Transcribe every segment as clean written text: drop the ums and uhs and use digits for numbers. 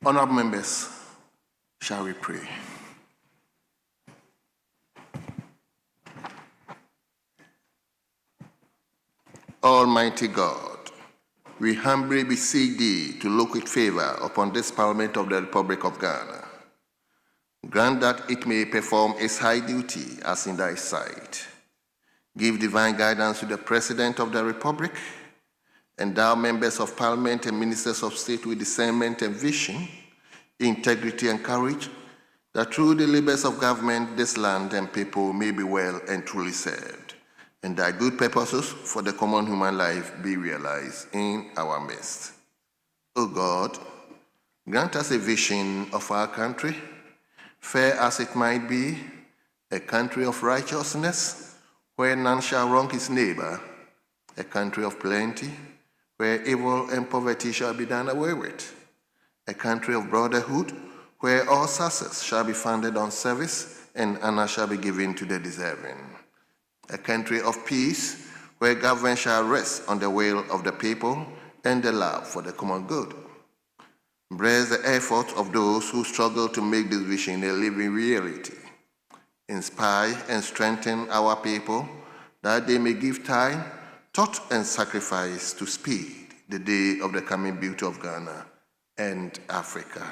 Honorable members, shall we pray? Almighty God, we humbly beseech thee to look with favor upon this Parliament of the Republic of Ghana. Grant that it may perform its high duty as in thy sight. Give divine guidance to the President of the Republic, endow members of Parliament and ministers of state with discernment and vision, integrity and courage, that through the labors of government, this land and people may be well and truly served, and thy good purposes for the common human life be realized in our midst. O God, grant us a vision of our country, fair as it might be, a country of righteousness, where none shall wrong his neighbor, a country of plenty, where evil and poverty shall be done away with, a country of brotherhood, where all success shall be founded on service and honor shall be given to the deserving, a country of peace, where government shall rest on the will of the people and the love for the common good. Bless the effort of those who struggle to make this vision a living reality. Inspire and strengthen our people that they may give time, thought, and sacrifice to speed the day of the coming beauty of Ghana and Africa.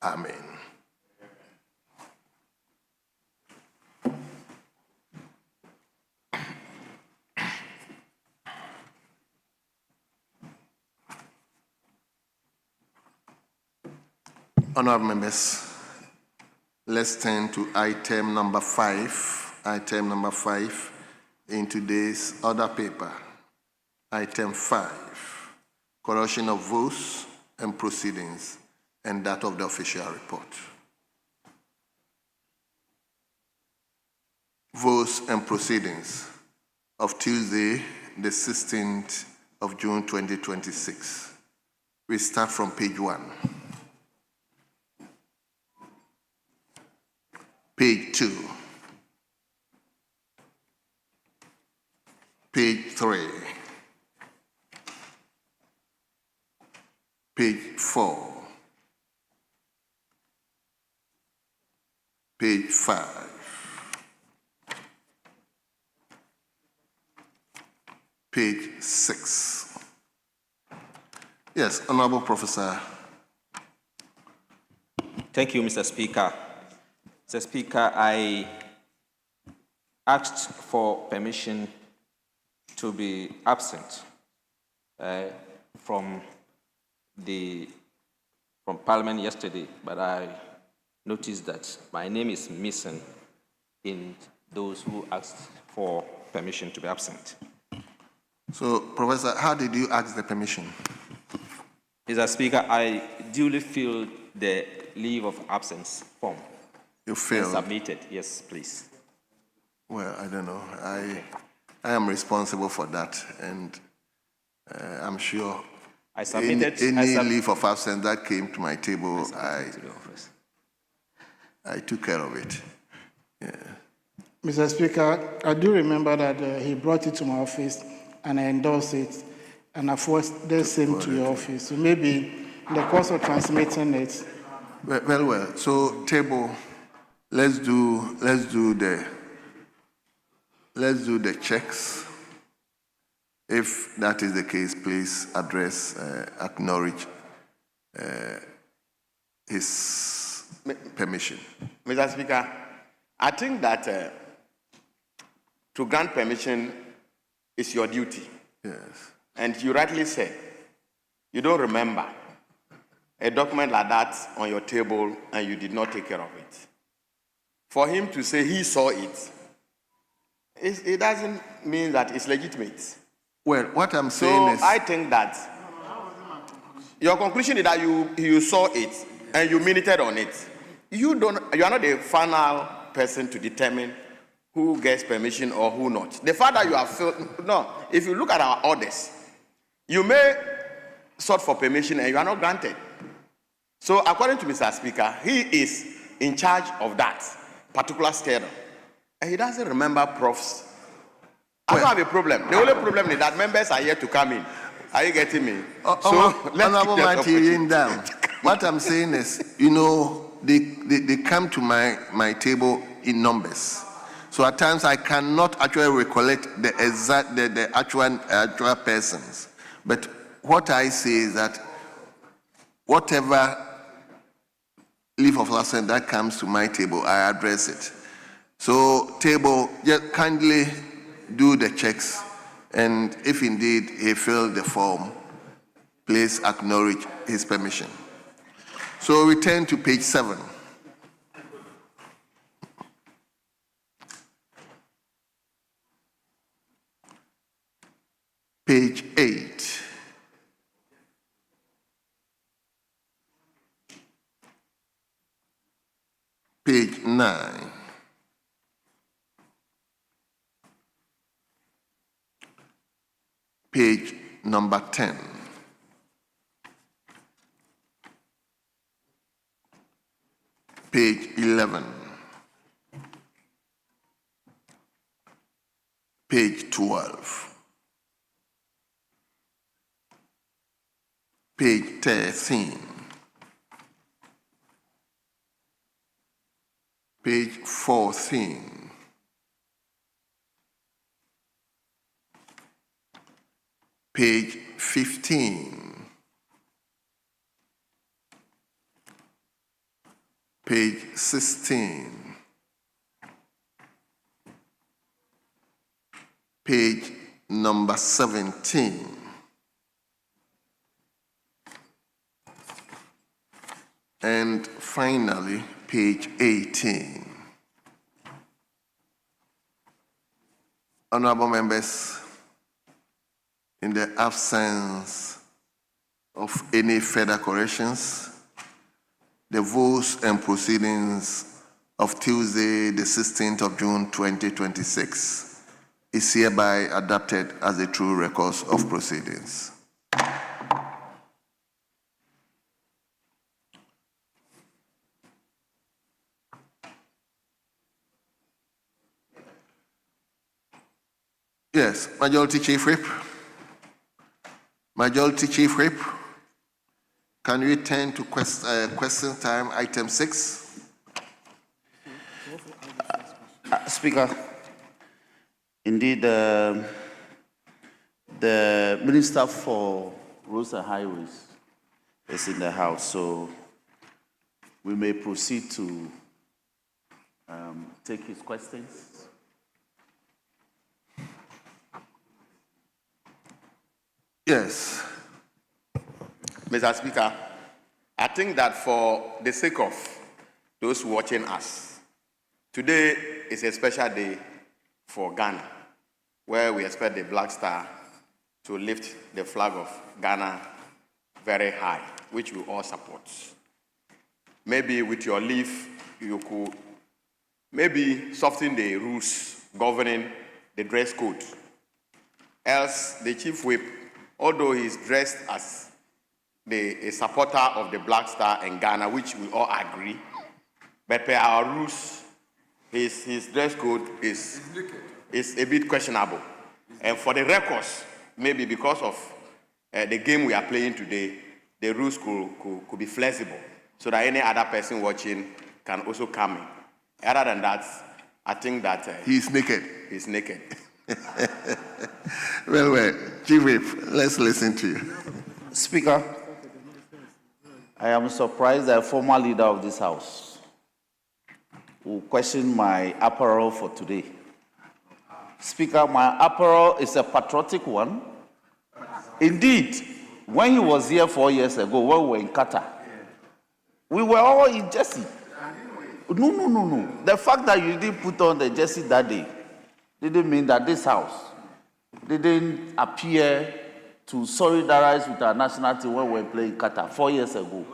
Amen. Honourable members, let's turn to item number 5. Item number 5 in today's order paper. Item 5, correction of votes and proceedings, and that of the official report. Votes and proceedings of Tuesday, the 16th of June 2026. We start from page 1. Page 2, page 3, page 4, page 5, page 6. Yes, Honorable Professor. Thank you, Mr. Speaker. Mr. Speaker, I asked for permission to be absent from Parliament yesterday, but I noticed that my name is missing in those who asked for permission to be absent. So, Professor, how did you ask the permission? Mr. Speaker, I duly filled the leave of absence form. You failed. Submitted, yes, please. Well, I don't know. I am responsible for that, and I'm sure I submitted any leave of absence that came to my table, I took care of it. Yeah. Mr. Speaker, I do remember that he brought it to my office and I endorsed it, and I forwarded the same to your office. So maybe in the course of transmitting it. Well. So table. Let's do the checks. If that is the case, please acknowledge his permission. Mr. Speaker, I think that to grant permission is your duty. Yes. And you rightly said, you don't remember a document like that on your table and you did not take care of it. For him to say he saw it, it doesn't mean that it's legitimate. Well, what I'm saying is... So I think that your conclusion is that you saw it and you minuted on it. You are not the final person to determine who gets permission or who not. The fact that you have filled... No, if you look at our orders, you may sought for permission and you are not granted. So according to Mr. Speaker, he is in charge of that particular schedule. And he doesn't remember profs. I don't have a problem. The only problem is that members are yet to come in. Are you getting me? Honorable Martin, down. what I'm saying is, you know, they come to my table in numbers. So at times I cannot actually recollect the exact, the actual persons. But what I say is that whatever leave of absence that comes to my table, I address it. So table, just kindly do the checks, and if indeed he filled the form, please acknowledge his permission. So return to page 7. Page 8. Page 9. Page number 10. Page 11. Page 12. Page 13. Page 14. Page 15. Page 16. Page number 17. And finally, page 18. Honorable members, in the absence of any further corrections, the votes and proceedings of Tuesday, the 16th of June, 2026 is hereby adopted as the true records of proceedings. Yes, Majority Chief Whip. Majority Chief Whip, can we turn to question time, item 6? Speaker, indeed, the Minister for Roads and Highways is in the House, so we may proceed to take his questions. Yes. Mr. Speaker, I think that for the sake of those watching us, today is a special day for Ghana, where we expect the Black Star to lift the flag of Ghana very high, which we all support. Maybe with your leave, you could maybe soften the rules governing the dress code. Else, the Chief Whip, although he's dressed as a supporter of the Black Star in Ghana, which we all agree, but per our rules, his dress code is a bit questionable. And for the records, maybe because of the game we are playing today, the rules could be flexible so that any other person watching can also come in. Other than that, I think that He's naked. he's naked. Well, Chief Whip, let's listen to you. Speaker, I am surprised that a former leader of this House will question my apparel for today. Speaker, my apparel is a patriotic one. Indeed, when he was here 4 years ago, when we were in Qatar, we were all in jersey. No. The fact that you didn't put on the jersey that day didn't mean that this House didn't appear to solidarize with our national team when we were playing Qatar 4 years ago.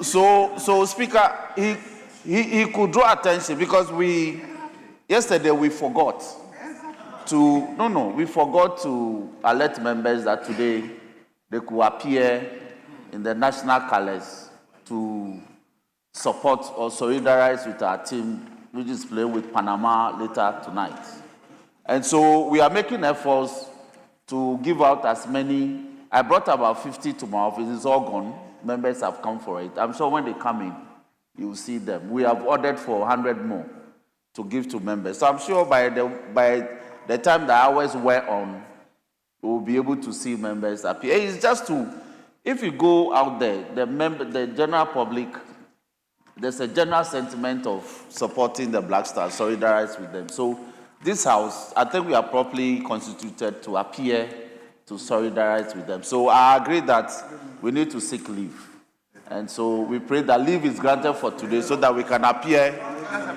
So Speaker, he could draw attention because yesterday we forgot to alert members that today they could appear in the national colors to support or solidarize with our team, which is playing with Panama later tonight. And so we are making efforts to give out as many I brought about 50 to my office. It's all gone. Members have come for it. I'm sure when they come in, you will see them. We have ordered for 100 more to give to members. So I'm sure by the time the hours were on, we will be able to see members appear. It's just to, if you go out there, the general public, there's a general sentiment of supporting the Black Stars, solidarize with them. So this house, I think we are properly constituted to appear to solidarize with them. So I agree that we need to seek leave. And so we pray that leave is granted for today so that we can appear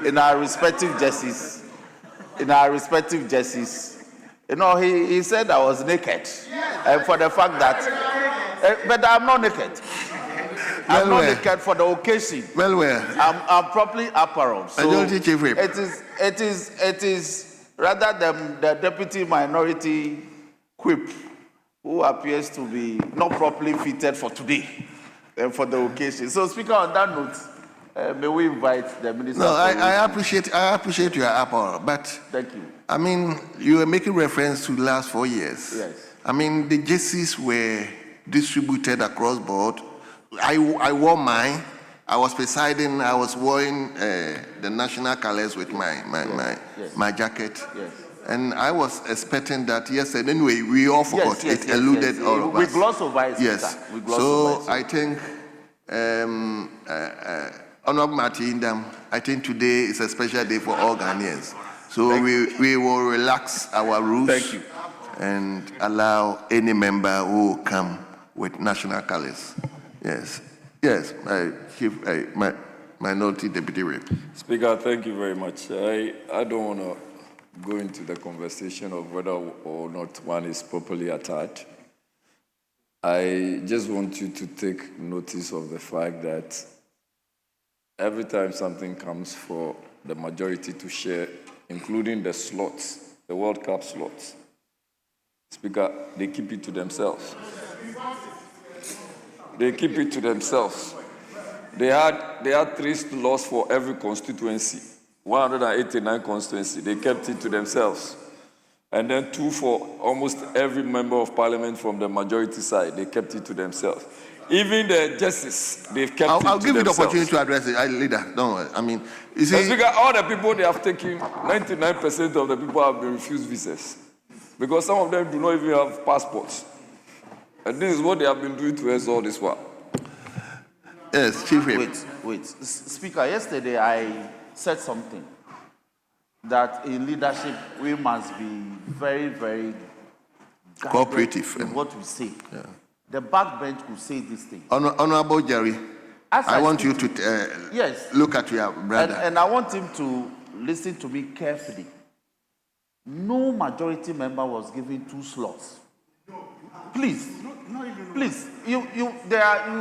in our respective jerseys. You know, he said I was naked. And for the fact that, but I'm not naked. I'm not naked for the occasion. I'm properly apparelled. So it is rather than the deputy minority whip who appears to be not properly fitted for today and for the occasion. So, Speaker, on that note, may we invite the minister? No, I appreciate your apparel, but thank you. I mean, you were making reference to the last 4 years. Yes. I mean, the jerseys were distributed across board. I wore mine. I was presiding. I was wearing the national colors with my jacket. Yes. And I was expecting that. Yes. And anyway, we all forgot. It eluded all of us. We glossed over it. Yes. So I think, Honorable Martin, I think today is a special day for all Ghanaians. So we will relax our rules. Thank you. And allow any member who come with national colors. Yes. Yes, Chief, Minority Deputy Whip. Speaker, thank you very much. I don't want to go into the conversation of whether or not one is properly attached. I just want you to take notice of the fact that every time something comes for the majority to share, including the slots, the World Cup slots, Speaker, they keep it to themselves. They keep it to themselves. They had 3 slots for every constituency, 189 constituency. They kept it to themselves. And then 2 for almost every member of parliament from the majority side. They kept it to themselves. Even the justice, they've kept it to themselves. I'll give you the opportunity to address it, leader. Don't worry. I mean, you see, Speaker, all the people they have taken, 99% of the people have been refused visas because some of them do not even have passports. And this is what they have been doing to us all this while. Yes, Chief Whip. Wait. Speaker, yesterday I said something that in leadership we must be very, very cooperative in what we say. Yeah. The backbench will say this thing. Honorable Jerry, I want you to yes. Look at your brother. And I want him to listen to me carefully. No majority member was given 2 slots. Please, you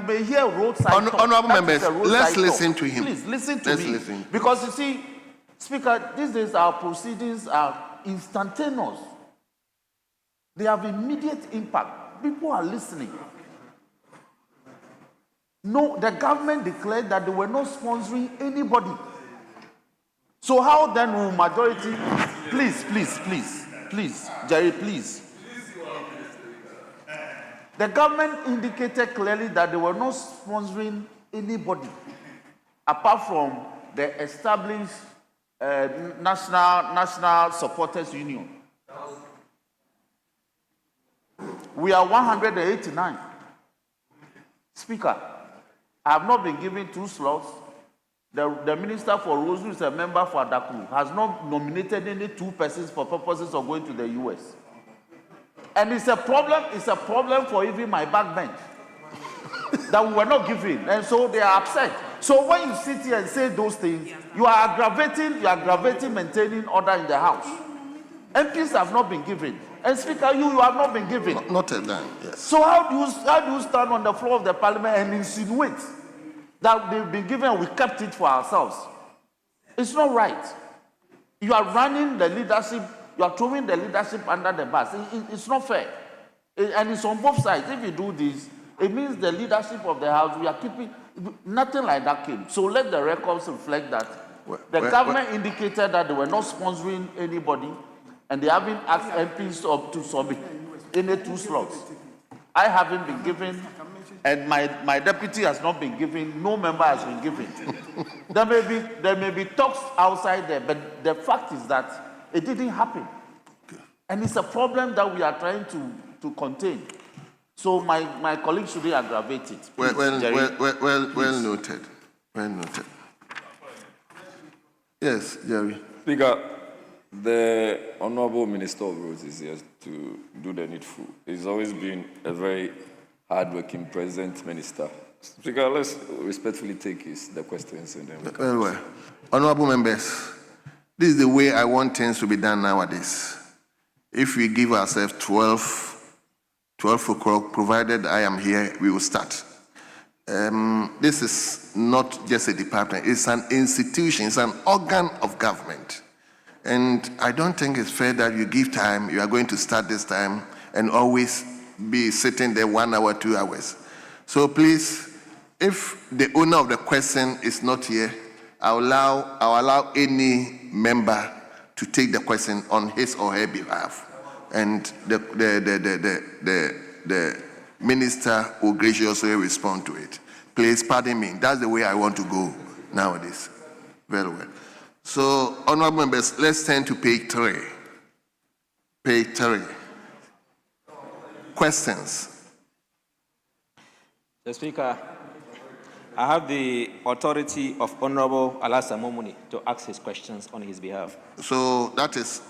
may hear roadside talk. Honorable members, let's listen to him. Please listen to me. Because you see, Speaker, these days our proceedings are instantaneous. They have immediate impact. People are listening. No, the government declared that they were not sponsoring anybody. So how then will majority, please, Jerry, please. The government indicated clearly that they were not sponsoring anybody apart from the established National Supporters Union. We are 189. Speaker, I have not been given 2 slots. The Minister for Roads, who is a member for Adaku, has not nominated any 2 persons for purposes of going to the US. And it's a problem for even my backbench that we were not given. And so they are upset. So when you sit here and say those things, you are aggravating maintaining order in the House. MPs have not been given. And Speaker, you have not been given. Not a dime, yes. So how do you stand on the floor of the parliament and insinuate that they've been given and we kept it for ourselves? It's not right. You are running the leadership, you are throwing the leadership under the bus. It's not fair. And it's on both sides. If you do this, it means the leadership of the House, we are keeping, nothing like that came. So let the records reflect that. The government indicated that they were not sponsoring anybody, and they haven't asked MPs to submit any 2 slots. I haven't been given, and my deputy has not been given, no member has been given. There may be talks outside there, but the fact is that it didn't happen. And it's a problem that we are trying to contain. So my colleague shouldn't aggravate it. Please, Well noted. Well noted. Yes, Jerry. Speaker, the Honorable Minister of Roads is here to do the needful. He's always been a very hard-working present minister. Speaker, let's respectfully take the questions and then we can Well. Honorable members, this is the way I want things to be done nowadays. If we give ourselves 12 o'clock, provided I am here, we will start. This is not just a department, it's an institution, it's an organ of government. And I don't think it's fair that you give time, you are going to start this time, and always be sitting there 1 hour, 2 hours. So please, if the owner of the question is not here, I'll allow any member to take the question on his or her behalf. And the minister will graciously respond to it. Please pardon me. That's the way I want to go nowadays. Very well. So, honorable members, let's turn to page 3. Page 3. Questions. The Speaker, I have the authority of Honorable Alasa Momuni to ask his questions on his behalf. So that is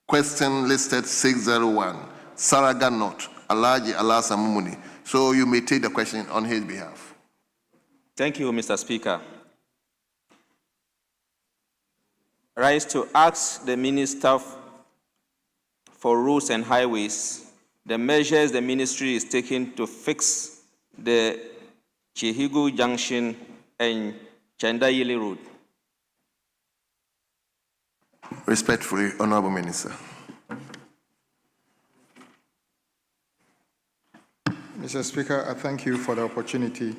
question listed 601. Saraga Not, Alaji Alasa Momuni. So you may take the question on his behalf. Thank you, Mr. Speaker. Rise to ask the Minister for Roads and Highways the measures the ministry is taking to fix the Chihigu Junction and Chandayili Road. Respectfully, Honorable Minister. Mr. Speaker, I thank you for the opportunity,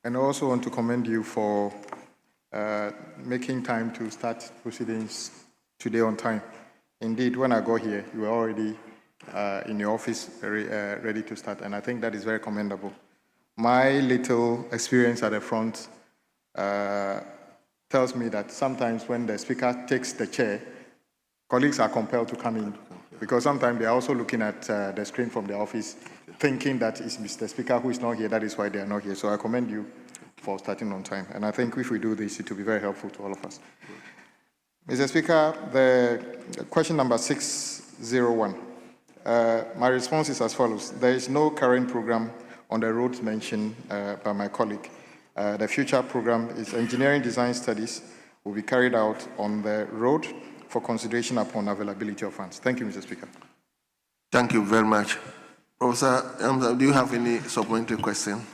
and I also want to commend you for making time to start proceedings today on time. Indeed, when I got here, you were already in your office ready to start, and I think that is very commendable. My little experience at the front tells me that sometimes when the speaker takes the chair, colleagues are compelled to come in, because sometimes they are also looking at the screen from the office, thinking that it's Mr. Speaker who is not here, that is why they are not here. So I commend you for starting on time. And I think if we do this, it will be very helpful to all of us. Mr. Speaker, the question number 601. My response is as follows. There is no current program on the roads mentioned by my colleague. The future program is engineering design studies will be carried out on the road for consideration upon availability of funds. Thank you, Mr. Speaker. Thank you very much. Professor, do you have any supplementary question?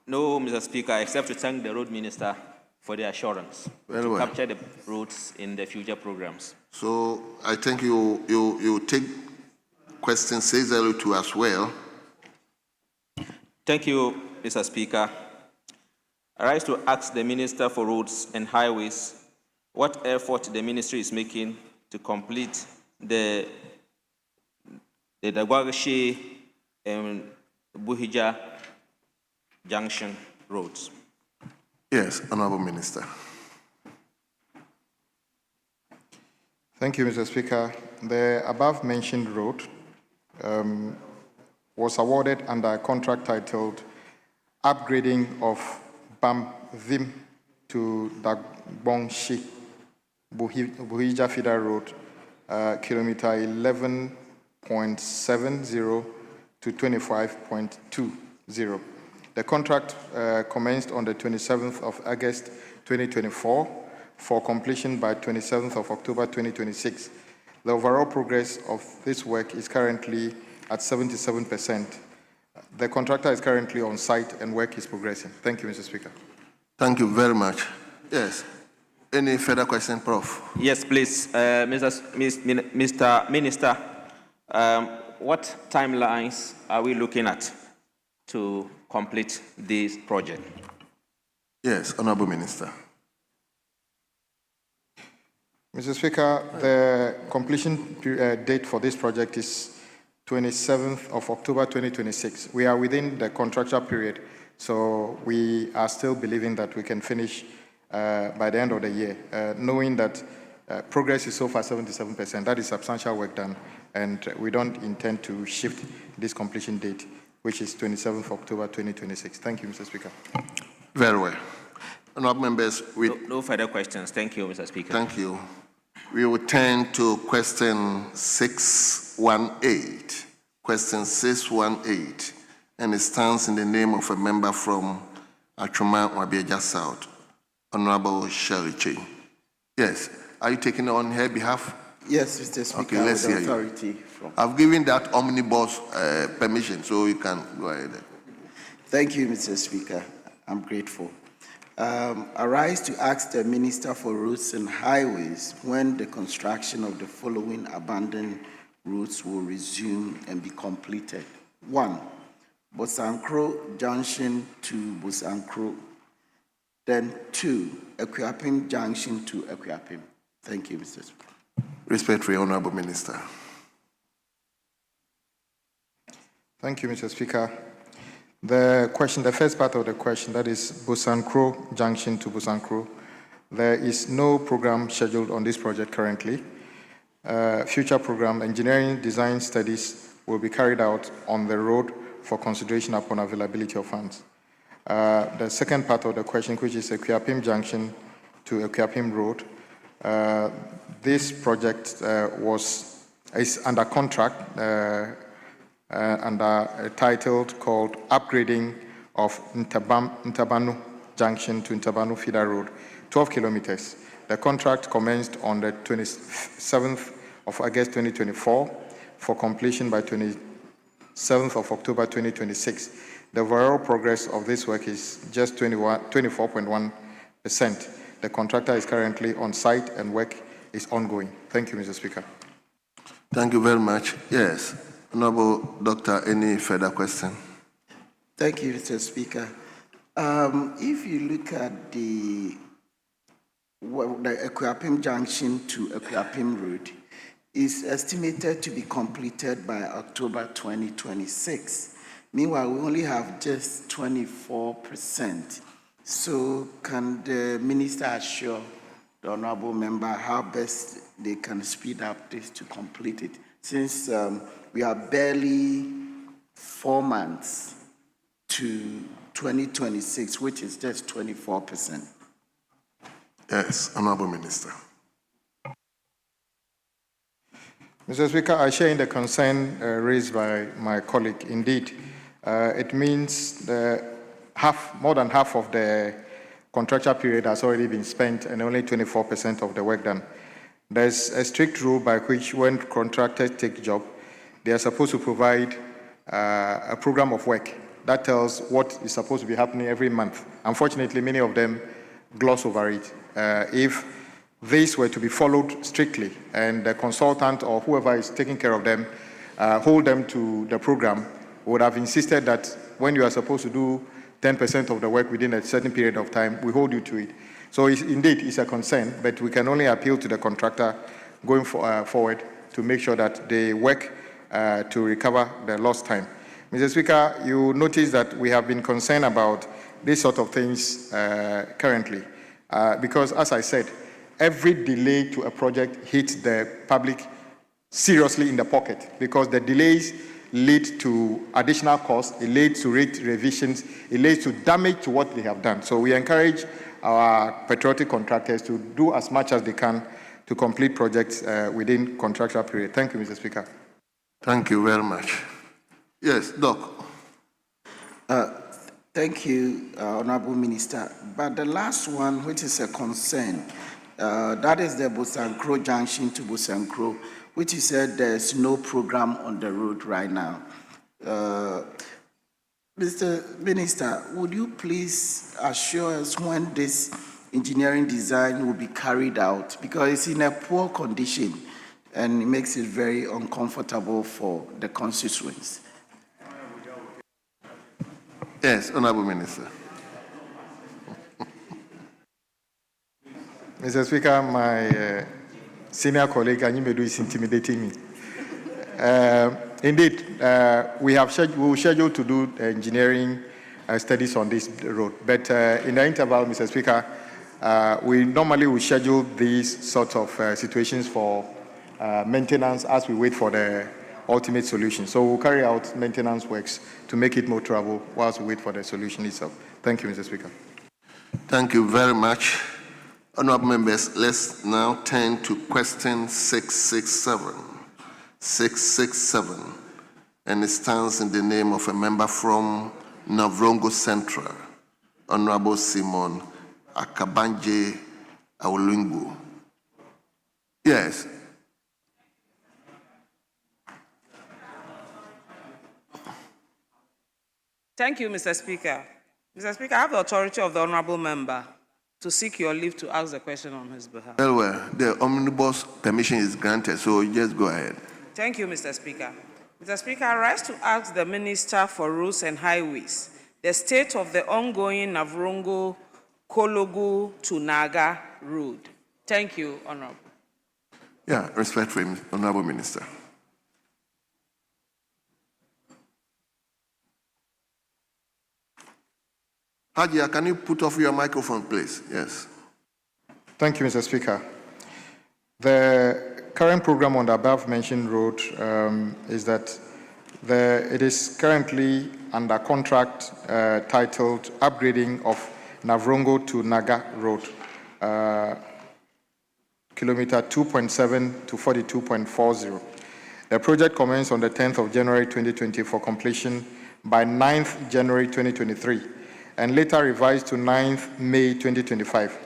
No, Mr. Speaker, except to thank the road minister for the assurance to capture the roads in the future programs. So I think you take question 602 as well. Thank you, Mr. Speaker. I rise to ask the Minister for Roads and Highways what effort the ministry is making to complete the Dagwagashe and Buhija Junction roads. Yes, Honorable Minister. Thank you, Mr. Speaker. The above mentioned road was awarded under a contract titled Upgrading of Bamvim to Dagbongshi Buhija Feeder Road, kilometer 11.70 to 25.20. The contract commenced on the 27th of August 2024 for completion by 27th of October 2026. The overall progress of this work is currently at 77%. The contractor is currently on site and work is progressing. Thank you, Mr. Speaker. Thank you very much. Yes. Any further question, Prof? Yes, please. Mr. Minister, what timelines are we looking at to complete this project? Yes, Honorable Minister. Mr. Speaker, the completion date for this project is 27th of October 2026. We are within the contractual period, so we are still believing that we can finish by the end of the year, knowing that progress is so far 77%. That is substantial work done, and we don't intend to shift this completion date, which is 27th of October 2026. Thank you, Mr. Speaker. Very well. Honourable members, No further questions. Thank you, Mr. Speaker. thank you. We will turn to question 618. Question 618, and it stands in the name of a member from Achuma Wabeja South, Honourable Shirley Chey. Yes, are you taking it on her behalf? Yes, Mr. Speaker, Okay, let's with hear you. authority from. I've given that omnibus permission, so you can go ahead. Thank you, Mr. Speaker. I'm grateful. Arise to ask the Minister for Roads and Highways when the construction of the following abandoned routes will resume and be completed. 1, Bosankro Junction to Bosankro. Then 2, Akuapem Junction to Akuapem. Thank you, Mr. Speaker. Respectfully, Honourable Minister. Thank you, Mr. Speaker. The first part of the question, that is Bosankro Junction to Bosankro, there is no program scheduled on this project currently. Future program engineering design studies will be carried out on the road for consideration upon availability of funds. The second part of the question, which is Akuapem Junction to Akuapem Road, this project is under contract under a title called Upgrading of Ntabanu Junction to Ntabanu Feeder Road, 12 kilometers. The contract commenced on the 27th of August 2024 for completion by 27th of October 2026. The overall progress of this work is just 24.1%. The contractor is currently on site and work is ongoing. Thank you, Mr. Speaker. Thank you very much. Yes. Honourable Doctor, any further question? Thank you, Mr. Speaker. If you look at the Akuapem Junction to Akuapem Road, is estimated to be completed by October 2026. Meanwhile, we only have just 24%. So can the minister assure the honourable member how best they can speed up this to complete it, since we are barely 4 months to 2026, which is just 24%. Yes, Honourable Minister. Mr. Speaker, I share in the concern raised by my colleague. Indeed, it means more than half of the contractual period has already been spent and only 24% of the work done. There's a strict rule by which when contractors take job, they are supposed to provide a program of work that tells what is supposed to be happening every month. Unfortunately, many of them gloss over it. If these were to be followed strictly and the consultant or whoever is taking care of them hold them to the program, would have insisted that when you are supposed to do 10% of the work within a certain period of time, we hold you to it. So indeed, it's a concern, but we can only appeal to the contractor going forward to make sure that they work to recover the lost time. Mr. Speaker, you notice that we have been concerned about these sort of things currently, because as I said, every delay to a project hits the public seriously in the pocket, because the delays lead to additional costs, it leads to rate revisions, it leads to damage to what they have done. So we encourage our patriotic contractors to do as much as they can to complete projects within contractual period. Thank you, Mr. Speaker. Thank you very much. Yes, Doc. Thank you, Honourable Minister. But the last one, which is a concern, that is the Bosankro Junction to Bosankro, which you said there's no program on the road right now. Mr. Minister, would you please assure us when this engineering design will be carried out? Because it's in a poor condition and it makes it very uncomfortable for the constituents. Yes, Honourable Minister. Mr. Speaker, my senior colleague, Anyimedu, is intimidating me. Indeed, we will schedule to do engineering studies on this road. But in the interval, Mr. Speaker, we normally will schedule these sorts of situations for maintenance as we wait for the ultimate solution. So we'll carry out maintenance works to make it more travel whilst we wait for the solution itself. Thank you, Mr. Speaker. Thank you very much. Honorable members, let's now turn to question 667. 667, and it stands in the name of a member from Navrongo Central, Honorable Simon Akabanje Awolungu. Yes. Thank you, Mr. Speaker. Mr. Speaker, I have the authority of the honorable member to seek your leave to ask the question on his behalf. Well, the omnibus permission is granted, so just go ahead. Thank you, Mr. Speaker. Mr. Speaker, I rise to ask the Minister for Roads and Highways the state of the ongoing Navrongo Kologu to Naga Road. Thank you, Honorable. Yeah, respectfully, Honorable Minister. Hajia, can you put off your microphone, please? Yes. Thank you, Mr. Speaker. The current program on the above-mentioned road is that it is currently under contract titled Upgrading of Navrongo to Naga Road, kilometer 2.7 to 42.40. The project commenced on the 10th of January 2020 for completion by 9th January 2023 and later revised to 9th May 2025.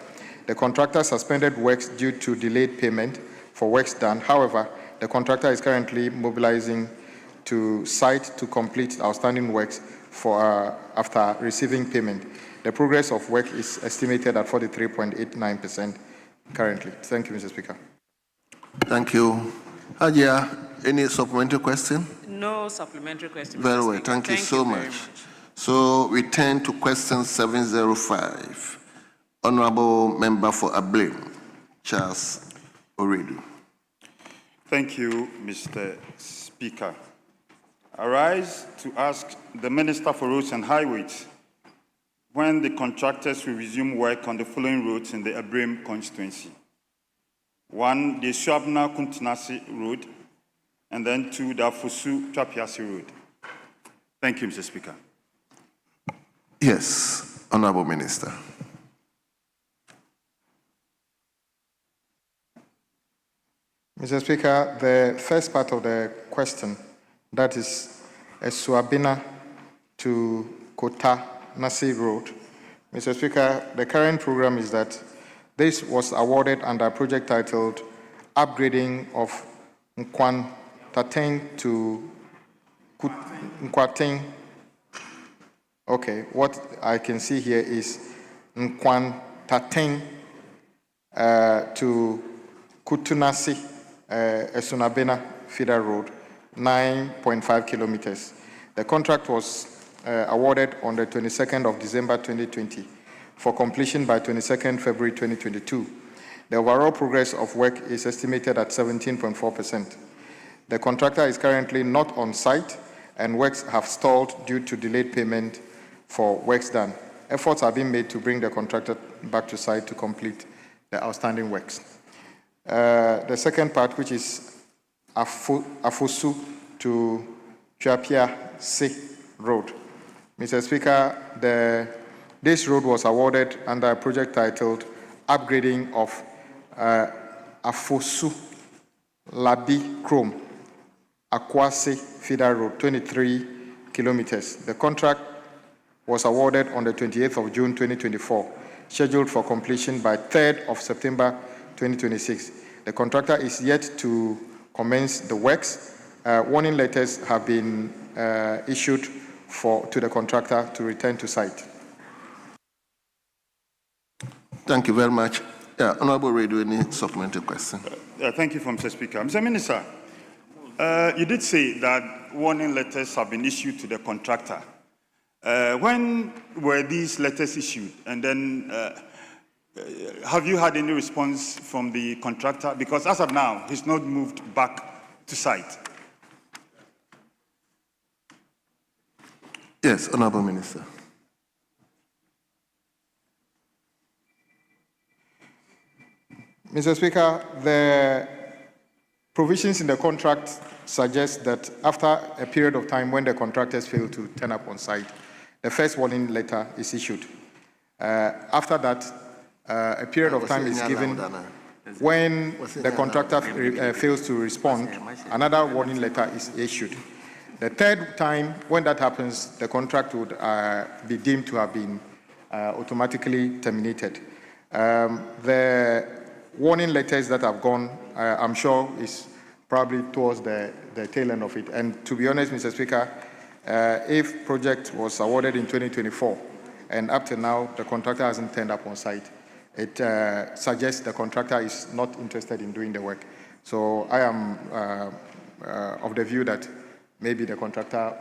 The contractor suspended works due to delayed payment for works done. However, the contractor is currently mobilizing to site to complete outstanding works after receiving payment. The progress of work is estimated at 43.89% currently. Thank you, Mr. Speaker. Thank you. Hajia, any supplementary question? No supplementary question. Very Mr. well, Speaker. thank you so much. So we turn to question 705. Honorable Member for Ablim, Charles Oredu. Thank you, Mr. Speaker. I rise to ask the Minister for Roads and Highways when the contractors will resume work on the following roads in the Abrim constituency. 1, the Shuabna Kuntunasi Road, and then 2, the Afosu Twapiasi Road. Thank you, Mr. Speaker. Yes, Honorable Minister. Mr. Speaker, the first part of the question, that is Suabina to Kota Nasi Road. Mr. Speaker, the current program is that this was awarded under a project titled Upgrading of Nkwantateng to Nkwateng. Okay, what I can see here is Nkwantateng to Kutunasi, Esunabena Feeder Road, 9.5 kilometers. The contract was awarded on the 22nd of December 2020 for completion by 22nd February 2022. The overall progress of work is estimated at 17.4%. The contractor is currently not on site and works have stalled due to delayed payment for works done. Efforts are being made to bring the contractor back to site to complete the outstanding works. The second part, which is Afosu to Chuapia Se Road. Mr. Speaker, this road was awarded under a project titled Upgrading of Afosu Labi Chrome Akwase Feeder Road, 23 kilometers. The contract was awarded on the 28th of June 2024, scheduled for completion by 3rd of September 2026. The contractor is yet to commence the works. Warning letters have been issued to the contractor to return to site. Thank you very much. Yeah, Honorable Redu, any supplementary question? Thank you, Mr. Speaker. Mr. Minister, you did say that warning letters have been issued to the contractor. When were these letters issued? And then have you had any response from the contractor? Because as of now, he's not moved back to site. Yes, Honorable Minister. Mr. Speaker, the provisions in the contract suggest that after a period of time when the contractors fail to turn up on site, the first warning letter is issued. After that, a period of time is given. When the contractor fails to respond, another warning letter is issued. The third time, when that happens, the contract would be deemed to have been automatically terminated. The warning letters that have gone, I'm sure, is probably towards the tail end of it. And to be honest, Mr. Speaker, if project was awarded in 2024, and up to now the contractor hasn't turned up on site, it suggests the contractor is not interested in doing the work. So I am of the view that maybe the contractor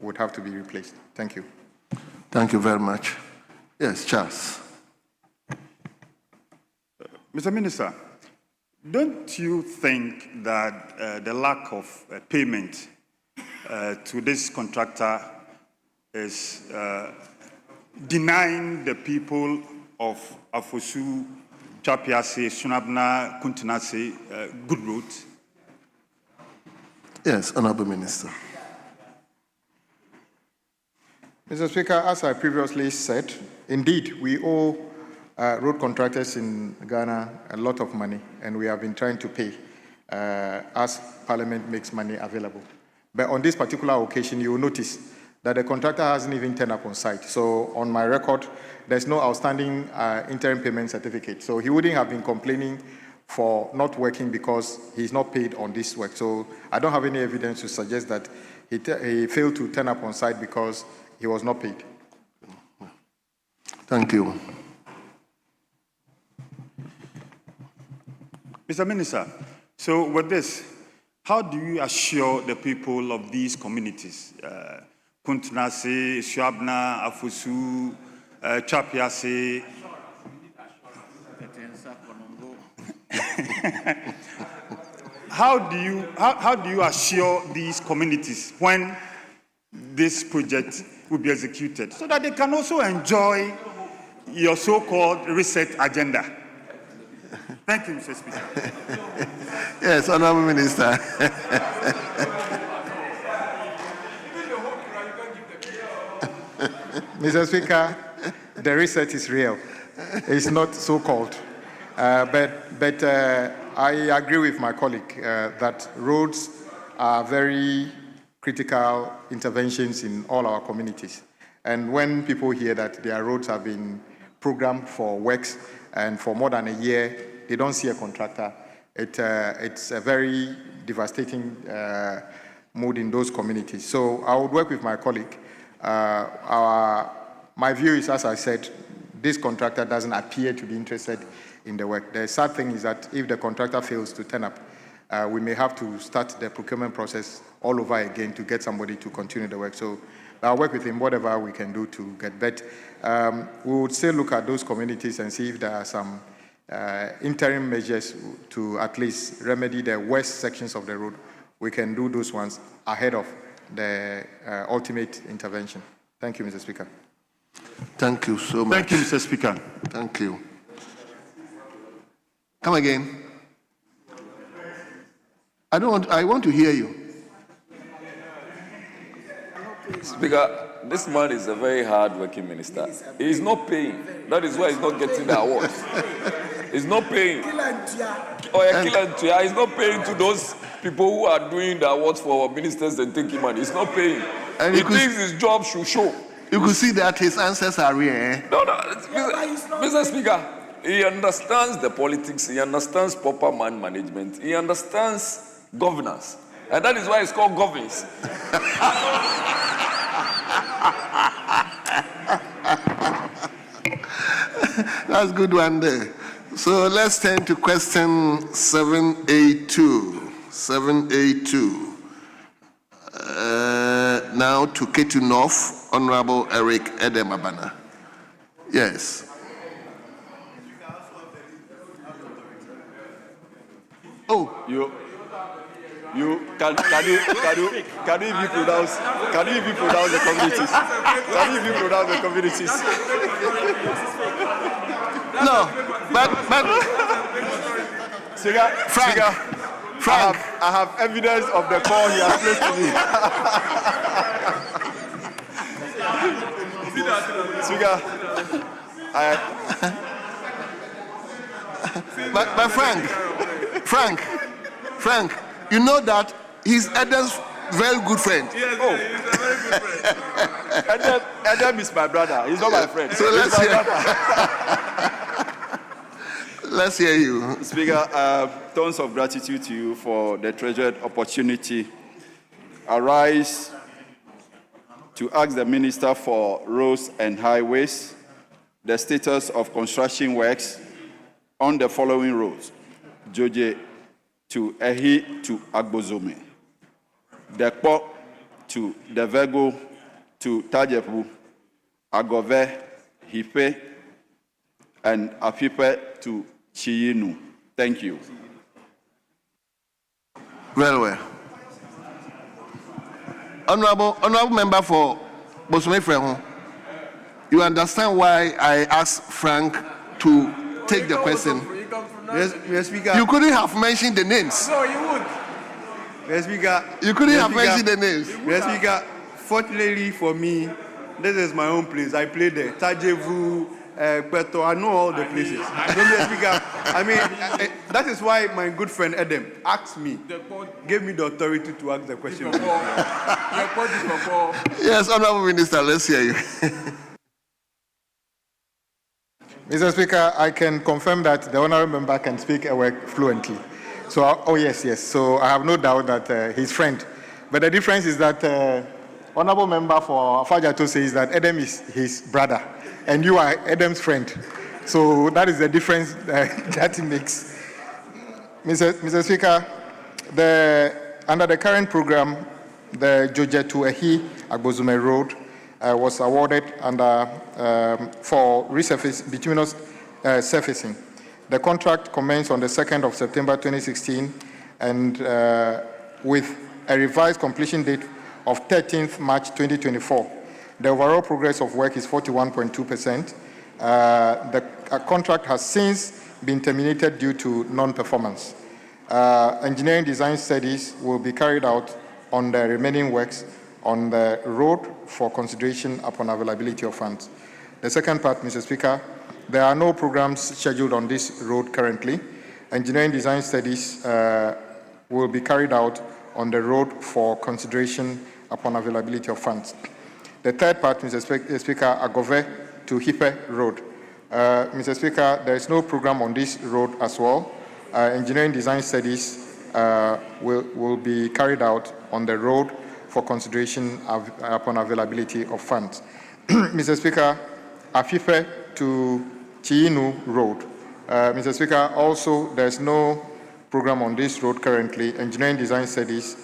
would have to be replaced. Thank you. Thank you very much. Yes, Charles. Mr. Minister, don't you think that the lack of payment to this contractor is denying the people of Afosu, Chapiase, Sunabna, Kuntunase good roads? Yes, Honorable Minister. Mr. Speaker, as I previously said, indeed, we owe road contractors in Ghana a lot of money, and we have been trying to pay as Parliament makes money available. But on this particular occasion, you will notice that the contractor hasn't even turned up on site. So on my record, there's no outstanding interim payment certificate. So he wouldn't have been complaining for not working because he's not paid on this work. So I don't have any evidence to suggest that he failed to turn up on site because he was not paid. Thank you. Mr. Minister, so with this, how do you assure the people of these communities, Kuntunase, Shuabna, Afosu, Chapiase, how do you assure these communities when this project will be executed so that they can also enjoy your so-called reset agenda? Thank you, Mr. Speaker. Yes, Honorable Minister. Mr. Speaker, the reset is real. It's not so-called. But I agree with my colleague that roads are very critical interventions in all our communities. And when people hear that their roads have been programmed for works and for more than a year, they don't see a contractor, it's a very devastating mood in those communities. So I would work with my colleague. My view is, as I said, this contractor doesn't appear to be interested in the work. The sad thing is that if the contractor fails to turn up, we may have to start the procurement process all over again to get somebody to continue the work. So I'll work with him, whatever we can do to get. But we would still look at those communities and see if there are some interim measures to at least remedy the worst sections of the road. We can do those ones ahead of the ultimate intervention. Thank you, Mr. Speaker. Thank you so much. Thank you, Mr. Speaker. Thank you. Come again. I want to hear you. Speaker, this man is a very hard-working minister. He is not paying. That is why he's not getting the awards. He's not paying. He's not paying to those people who are doing the awards for ministers and taking money. He's not paying. And he thinks his job should show. You could see that his answers are real. Eh? No, Mr. Speaker, he understands the politics. He understands proper man management. He understands governance. And that is why it's called governance. That's a good one there. So let's turn to question 782. 782. Now to Ketu North, Honorable Eric Edemabana. Yes. Oh, Can you even pronounce the communities? Can you even pronounce the communities? No, but Frank, I have evidence of the call he has placed to me. Speaker, but Frank, you know that he's Eden's very good friend. Yes, oh. He's a very good friend. Edem is my brother. He's not my friend. So let's hear you. Speaker, tons of gratitude to you for the treasured opportunity. I rise to ask the Minister for Roads and Highways the status of construction works on the following roads: Joje to Ehi to Agbozome, Dekpo to Devego to Tajepu, Agove, Hipe, and Afipe to Chiyinu. Thank you. Well. Honorable member for Bosome Freho, you understand why I asked Frank to take the question? Yes, Speaker. You couldn't have mentioned the names. No, you would. Yes, Speaker. You couldn't have mentioned the names. Yes, Speaker. Fortunately for me, this is my own place. I played there. Tajevu, Peto, I know all the places. Yes, Speaker. I mean, that is why my good friend Edem asked me, gave me the authority to ask the question. Yes, Honorable Minister, let's hear you. Mr. Speaker, I can confirm that the honourable member can speak a word fluently. So, yes. So I have no doubt that his friend. But the difference is that honourable member for Afajato says that Edem is his brother, and you are Edem's friend. So that is the difference that it makes. Mr. Speaker, under the current program, the Joje to Ehi Agbozume Road was awarded for resurface bituminous surfacing. The contract commenced on the 2nd of September 2016, and with a revised completion date of 13th March 2024. The overall progress of work is 41.2%. The contract has since been terminated due to non-performance. Engineering design studies will be carried out on the remaining works on the road for consideration upon availability of funds. The second part, Mr. Speaker, there are no programs scheduled on this road currently. Engineering design studies will be carried out on the road for consideration upon availability of funds. The third part, Mr. Speaker, Agove to Hipe Road. Mr. Speaker, there is no program on this road as well. Engineering design studies will be carried out on the road for consideration upon availability of funds. Mr. Speaker, Afife to Chiyinu Road. Mr. Speaker, also there's no program on this road currently. Engineering design studies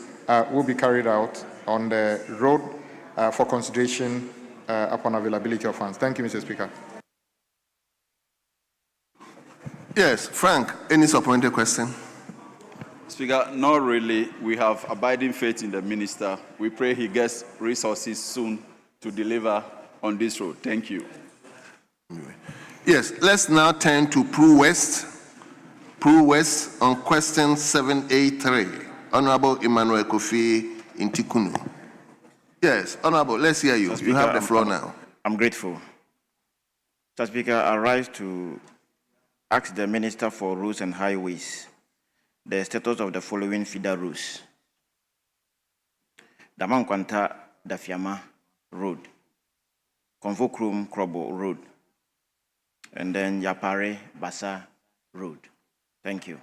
will be carried out on the road for consideration upon availability of funds. Thank you, Mr. Speaker. Yes, Frank, any supplementary question? Speaker, not really. We have abiding faith in the minister. We pray he gets resources soon to deliver on this road. Thank you. Yes, let's now turn to Pru West. Pru West on question 783. Honorable Emmanuel Kofi Intikunu. Yes, Honorable, let's hear you. Speaker, you have the floor now. I'm grateful. Mr. Speaker, I rise to ask the Minister for Roads and Highways the status of the following feeder roads: Damankwanta Dafiama Road, Konvokrum Krobo Road, and then Yapare Basa Road. Thank you.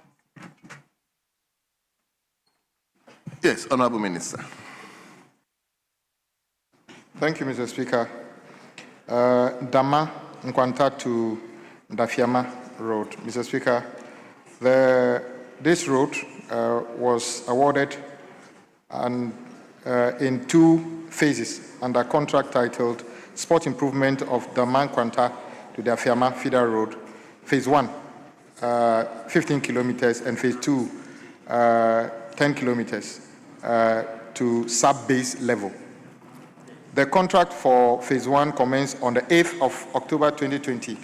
Yes, Honorable Minister. Thank you, Mr. Speaker. Dama Nkwanta to Dafiama Road. Mr. Speaker, this road was awarded in 2 phases under contract titled Sport Improvement of Dama Nkwanta to Dafiama Feeder Road, Phase 1, 15 kilometers, and Phase 2, 10 kilometers to sub-base level. The contract for phase 1 commenced on the 8th of October 2020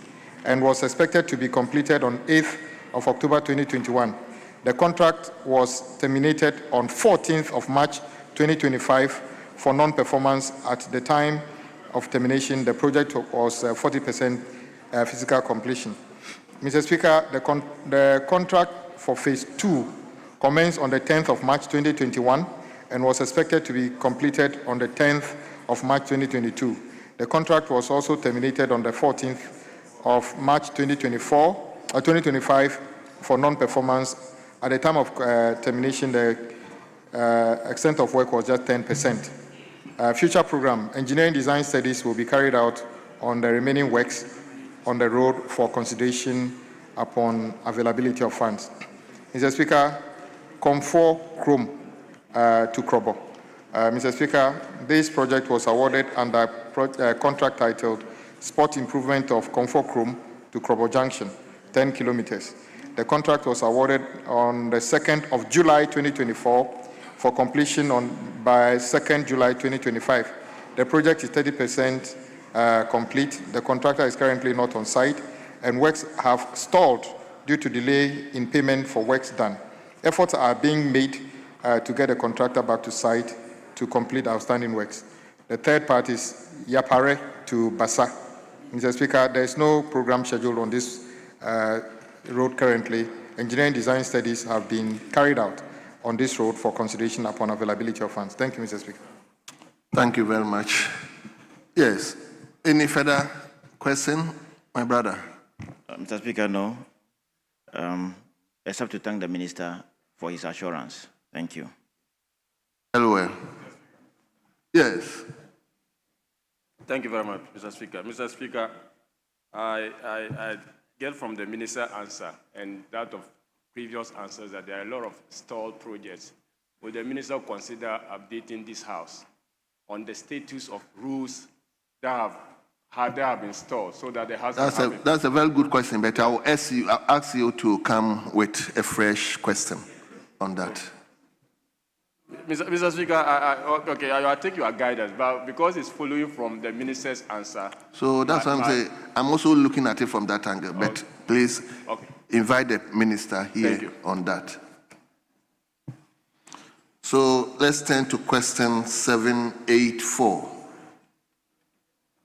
and was expected to be completed on 8th of October 2021. The contract was terminated on 14th of March 2025 for non-performance. At the time of termination, the project was 40% physical completion. Mr. Speaker, the contract for phase 2 commenced on the 10th of March 2021 and was expected to be completed on the 10th of March 2022. The contract was also terminated on the 14th of March 2025 for non-performance. At the time of termination, the extent of work was just 10%. Future program, engineering design studies will be carried out on the remaining works on the road for consideration upon availability of funds. Mr. Speaker, Comfort Chrome to Krobo. Mr. Speaker, this project was awarded under contract titled Spot Improvement of Comfort Chrome to Krobo Junction, 10 kilometers. The contract was awarded on the 2nd of July 2024 for completion by 2nd July 2025. The project is 30% complete. The contractor is currently not on site, and works have stalled due to delay in payment for works done. Efforts are being made to get the contractor back to site to complete outstanding works. The third part is Yapare to Basa. Mr. Speaker, there is no program scheduled on this road currently. Engineering design studies have been carried out on this road for consideration upon availability of funds. Thank you, Mr. Speaker. Thank you very much. Yes. Any further question, my brother? Mr. Speaker, no. Except to thank the minister for his assurance. Thank you. Well. Yes. Thank you very much, Mr. Speaker. Mr. Speaker, I get from the minister's answer and that of previous answers that there are a lot of stalled projects. Will the minister consider updating this House on the status of rules that have been stalled so that the House That's a very good question, but I will ask you to come with a fresh question on that. Mr. Speaker, I take your guidance, but because it's following from the minister's answer. So that's what I'm saying. I'm also looking at it from that angle, but please invite the minister here on that. So let's turn to question 784.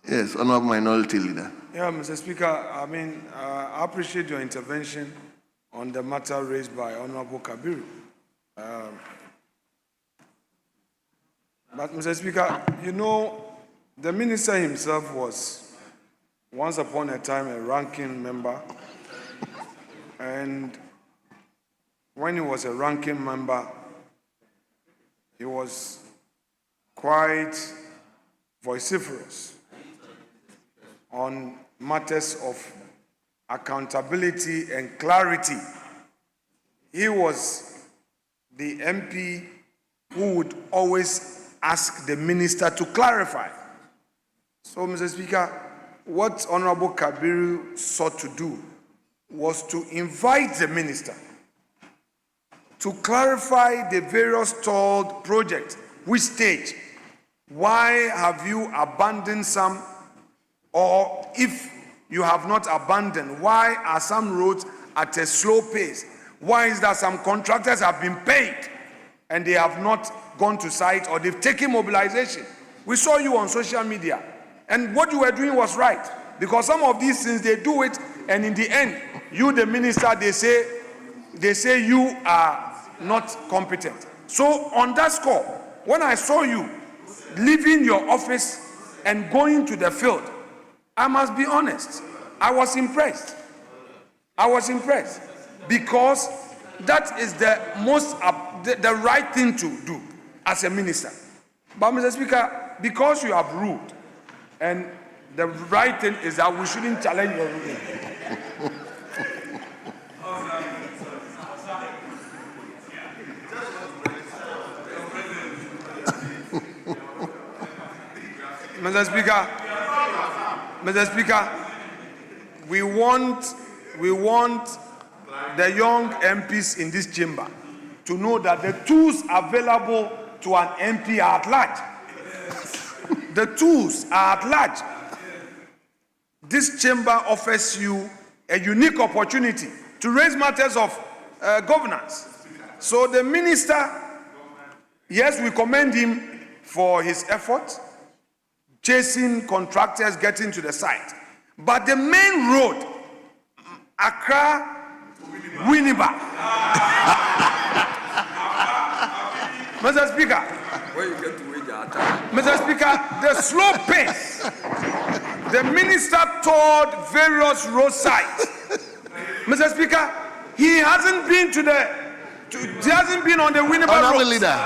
Yes, Honorable Minority Leader. Yeah, Mr. Speaker, I appreciate your intervention on the matter raised by Honorable Kabiru. But, Mr. Speaker, you know, the minister himself was once upon a time a ranking member. And when he was a ranking member, he was quite vociferous on matters of accountability and clarity. He was the MP who would always ask the minister to clarify. So, Mr. Speaker, what Honorable Kabiru sought to do was to invite the minister to clarify the various stalled projects. Which stage? Why have you abandoned some? Or if you have not abandoned, why are some roads at a slow pace? Why is that some contractors have been paid and they have not gone to site, or they've taken mobilization? We saw you on social media, and what you were doing was right, because some of these things, they do it, and in the end, you, the minister, they say you are not competent. So on that score, when I saw you leaving your office and going to the field, I must be honest, I was impressed. I was impressed, because that is the the right thing to do as a minister. But, Mr. Speaker, because you have ruled, and the right thing is that we shouldn't challenge your ruling. Mr. Speaker, we want the young MPs in this chamber to know that the tools available to an MP are at large. The tools are at large. This chamber offers you a unique opportunity to raise matters of governance. So the minister, yes, we commend him for his effort, chasing contractors, getting to the site. But the main road, Accra, Winneba. Mr. Speaker, Mr. Speaker, the slow pace, the minister toured various road sites. Mr. Speaker, he hasn't been he hasn't been on the Winneba road. Leader.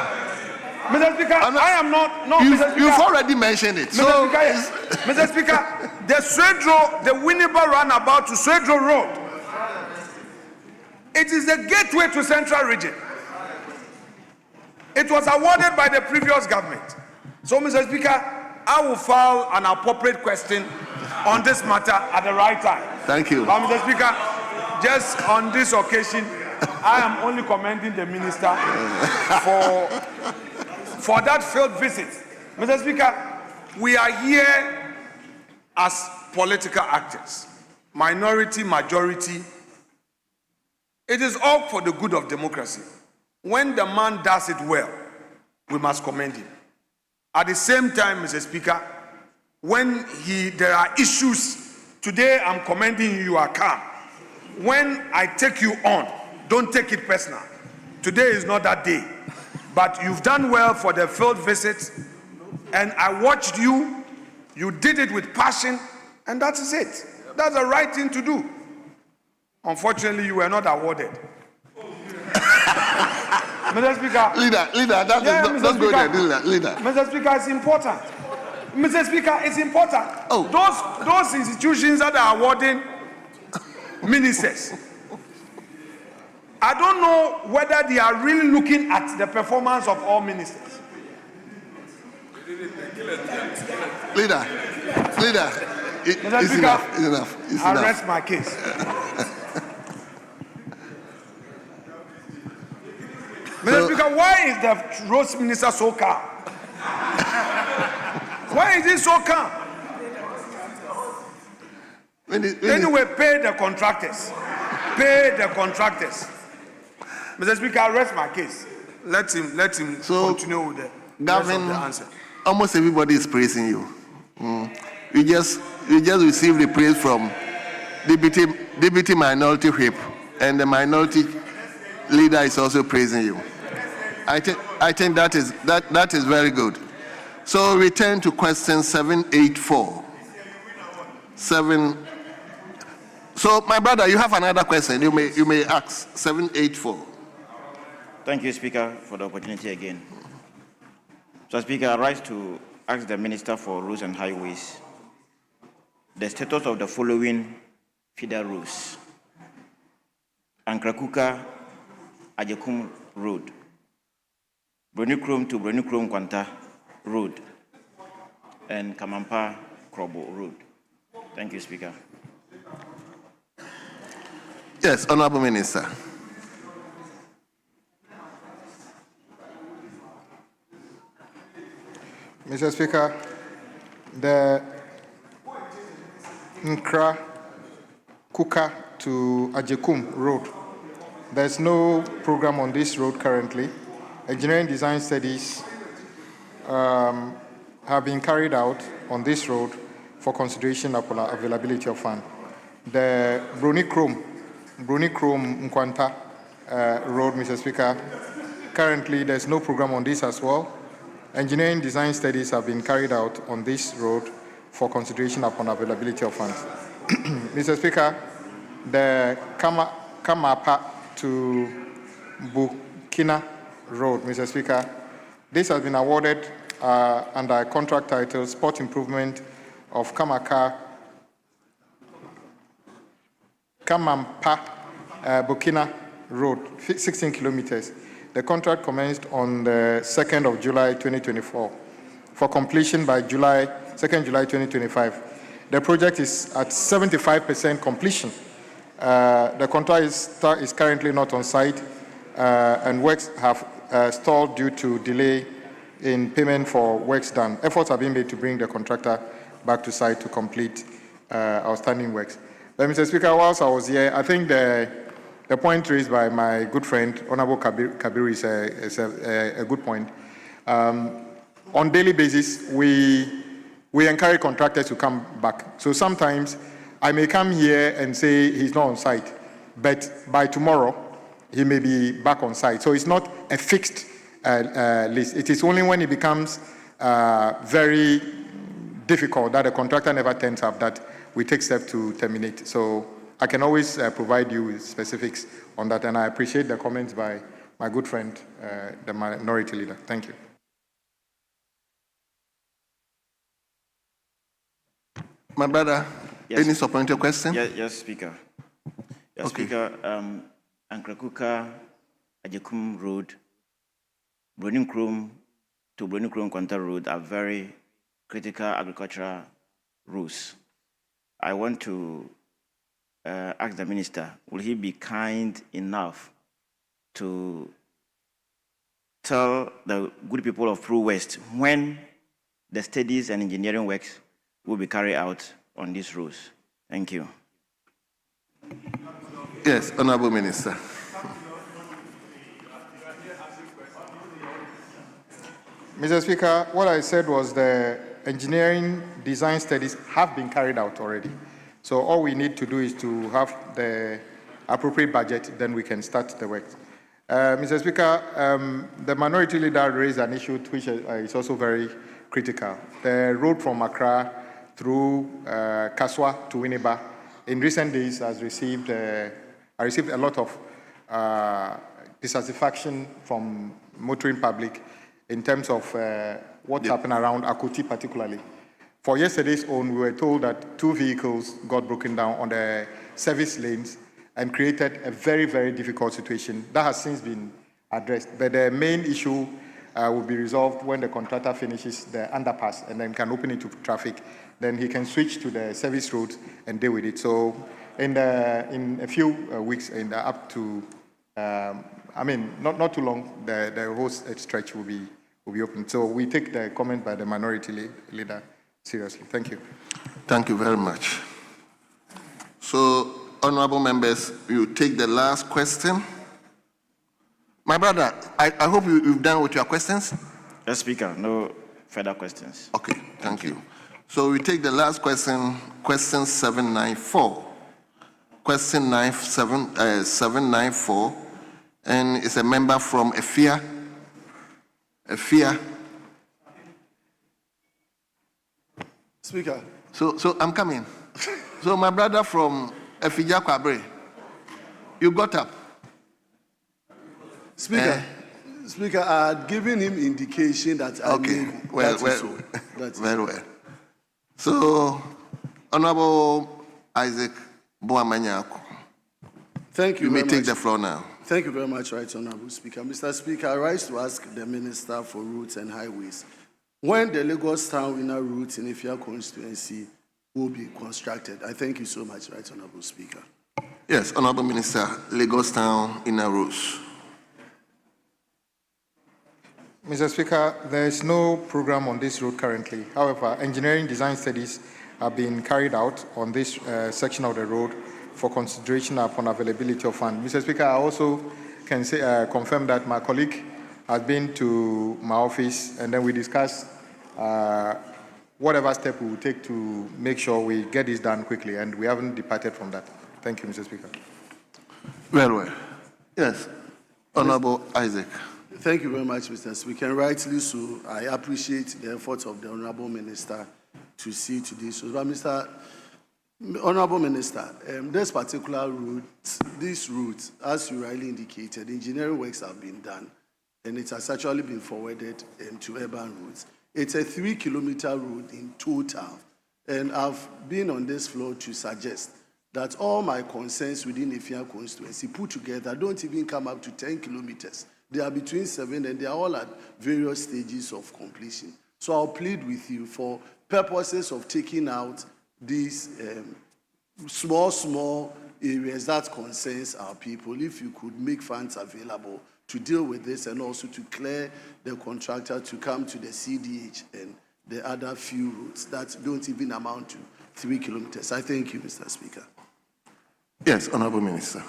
Mr. Speaker, I am not. No, Mr. Speaker. You've already mentioned it. Mr. Speaker, Mr. Speaker, the Swedro, the Winneba runabout to Swedro Road. It is the gateway to Central Region. It was awarded by the previous government. So, Mr. Speaker, I will file an appropriate question on this matter at the right time. Thank you. But, Mr. Speaker, just on this occasion, I am only commending the minister for that failed visit. Mr. Speaker, we are here as political actors, minority, majority. It is all for the good of democracy. When the man does it well, we must commend him. At the same time, Mr. Speaker, when there are issues, today I'm commending you, you are calm. When I take you on, don't take it personal. Today is not that day. But you've done well for the field visit, and I watched you. You did it with passion, and that is it. That's the right thing to do. Unfortunately, you were not awarded. Mr. Speaker. Leader, don't go there, leader. Mr. Speaker, it's important. Mr. Speaker, it's important. Oh. Those institutions that are awarding ministers, I don't know whether they are really looking at the performance of all ministers. Leader, Mr. Speaker, it's enough. I'll rest my case. Mr. Speaker, why is the roads minister so calm? Why is he so calm? Anyway, pay the contractors. Pay the contractors. Mr. Speaker, I'll rest my case. Let him continue with the rest of the answer. Almost everybody is praising you. You just received the praise from deputy minority whip, and the minority leader is also praising you. I think that is very good. So return to question 784. So my brother, you have another question. You may ask 784. Thank you, Speaker, for the opportunity again. So, Speaker, I rise to ask the Minister for Roads and Highways the status of the following feeder roads: Ankrakuka Ajekum Road, Bronikrom to Bronikrom Kwanta Road, and Kamampa Krobo Road. Thank you, Speaker. Yes, Honorable Minister. Mr. Speaker, the Nkra Kuka to Ajekum Road, there's no program on this road currently. Engineering design studies have been carried out on this road for consideration upon availability of funds. The Bronikrom Nkwanta Road, Mr. Speaker, currently there's no program on this as well. Engineering design studies have been carried out on this road for consideration upon availability of funds. Mr. Speaker, the Kamapa to Bukina Road, Mr. Speaker, this has been awarded under a contract title Sport Improvement of Kamampa Bukina Road, 16 kilometers. The contract commenced on the 2nd of July 2024 for completion by 2nd July 2025. The project is at 75% completion. The contractor is currently not on site, and works have stalled due to delay in payment for works done. Efforts are being made to bring the contractor back to site to complete outstanding works. But Mr. Speaker, whilst I was here, I think the point raised by my good friend, Honorable Kabir, is a good point. On daily basis, we encourage contractors to come back. So sometimes I may come here and say he's not on site, but by tomorrow, he may be back on site. So it's not a fixed list. It is only when it becomes very difficult that the contractor never turns up that we take steps to terminate. So I can always provide you with specifics on that, and I appreciate the comments by my good friend, the minority leader. Thank you. My brother, yes. Any supplementary question? Yes, Speaker. Yes, okay. Speaker, Ankrakuka, Ajekum Road, Broning to Broning Kwanta Road are very critical agricultural routes. I want to ask the minister, will he be kind enough to tell the good people of Pro West when the studies and engineering works will be carried out on these roads? Thank you. Yes, Honorable Minister. Mr. Speaker, what I said was the engineering design studies have been carried out already. So all we need to do is to have the appropriate budget, then we can start the work. Mr. Speaker, the minority leader raised an issue which is also very critical. The road from Accra through Kaswa to Winneba in recent days has received, I received a lot of dissatisfaction from motoring public in terms of what happened around Akuti particularly. For yesterday's own, we were told that 2 vehicles got broken down on the service lanes and created a very, very difficult situation. That has since been addressed. But the main issue will be resolved when the contractor finishes the underpass and then can open it to traffic. Then he can switch to the service roads and deal with it. So in a few weeks, up to, not too long, the whole stretch will be open. So we take the comment by the minority leader seriously. Thank you. Thank you very much. So, honorable members, you take the last question. My brother, I hope you've done with your questions. Yes, Speaker, no further questions. Okay, thank you. So we take the last question, question 794. Question 794, and it's a member from Efia. Speaker. So I'm coming. So my brother from Efija Kwabre, you got up. Speaker, Speaker, I had given him indication that okay. Very well. So, Honorable Isaac Boamanyako. Thank you. You may take the floor now. Thank you very much, Right Honorable Speaker. Mr. Speaker, I rise to ask the Minister for Roads and Highways when the Lagos Town inner route in Ifia constituency will be constructed. I thank you so much, Right Honorable Speaker. Yes, Honorable Minister, Lagos Town inner routes. Mr. Speaker, there is no program on this road currently. However, engineering design studies have been carried out on this section of the road for consideration upon availability of funds. Mr. Speaker, I also can say, confirm that my colleague has been to my office and then we discussed whatever step we will take to make sure we get this done quickly, and we haven't departed from that. Thank you, Mr. Speaker. Very well. Yes, Honorable Isaac. Thank you very much, Mr. Speaker. And rightly so, I appreciate the efforts of the Honorable Minister to see to this. But Mr. Honorable Minister, this particular route, as you rightly indicated, engineering works have been done, and it has actually been forwarded to urban routes. It's a 3-kilometer route in total, and I've been on this floor to suggest that all my concerns within the Ifia constituency put together don't even come up to 10 kilometers. They are between 7 and they are all at various stages of completion. So I'll plead with you for purposes of taking out these small areas that concerns our people, if you could make funds available to deal with this and also to clear the contractor to come to the CDH and the other few routes that don't even amount to 3 kilometers. I thank you, Mr. Speaker. Yes, Honorable Minister.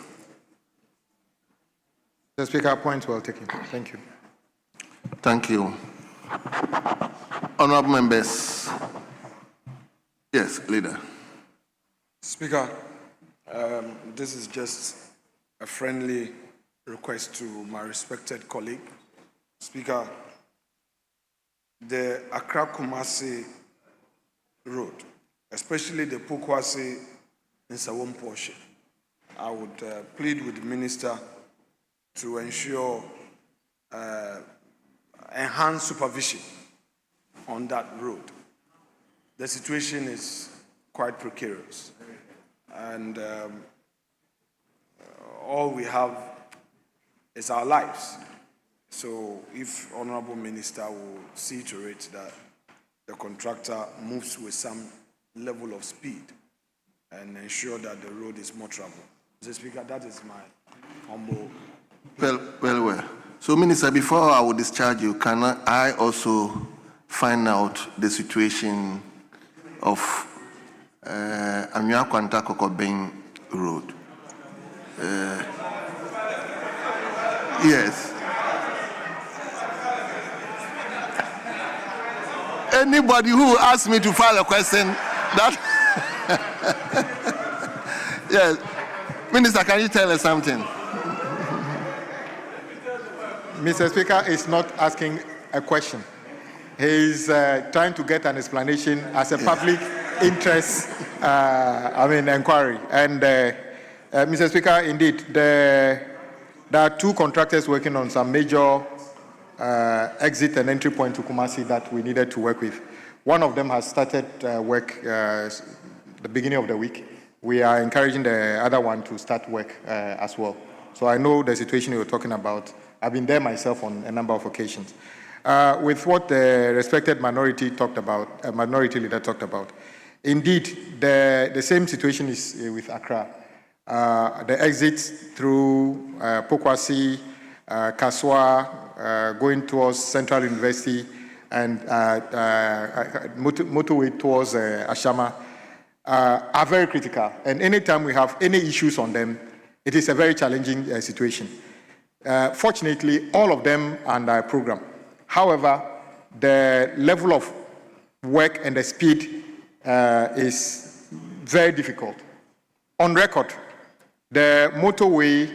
Mr. Speaker, point well taken. Thank you. Thank you. Honorable members. Yes, Leader. Speaker, this is just a friendly request to my respected colleague. Speaker, the Accra-Kumasi road, especially the Pokwase and Sawon portion, I would plead with the minister to ensure enhanced supervision on that road. The situation is quite precarious, and all we have is our lives. So if Honorable Minister will see to it that the contractor moves with some level of speed and ensure that the road is more traveled. Mr. Speaker, that is my humble... Well. So, Minister, before I will discharge you, can I also find out the situation of Anua Kwanta Kokobeng Road? Yes. Anybody who asks me to file a question, that yes. Minister, can you tell us something? Mr. Speaker is not asking a question. He is trying to get an explanation as a public interest, inquiry. And Mr. Speaker, indeed, there are two contractors working on some major exit and entry point to Kumasi that we needed to work with. One of them has started work the beginning of the week. We are encouraging the other one to start work as well. So I know the situation you were talking about. I've been there myself on a number of occasions. With what the respected minority leader talked about, indeed, the same situation is with Accra. The exits through Pokwasi, Kaswa, going towards Central University, and motorway towards Ashama are very critical. And anytime we have any issues on them, it is a very challenging situation. Fortunately, all of them are under a program. However, the level of work and the speed is very difficult. On record, the motorway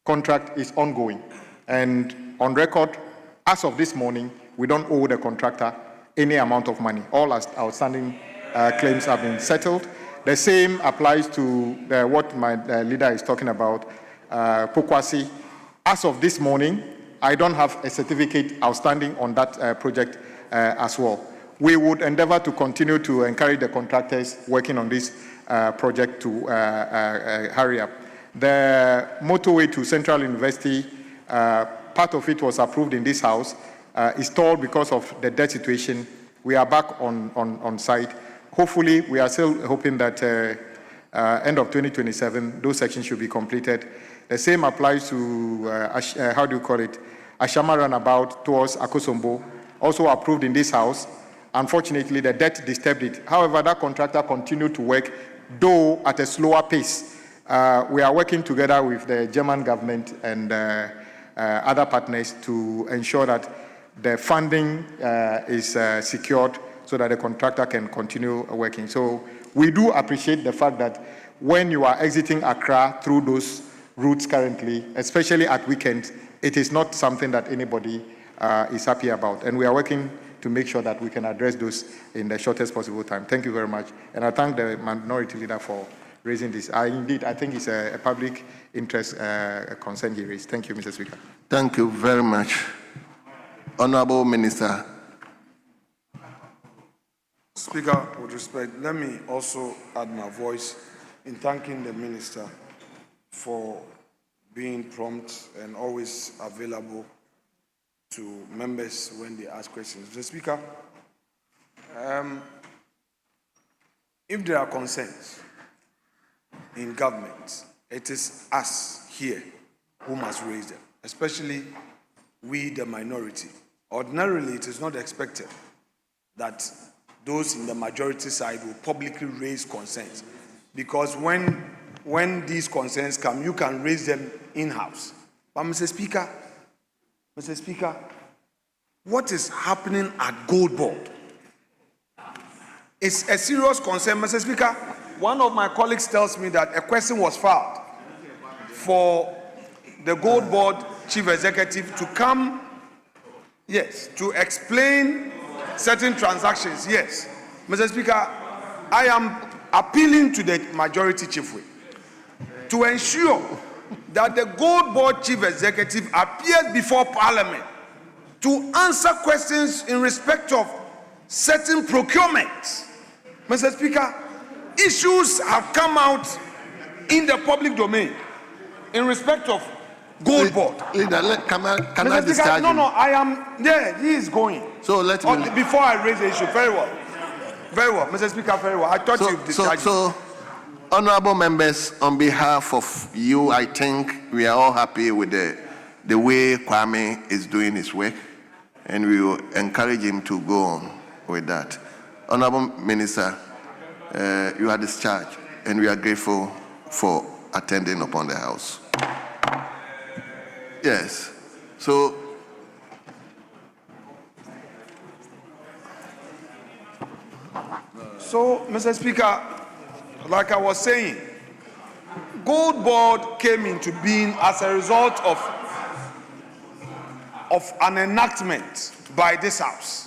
contract is ongoing. And on record, as of this morning, we don't owe the contractor any amount of money. All outstanding claims have been settled. The same applies to what my leader is talking about, Pokwasi. As of this morning, I don't have a certificate outstanding on that project as well. We would endeavor to continue to encourage the contractors working on this project to hurry up. The motorway to Central University, part of it was approved in this house, is stalled because of the debt situation. We are back on site. Hopefully, we are still hoping that end of 2027, those sections should be completed. The same applies to, Ashama Runabout towards Akosombo, also approved in this house. Unfortunately, the debt disturbed it. However, that contractor continued to work, though at a slower pace. We are working together with the German government and other partners to ensure that the funding is secured so that the contractor can continue working. So we do appreciate the fact that when you are exiting Accra through those routes currently, especially at weekends, it is not something that anybody is happy about. And we are working to make sure that we can address those in the shortest possible time. Thank you very much. And I thank the minority leader for raising this. I think it's a public interest concern he raised. Thank you, Mr. Speaker. Thank you very much. Honorable Minister. Speaker, with respect, let me also add my voice in thanking the minister for being prompt and always available to members when they ask questions. Mr. Speaker, if there are concerns, in government, it is us here who must raise them, especially we, the minority. Ordinarily, it is not expected that those in the majority side will publicly raise concerns, because when these concerns come, you can raise them in-house. But Mr. Speaker, what is happening at Gold Board is a serious concern. Mr. Speaker, one of my colleagues tells me that a question was filed for the Gold Board Chief Executive to come, yes, to explain certain transactions. Yes, Mr. Speaker, I am appealing to the majority chief whip to ensure that the Gold Board Chief Executive appears before Parliament to answer questions in respect of certain procurements. Mr. Speaker, issues have come out in the public domain in respect of Gold Board. Leader, can I Mr. discharge Speaker, no, him? I am there. He is going. So let me. Before I raise the issue, very well. Very well, Mr. Speaker, very well. I thought you discharged. So, honorable members, on behalf of you, I think we are all happy with the way Kwame is doing his work, and we will encourage him to go on with that. Honorable Minister, you are discharged, and we are grateful for attending upon the House. Yes. So, Mr. Speaker, like I was saying, Gold Board came into being as a result of an enactment by this House.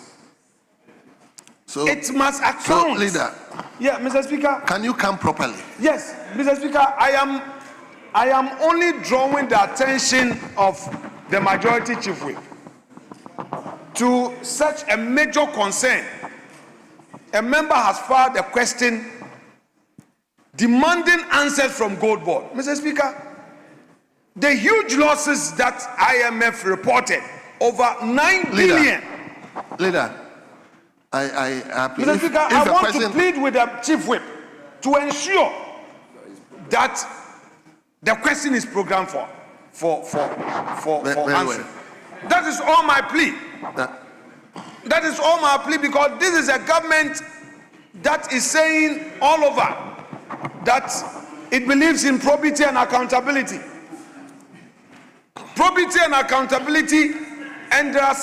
So it must account. So, Leader. Yeah, Mr. Speaker. Can you come properly? Yes, Mr. Speaker, I am only drawing the attention of the majority chief whip to such a major concern. A member has filed a question demanding answers from Gold Board. Mr. Speaker, the huge losses that IMF reported, over 9 billion. Leader, Mr. Speaker, I want to plead with the chief whip to ensure that the question is programmed for answer. That is all my plea. That is all my plea, because this is a government that is saying all over that it believes in probity and accountability. Probity and accountability, and there are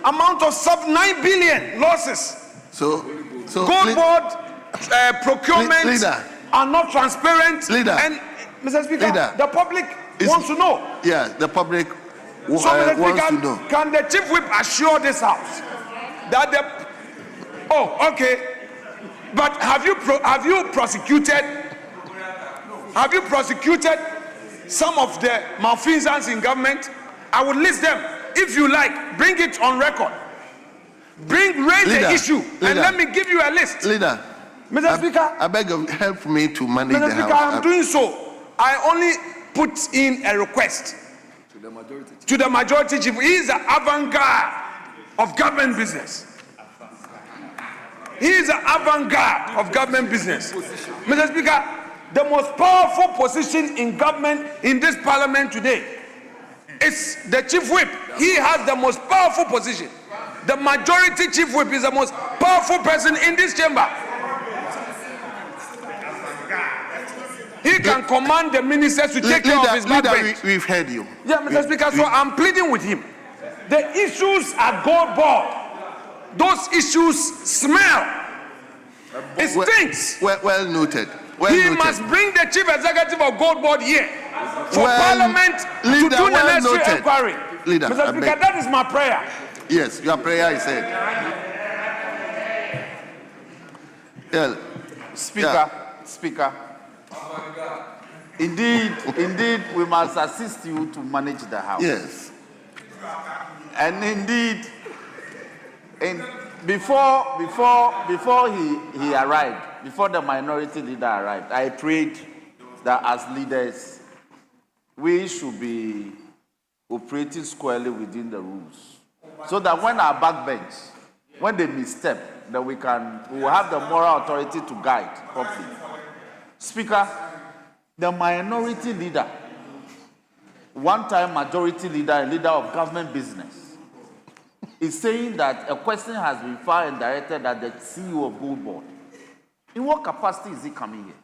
9 billion losses. So Gold Board procurement are not transparent. And Mr. Speaker, the public wants to know. Yeah, the public wants to know. Can the chief whip assure this House that the? Oh, okay. But have you prosecuted? Have you prosecuted some of the malfeasance in government? I will list them. If you like, bring it on record. Raise the issue, and let me give you a list. Leader, Mr. Speaker, I beg of help me to manage Mr. the Speaker, House. I'm doing so. I only put in a request to the majority chief. He is the avant-garde of government business. He is the avant-garde of government business. Mr. Speaker, the most powerful position in government in this parliament today is the chief whip. He has the most powerful position. The majority chief whip is the most powerful person in this chamber. He can command the ministers to take care of his backbench. We've heard you. Yeah, Mr. Speaker, so I'm pleading with him. The issues at Gold Board, those issues smell. It stinks. Well noted. He must bring the chief executive of Gold Board here for Parliament to do the necessary inquiry. Leader, Mr. Speaker, that is my prayer. Yes, your prayer is said. Yeah. Speaker. Indeed, we must assist you to manage the House. Yes. And indeed, before he arrived, before the minority leader arrived, I prayed that as leaders, we should be operating squarely within the rules, so that when our backbench, when they misstep, that we will have the moral authority to guide properly. Speaker, the minority leader, one-time majority leader, a leader of government business, is saying that a question has been filed and directed at the CEO of Gold Board. In what capacity is he coming here?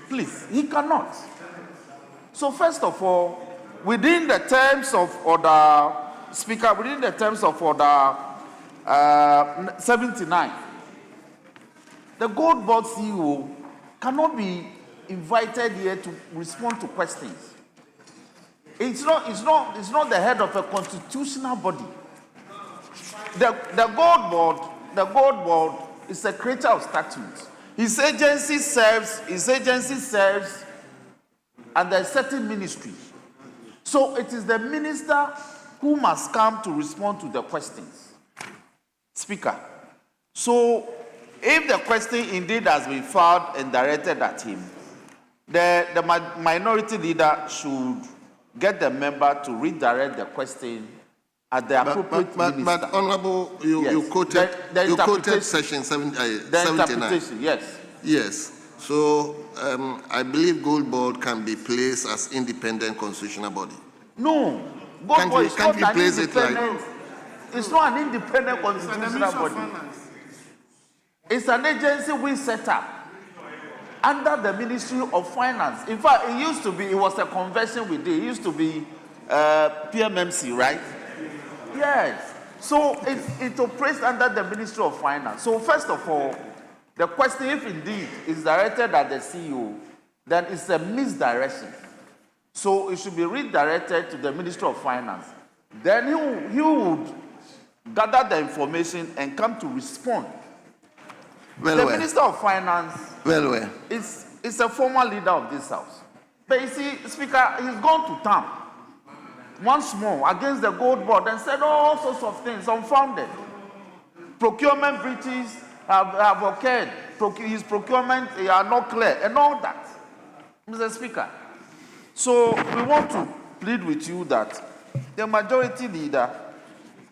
Please, he cannot. So first of all, within the terms of order, Speaker, within the terms of order 79, the Gold Board CEO cannot be invited here to respond to questions. It's not the head of a constitutional body. The Gold Board is a creature of statutes. His agency serves under a certain ministry. So it is the minister who must come to respond to the questions. Speaker. So if the question indeed has been filed and directed at him, the minority leader should get the member to redirect the question at the appropriate minister. But Honorable, you quoted section 79. Yes. Yes. So I believe Gold Board can be placed as independent constitutional body. No. Gold Board is not an place it like? It's not an independent constitutional body. It's an agency we set up under the Ministry of Finance. In fact, it was a conversion we did. It used to be PMMC, right? Yes. So it operates under the Ministry of Finance. So first of all, the question, if indeed is directed at the CEO, then it's a misdirection. So it should be redirected to the Ministry of Finance. Then he would gather the information and come to respond. The Minister of Finance is a former leader of this house. But you see, Speaker, he's gone to town once more against the Gold Board and said all sorts of things unfounded. Procurement breaches have occurred. His procurement are not clear and all that. Mr. Speaker, so we want to plead with you that the majority leader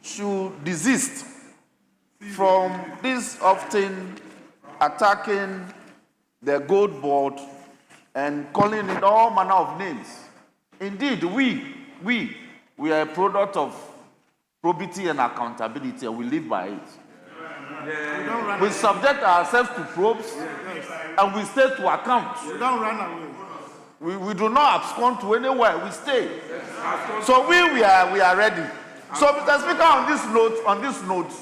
should desist from this often attacking the Gold Board and calling it all manner of names. Indeed, we are a product of probity and accountability, and we live by it. We subject ourselves to probes, and we stay to account. You don't run away. We do not abscond to anywhere. We stay. So we are ready. So, Mr. Speaker, on this note,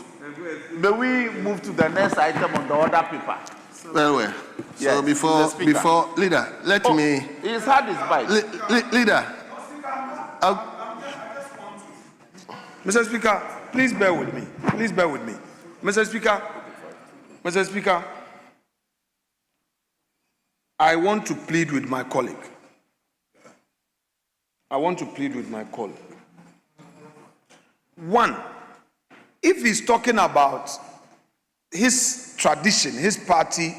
may we move to the next item on the order paper. Well. So Yes, before leader, let me. He's had his bite. Leader. Mr. Speaker, please bear with me. Please bear with me. Mr. Speaker, I want to plead with my colleague. One, if he's talking about his tradition, his party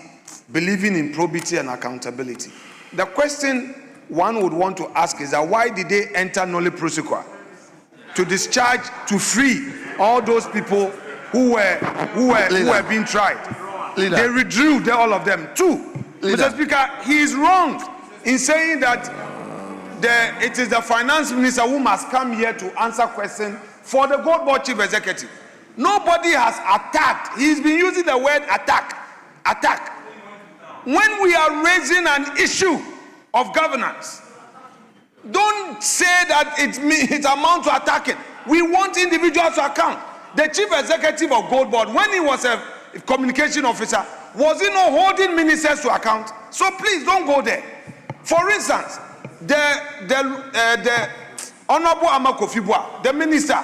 believing in probity and accountability, the question one would want to ask is that why did they enter nolle prosequa? To discharge, to free all those people who were being tried. They withdrew, all of them. Two, Mr. Speaker, he is wrong in saying that it is the finance minister who must come here to answer questions for the Gold Board chief executive. Nobody has attacked. He's been using the word attack. When we are raising an issue of governance, don't say that it amounts to attacking. We want individuals to account. The chief executive of Gold Board, when he was a communication officer, was he not holding ministers to account? So please don't go there. For instance, the Honorable Amakofibwa, the minister,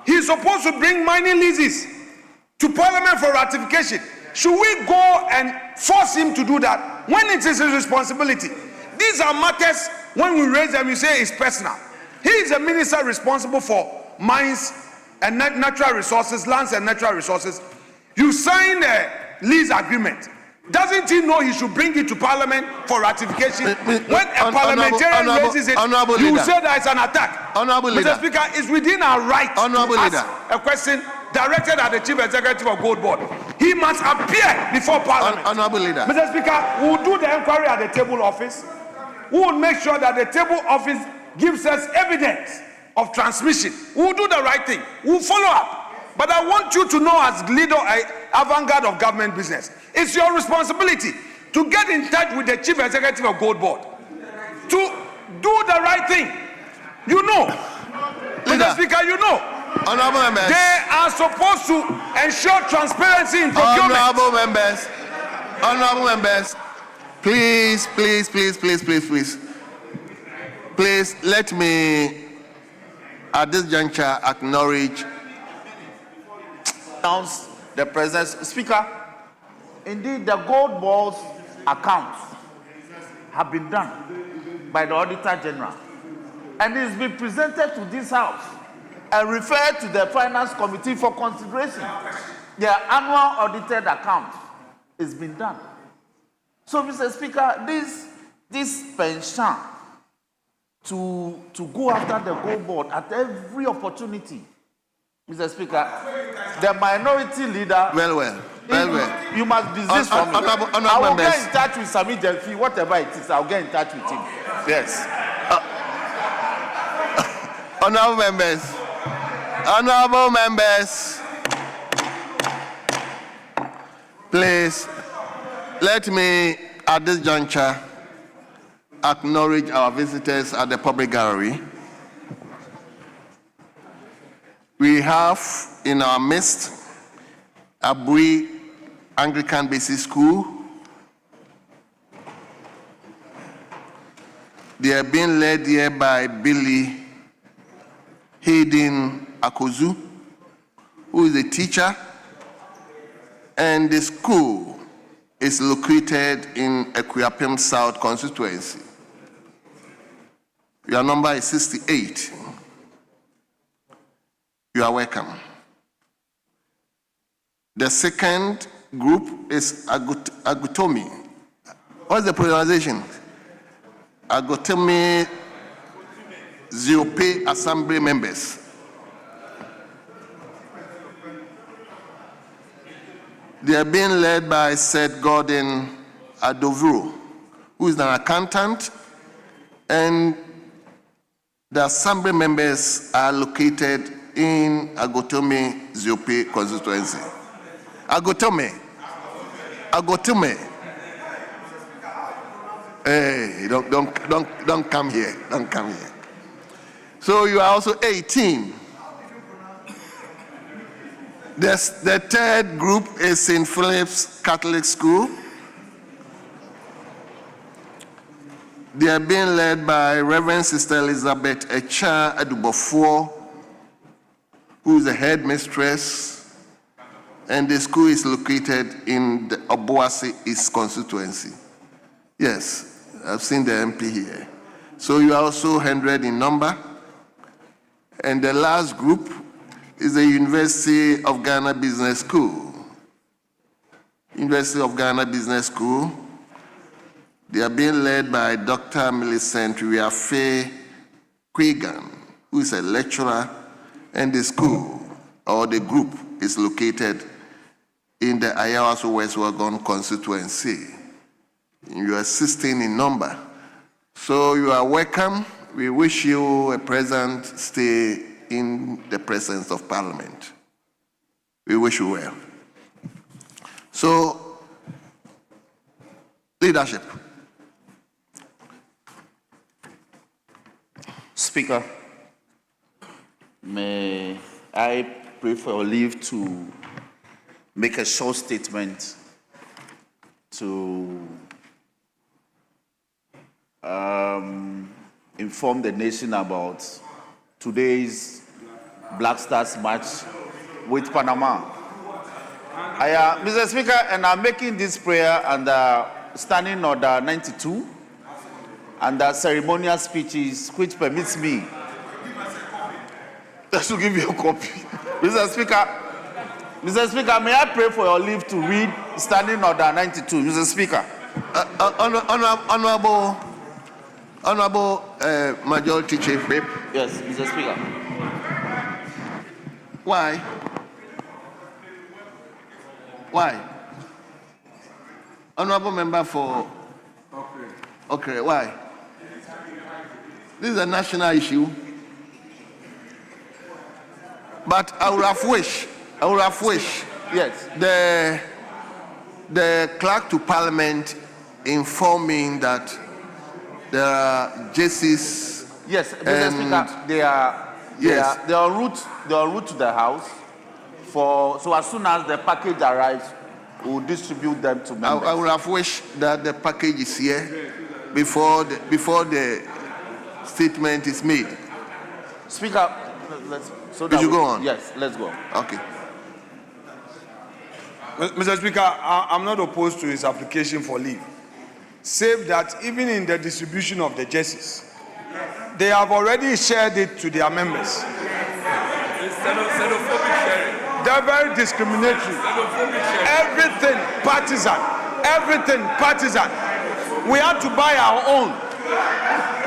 he's supposed to bring mining leases to Parliament for ratification. Should we go and force him to do that when it is his responsibility? These are matters, when we raise them, you say it's personal. He is a minister responsible for mines and natural resources, lands and natural resources. You sign a lease agreement. Doesn't he know he should bring it to Parliament for ratification? When a parliamentarian raises it, you say that it's an attack. Mr. Speaker, it's within our right to ask a question directed at the Chief Executive of Gold Board. He must appear before Parliament. Honorable Leader. Mr. Speaker, we will do the inquiry at the table office. We will make sure that the table office gives us evidence of transmission. We will do the right thing. We will follow up. But I want you to know, as leader, avant-garde of government business, it's your responsibility to get in touch with the Chief Executive of Gold Board to do the right thing. You know, Mr. Speaker, you know. Honorable members. They are supposed to ensure transparency in procurement. Honorable members, please, let me, at this juncture, acknowledge. Announce the presence. Speaker, indeed, the Gold Board's accounts have been done by the Auditor General, and it's been presented to this House and referred to the Finance Committee for consideration. Their annual audited account has been done. So, Mr. Speaker, this penchant to go after the Gold Board at every opportunity, Mr. Speaker, the minority leader. Well. You must desist from me. I will get in touch with Sami Jelfi, whatever it is, I'll get in touch with him. Yes. Honorable members, please, let me, at this juncture, acknowledge our visitors at the public gallery. We have in our midst Abui Anglican Basic School. They are being led here by Billy Hayden Akozu, who is a teacher, and the school is located in Akuapem South constituency. Your number is 68. You are welcome. The second group is Agotomi. What's the pronunciation? Agotomi Ziope Assembly members. They are being led by Seth Gordon Adovro, who is an accountant, and the assembly members are located in Agotome Ziope constituency. Agotome. Hey, don't come here. Don't come here. So you are also 18. The third group is St. Philip's Catholic School. They are being led by Reverend Sister Elizabeth Echa Adubofo, who is the headmistress, and the school is located in the Obuasi East constituency. Yes, I've seen the MP here. So you are also 100 in number. And the last group is the University of Ghana Business School. University of Ghana Business School. They are being led by Dr. Millicent Riafe Quigan, who is a lecturer, and the school, or the group, is located in the Ayawaso West Wagon constituency. You are 16 in number. So you are welcome. We wish you a pleasant stay in the presence of Parliament. We wish you well. So, leadership. Speaker, may I pray for your leave to make a short statement to inform the nation about today's Black Stars match with Panama. Mr. Speaker, and I'm making this prayer under Standing Order 92 and the ceremonial speeches, which permits me to give you a copy. Mr. Speaker, may I pray for your leave to read Standing Order 92, Mr. Speaker? Honorable Majority Chief Whip. Yes, Mr. Speaker. Why? Why? Honorable member for... Okay, why? This is a national issue. But I would have wished, Yes. the clerk to Parliament informing that there are jerseys. Yes, Mr. And- Speaker, they are en route to the house. So as soon as the package arrives, we'll distribute them to members. I would have wished that the package is here before the statement is made. Speaker, Did you go on? Yes, let's go. Okay. Mr. Speaker, I'm not opposed to his application for leave, save that even in the distribution of the jerseys, they have already shared it to their members. They're very discriminatory. Everything partisan. We have to buy our own.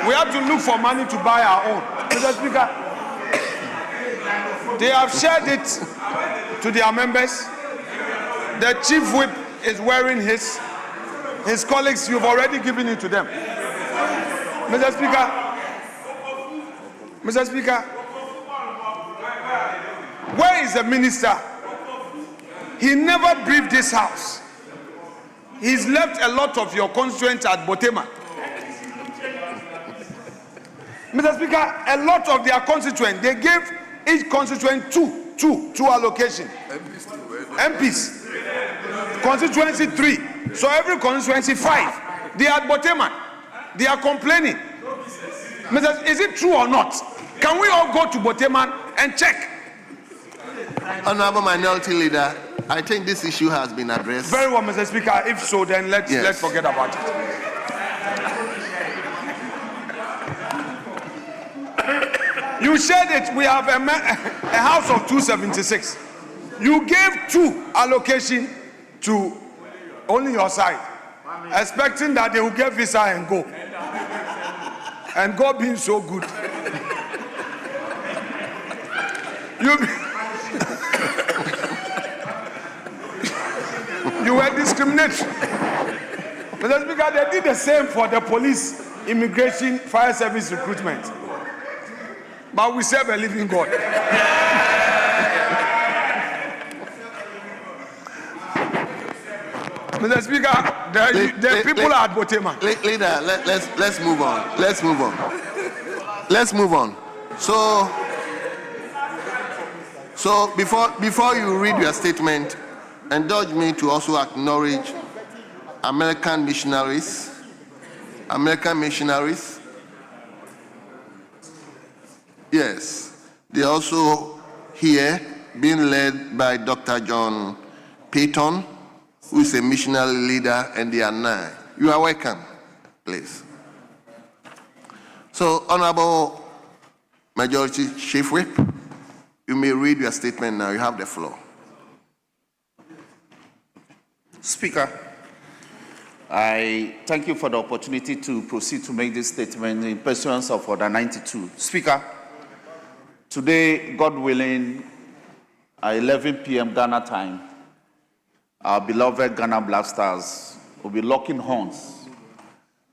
We have to look for money to buy our own. Mr. Speaker, they have shared it to their members. The chief whip is wearing his colleagues, you've already given it to them. Mr. Speaker, where is the minister? He never briefed this house. He's left a lot of your constituents at Botema. Mr. Speaker, a lot of their constituents, they gave each constituent two allocation. MPs. Constituency 3. So every constituency 5. They are at Botema. They are complaining. Is it true or not? Can we all go to Botema and check? Honorable Minority Leader, I think this issue has been addressed. Very well, Mr. Speaker. If so, then let's forget about it. You shared it. We have a house of 276. You gave 2 allocation to only your side, expecting that they will get visa and go. And God being so good. You were discriminatory. Mr. Speaker, they did the same for the police, immigration, fire service recruitment. But we serve a living God. Mr. Speaker, the people are at Botema. Leader, let's move on. Let's move on. So before you read your statement, indulge me to also acknowledge American missionaries. Yes, they are also here, being led by Dr. John Payton, who is a missionary leader, and they are 9. You are welcome, please. So, Honorable Majority Chief Whip, you may read your statement now. You have the floor. Speaker, I thank you for the opportunity to proceed to make this statement in pursuance of Order 92. Speaker, today, God willing, at 11 p.m. Ghana time, our beloved Ghana Black Stars will be locking horns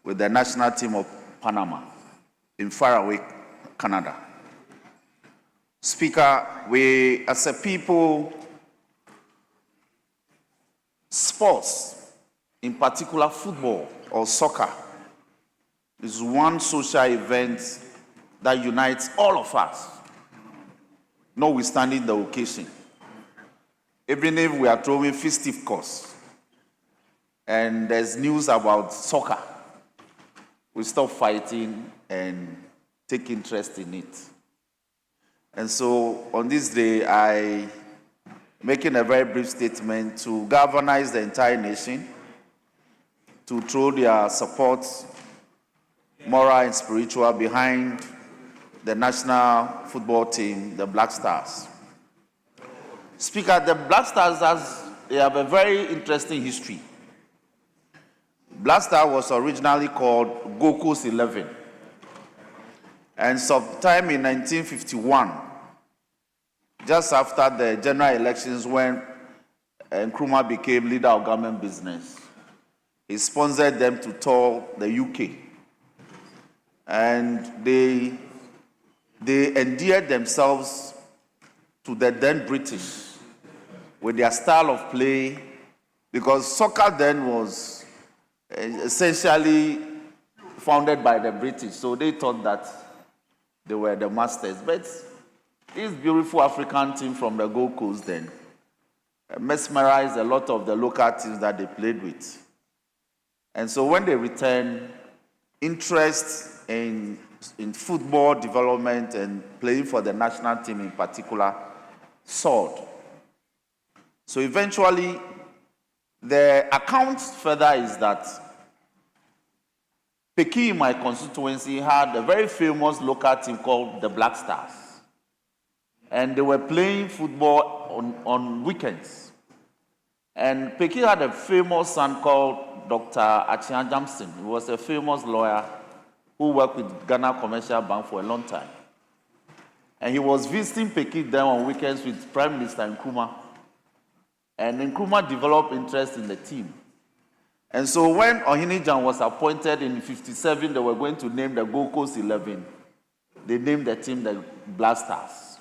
with the national team of Panama in faraway Canada. Speaker, we as a people, sports, in particular football or soccer, is one social event that unites all of us, notwithstanding the occasion. Even if we are throwing festive course and there's news about soccer, we stop fighting and take interest in it. And so on this day, I making a very brief statement to galvanize the entire nation to throw their support, moral and spiritual, behind the national football team, the Black Stars. Speaker, the Black Stars they have a very interesting history. Black Star was originally called Goku's 11. And sometime in 1951, just after the general elections when Nkrumah became leader of government business, he sponsored them to tour the UK. And they endeared themselves to the then British with their style of play, because soccer then was essentially founded by the British, so they thought that they were the masters. But this beautiful African team from the Gold Coast then mesmerized a lot of the local teams that they played with. And so when they returned, interest in football development and playing for the national team in particular soared. So eventually, the account further is that Peking, my constituency, had a very famous local team called the Black Stars. And they were playing football on weekends. And Peking had a famous son called Dr. Achian Jamson. He was a famous lawyer who worked with Ghana Commercial Bank for a long time. And he was visiting Peking then on weekends with Prime Minister Nkrumah. And Nkrumah developed interest in the team. And so when Ohinijan was appointed in 1957, they were going to name the Gold Coast 11. They named the team the Black Stars.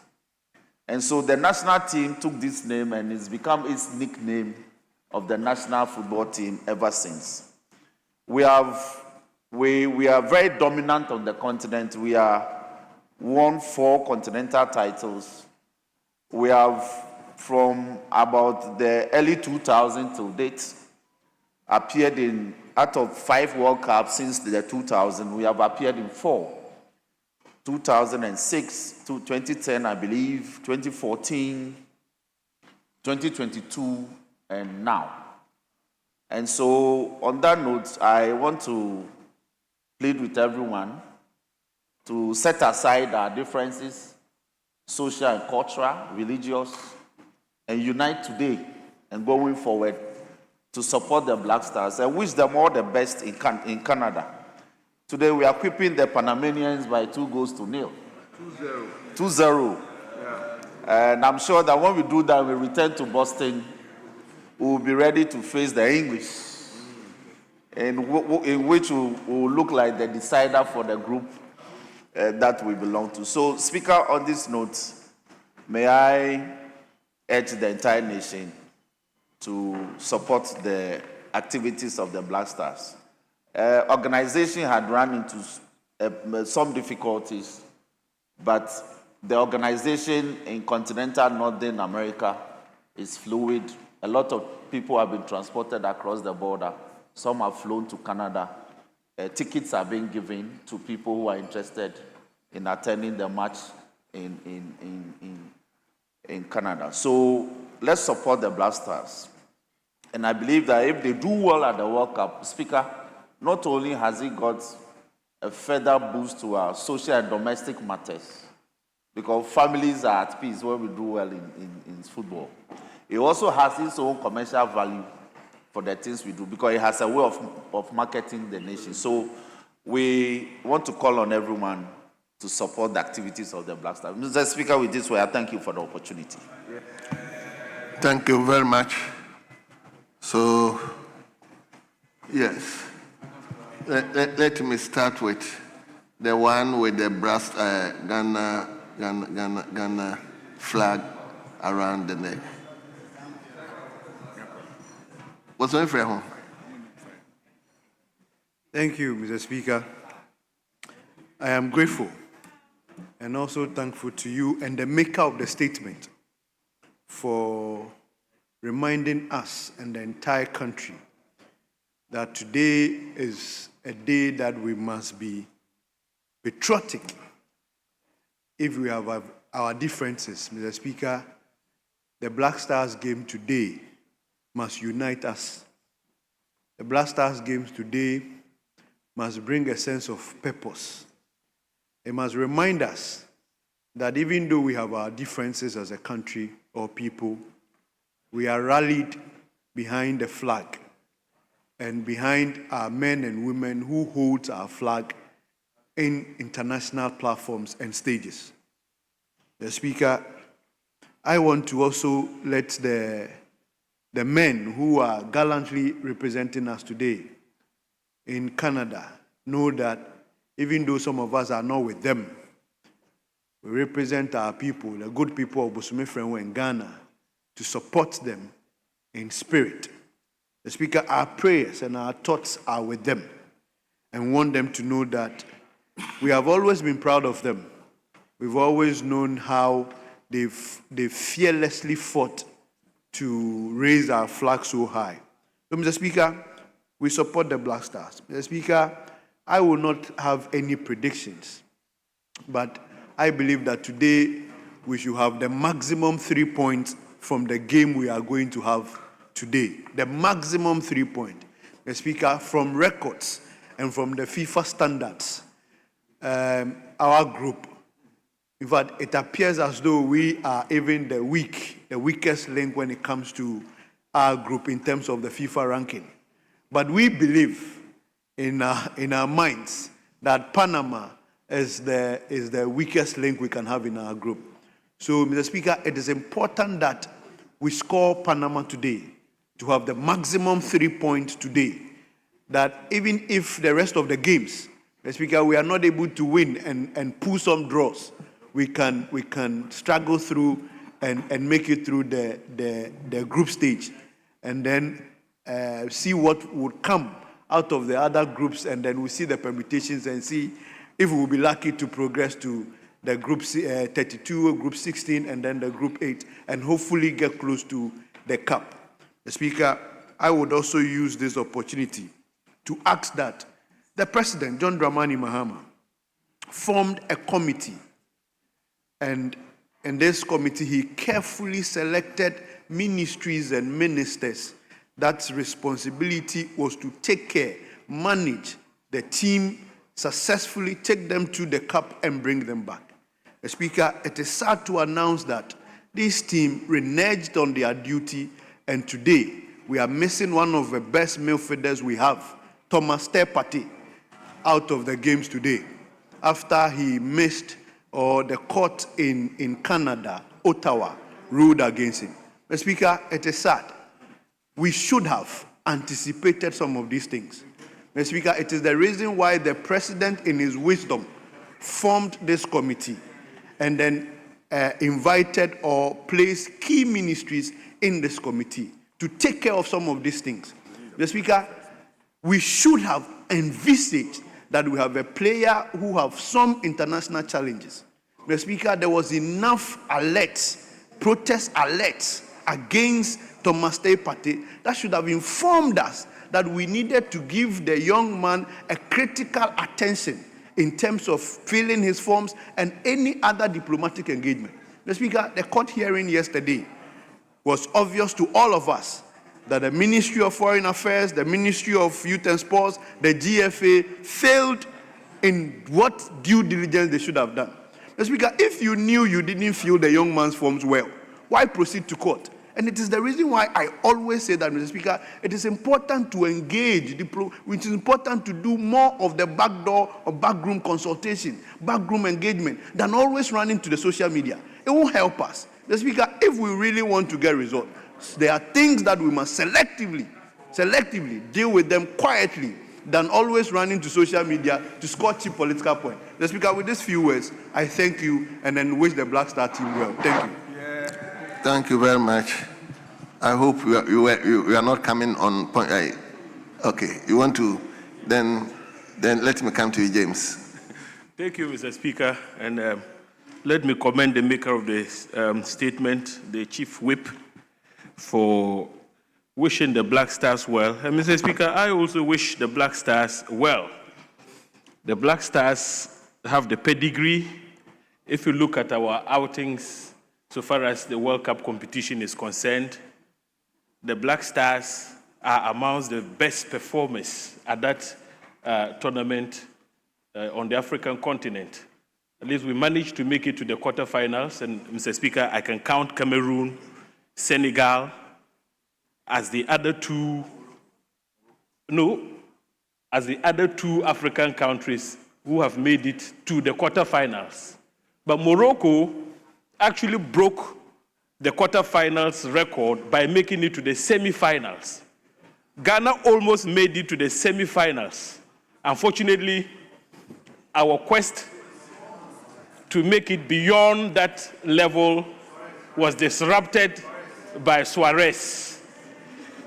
And so the national team took this name and it's become its nickname of the national football team ever since. We are very dominant on the continent. We are won 4 continental titles. We have, from about the early 2000s till date, appeared in, out of 5 World Cups since the 2000, we have appeared in 4. 2006 to 2010, I believe, 2014, 2022, and now. And so, on that note, I want to plead with everyone to set aside our differences, social and cultural, religious, and unite today and going forward to support the Black Stars and wish them all the best in Canada. Today we are equipping the Panamanians by 2-0. 2-0. Yeah. And I'm sure that when we do that, we return to Boston, we will be ready to face the English, in which we will look like the decider for the group that we belong to. So, Speaker, on this note, may I urge the entire nation to support the activities of the Black Stars. Organization had run into some difficulties, but the organization in continental Northern America is fluid. A lot of people have been transported across the border. Some have flown to Canada. Tickets are being given to people who are interested in attending the match in Canada. So let's support the Black Stars. And I believe that if they do well at the World Cup, Speaker, not only has it got a further boost to our social and domestic matters, because families are at peace when we do well in football. It also has its own commercial value for the things we do, because it has a way of marketing the nation. So we want to call on everyone to support the activities of the Black Stars. Mr. Speaker, with this way, I thank you for the opportunity. Thank you very much. So, yes, let me start with the one with the brass Ghana flag around the neck. What's on your home? Thank you, Mr. Speaker. I am grateful and also thankful to you and the maker of the statement for reminding us and the entire country that today is a day that we must be patriotic. If we have our differences, Mr. Speaker, the Black Stars game today must unite us. The Black Stars games today must bring a sense of purpose. It must remind us that even though we have our differences as a country or people, we are rallied behind the flag and behind our men and women who hold our flag in international platforms and stages. The Speaker, I want to also let the the men who are gallantly representing us today in Canada know that even though some of us are not with them, we represent our people, the good people of Bosumifrenwe in Ghana, to support them in spirit. The Speaker, our prayers and our thoughts are with them, and want them to know that we have always been proud of them. We've always known how they've fearlessly fought to raise our flag so high. So, Mr. Speaker, we support the Black Stars. Mr. Speaker, I will not have any predictions, but I believe that today we should have the maximum 3 points from the game we are going to have today. The maximum 3 points. Mr. Speaker, from records and from the FIFA standards, our group, in fact, it appears as though we are even the weakest link when it comes to our group in terms of the FIFA ranking. But we believe in our minds that Panama is the weakest link we can have in our group. So, Mr. Speaker, it is important that we score Panama today to have the maximum 3 points today. That even if the rest of the games, Mr. Speaker, we are not able to win and pull some draws, we can struggle through and make it through the group stage, and then see what would come out of the other groups, and then we see the permutations and see if we will be lucky to progress to the group 32, group 16, and then the group 8, and hopefully get close to the cup. Mr. Speaker, I would also use this opportunity to ask that the President, John Dramani Mahama, formed a committee, and in this committee, he carefully selected ministries and ministers that's responsibility was to take care, manage the team successfully, take them to the cup and bring them back. Mr. Speaker, it is sad to announce that this team reneged on their duty, and today we are missing one of the best midfielders we have, Thomas Tepati, out of the games today, after he missed the court in Canada, Ottawa, ruled against him. Mr. Speaker, it is sad. We should have anticipated some of these things. Mr. Speaker, it is the reason why the President, in his wisdom, formed this committee and then invited or placed key ministries in this committee to take care of some of these things. Mr. Speaker, we should have envisaged that we have a player who have some international challenges. Mr. Speaker, there was enough alerts, protest alerts against Thomas Tepati that should have informed us that we needed to give the young man a critical attention in terms of filling his forms and any other diplomatic engagement. Mr. Speaker, the court hearing yesterday was obvious to all of us that the Ministry of Foreign Affairs, the Ministry of Youth and Sports, the GFA failed in what due diligence they should have done. Mr. Speaker, if you knew you didn't fill the young man's forms well, why proceed to court? And it is the reason why I always say that, Mr. Speaker, it is important to engage, which is important to do more of the backdoor or backroom consultation, backroom engagement, than always running to the social media. It won't help us. Mr. Speaker, if we really want to get results, there are things that we must selectively deal with them quietly than always running to social media to score cheap political points. Mr. Speaker, with these few words, I thank you and then wish the Black Star team well. Thank you. Thank you very much. I hope you are not coming on point. Okay, you want to, then let me come to you, James. Thank you, Mr. Speaker, and let me commend the maker of the statement, the Chief Whip, for wishing the Black Stars well. And Mr. Speaker, I also wish the Black Stars well. The Black Stars have the pedigree. If you look at our outings, so far as the World Cup competition is concerned, the Black Stars are amongst the best performers at that tournament on the African continent. At least we managed to make it to the quarterfinals, and Mr. Speaker, I can count Cameroon, Senegal as the other two African countries who have made it to the quarterfinals. But Morocco actually broke the quarterfinals record by making it to the semi-finals. Ghana almost made it to the semi-finals. Unfortunately, our quest to make it beyond that level was disrupted by Suarez.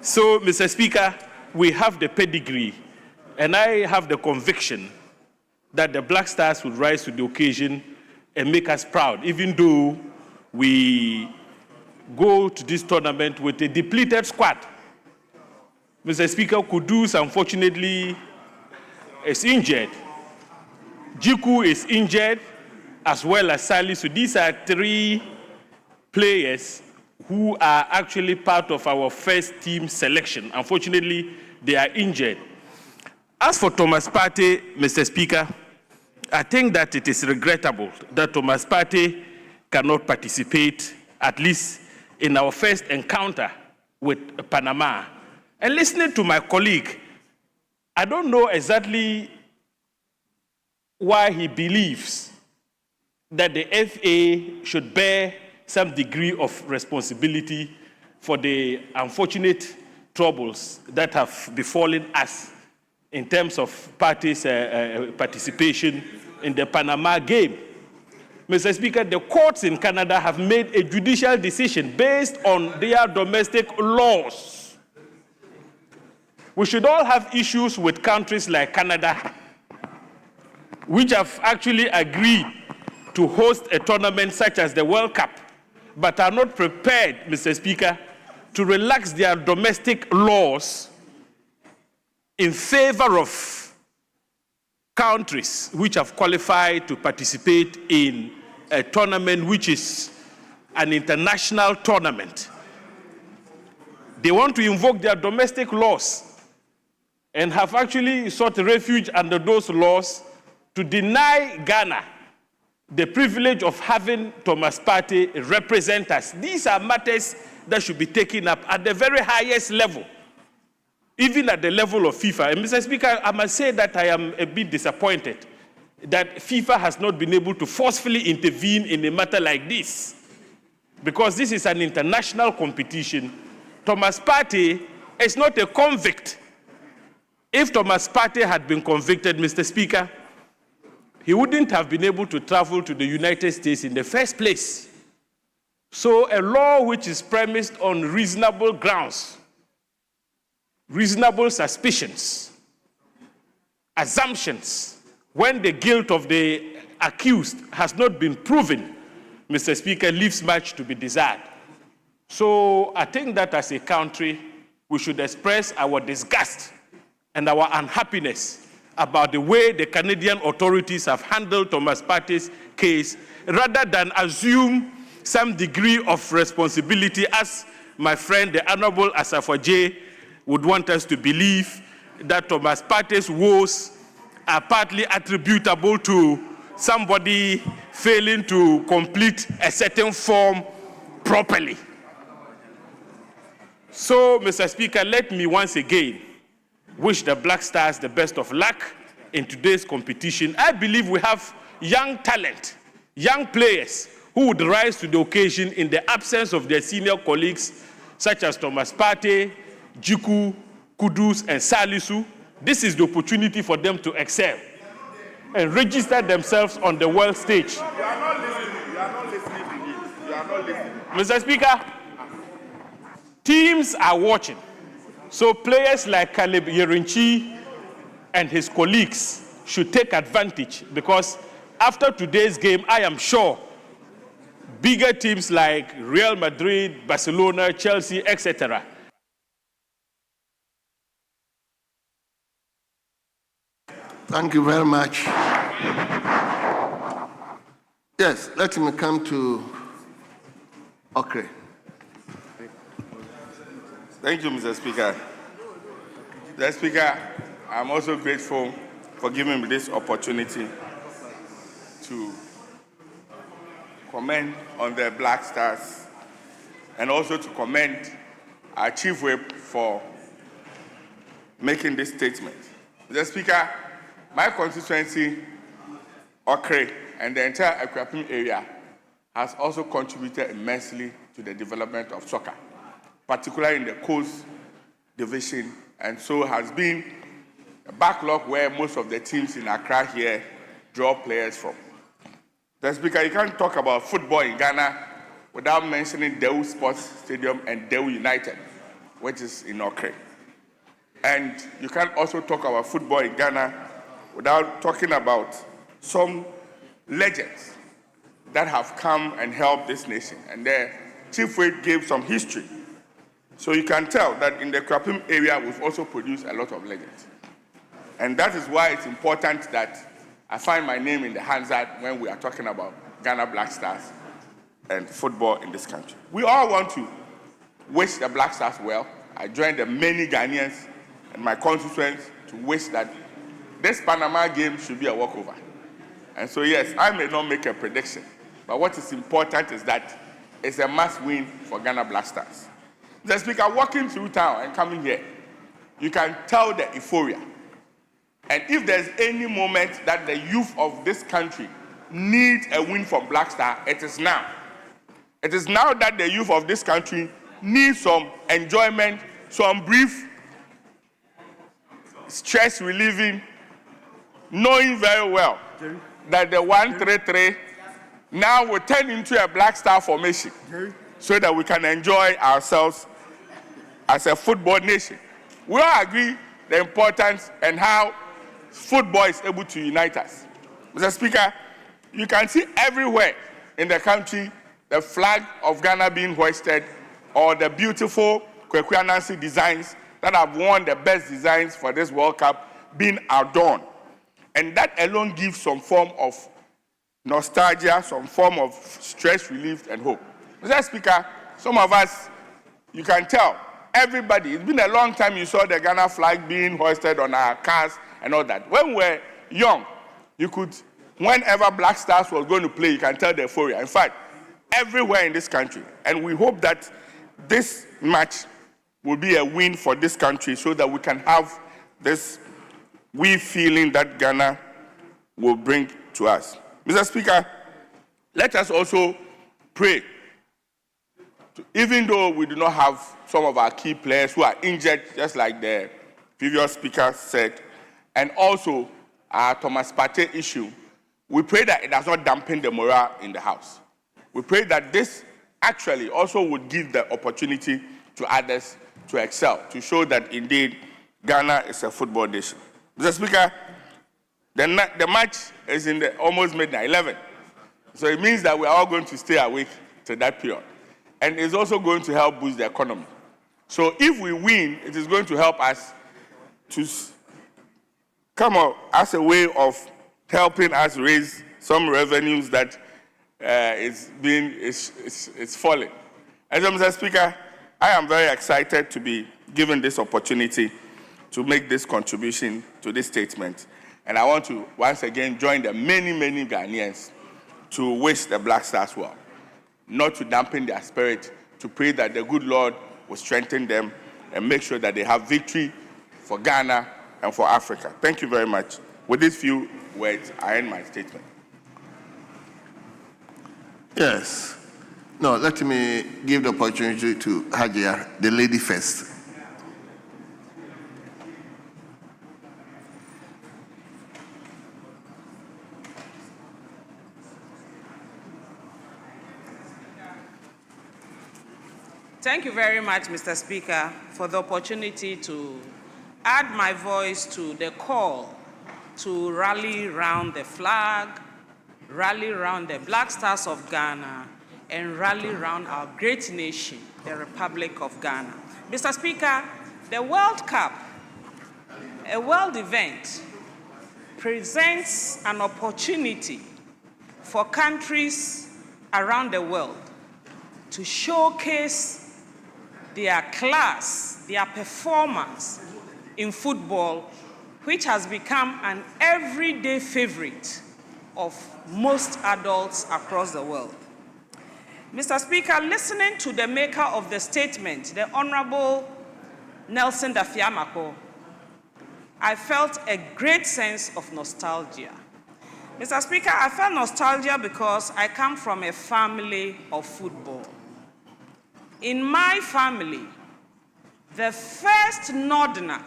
So, Mr. Speaker, we have the pedigree, and I have the conviction that the Black Stars would rise to the occasion and make us proud, even though we go to this tournament with a depleted squad. Mr. Speaker, Kudus, unfortunately, is injured. Jiku is injured, as well as Salisu. These are three players who are actually part of our first team selection. Unfortunately, they are injured. As for Thomas Partey, Mr. Speaker, I think that it is regrettable that Thomas Partey cannot participate, at least in our first encounter with Panama. And listening to my colleague, I don't know exactly why he believes that the FA should bear some degree of responsibility for the unfortunate troubles that have befallen us in terms of parties' participation in the Panama game. Mr. Speaker, the courts in Canada have made a judicial decision based on their domestic laws. We should all have issues with countries like Canada, which have actually agreed to host a tournament such as the World Cup, but are not prepared, Mr. Speaker, to relax their domestic laws in favor of countries which have qualified to participate in a tournament which is an international tournament. They want to invoke their domestic laws and have actually sought refuge under those laws to deny Ghana the privilege of having Thomas Partey represent us. These are matters that should be taken up at the very highest level, even at the level of FIFA. And Mr. Speaker, I must say that I am a bit disappointed that FIFA has not been able to forcefully intervene in a matter like this, because this is an international competition. Thomas Partey is not a convict. If Thomas Partey had been convicted, Mr. Speaker, he wouldn't have been able to travel to the United States in the first place. So a law which is premised on reasonable grounds, reasonable suspicions, assumptions, when the guilt of the accused has not been proven, Mr. Speaker, leaves much to be desired. So I think that as a country, we should express our disgust and our unhappiness about the way the Canadian authorities have handled Thomas Partey's case, rather than assume some degree of responsibility, as my friend, the Honorable Asafo-Adjei, would want us to believe that Thomas Partey's woes are partly attributable to somebody failing to complete a certain form properly. So, Mr. Speaker, let me once again wish the Black Stars the best of luck in today's competition. I believe we have young talent, young players who would rise to the occasion in the absence of their senior colleagues, such as Thomas Partey, Jiku, Kudus, and Salisu. This is the opportunity for them to excel and register themselves on the world stage. You are not listening. You are not listening to me. You are not listening. Mr. Speaker, teams are watching. So players like Caleb Yerinchi and his colleagues should take advantage, because after today's game, I am sure bigger teams like Real Madrid, Barcelona, Chelsea, etc. Thank you very much. Yes, let me come to Okre. Thank you, Mr. Speaker. Mr. Speaker, I'm also grateful for giving me this opportunity to comment on the Black Stars and also to commend our Chief Whip for making this statement. Mr. Speaker, my constituency, Okre, and the entire Akwapim area has also contributed immensely to the development of soccer, particularly in the Coast Division, and so has been a backlog where most of the teams in Accra here draw players from. The Speaker, you can't talk about football in Ghana without mentioning Dewu Sports Stadium and Dewu United, which is in Okre. And you can't also talk about football in Ghana without talking about some legends that have come and helped this nation. And the Chief Whip gave some history. So you can tell that in the Krapim area, we've also produced a lot of legends. And that is why it's important that I find my name in the Hansard when we are talking about Ghana Black Stars and football in this country. We all want to wish the Black Stars well. I joined the many Ghanaians and my constituents to wish that this Panama game should be a walkover. And so, yes, I may not make a prediction, but what is important is that it's a must win for Ghana Black Stars. The Speaker, walking through town and coming here, you can tell the euphoria. And if there's any moment that the youth of this country need a win from Black Star, it is now. It is now that the youth of this country need some enjoyment, some brief stress relieving, knowing very well that the 1-3-3 now will turn into a Black Star formation so that we can enjoy ourselves as a football nation. We all agree the importance and how football is able to unite us. Mr. Speaker, you can see everywhere in the country the flag of Ghana being hoisted or the beautiful Kweku Anansi designs that have won the best designs for this World Cup being adorned. And that alone gives some form of nostalgia, some form of stress relief and hope. Mr. Speaker, some of us, you can tell, everybody, it's been a long time you saw the Ghana flag being hoisted on our cars and all that. When we were young, you could, whenever Black Stars was going to play, you can tell the euphoria. In fact, everywhere in this country. And we hope that this match will be a win for this country so that we can have this feeling that Ghana will bring to us. Mr. Speaker, let us also pray. Even though we do not have some of our key players who are injured, just like the previous speaker said, and also our Thomas Partey issue, we pray that it does not dampen the morale in the House. We pray that this actually also would give the opportunity to others to excel, to show that indeed Ghana is a football nation. Mr. Speaker, the match is in the almost midnight, 11. So it means that we are all going to stay awake to that period. And it's also going to help boost the economy. So if we win, it is going to help us to come up as a way of helping us raise some revenues that is falling. And so, Mr. Speaker, I am very excited to be given this opportunity to make this contribution to this statement. And I want to once again join the many, many Ghanaians to wish the Black Stars well, not to dampen their spirit, to pray that the good Lord will strengthen them and make sure that they have victory for Ghana and for Africa. Thank you very much. With these few words, I end my statement. Yes. No, let me give the opportunity to Hajia, the lady first. Thank you very much, Mr. Speaker, for the opportunity to add my voice to the call to rally round the flag, rally round the Black Stars of Ghana, and rally round our great nation, the Republic of Ghana. Mr. Speaker, the World Cup, a world event, presents an opportunity for countries around the world to showcase their class, their performance in football, which has become an everyday favorite of most adults across the world. Mr. Speaker, listening to the maker of the statement, the Honorable Nelson Dafiamako, I felt a great sense of nostalgia. Mr. Speaker, I felt nostalgia because I come from a family of football. In my family, the first Northerner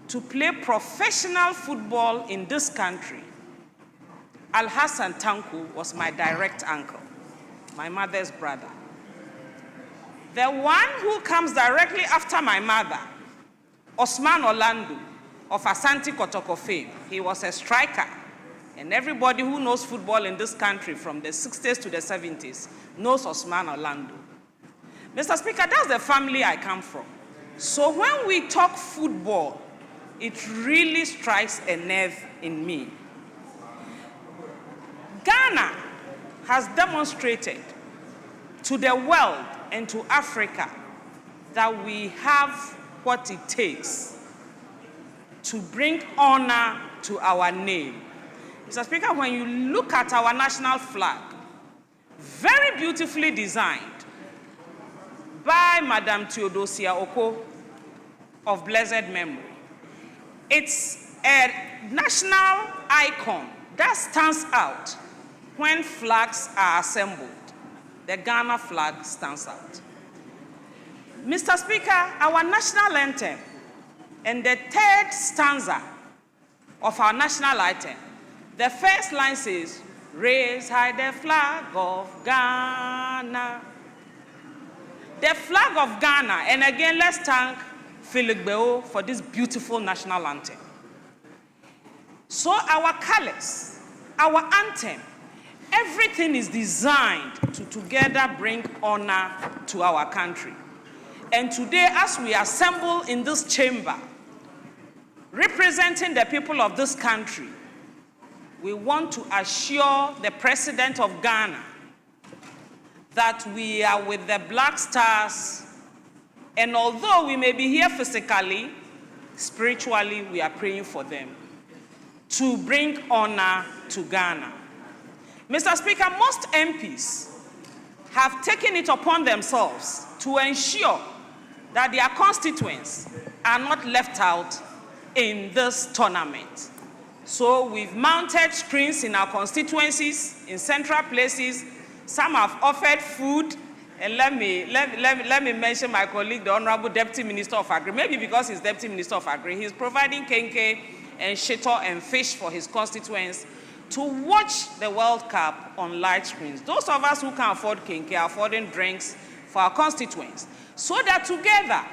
to play professional football in this country, Al-Hassan Tanku, was my direct uncle, my mother's brother. The one who comes directly after my mother, Osman Orlando of Asante Kotoko fame, he was a striker. And everybody who knows football in this country from the 60s to the 70s knows Osman Orlando. Mr. Speaker, that's the family I come from. So when we talk football, it really strikes a nerve in me. Ghana has demonstrated to the world and to Africa that we have what it takes to bring honor to our name. Mr. Speaker, when you look at our national flag, very beautifully designed by Madam Theodosia Oko of blessed memory, it's a national icon that stands out when flags are assembled. The Ghana flag stands out. Mr. Speaker, our national anthem and the third stanza of our national anthem, the first line says, "Raise high the flag of Ghana." The flag of Ghana, and again, let's thank Philip Beo for this beautiful national anthem. So our colors, our anthem, everything is designed to together bring honor to our country. And today, as we assemble in this chamber, representing the people of this country, we want to assure the President of Ghana that we are with the Black Stars, and although we may be here physically, spiritually, we are praying for them to bring honor to Ghana. Mr. Speaker, most MPs have taken it upon themselves to ensure that their constituents are not left out in this tournament. So we've mounted screens in our constituencies, in central places. Some have offered food. And let me mention my colleague, the Honorable Deputy Minister of Agri. Maybe because he's Deputy Minister of Agri, he's providing kenke and shito and fish for his constituents to watch the World Cup on light screens. Those of us who can afford kenke are affording drinks for our constituents, so that together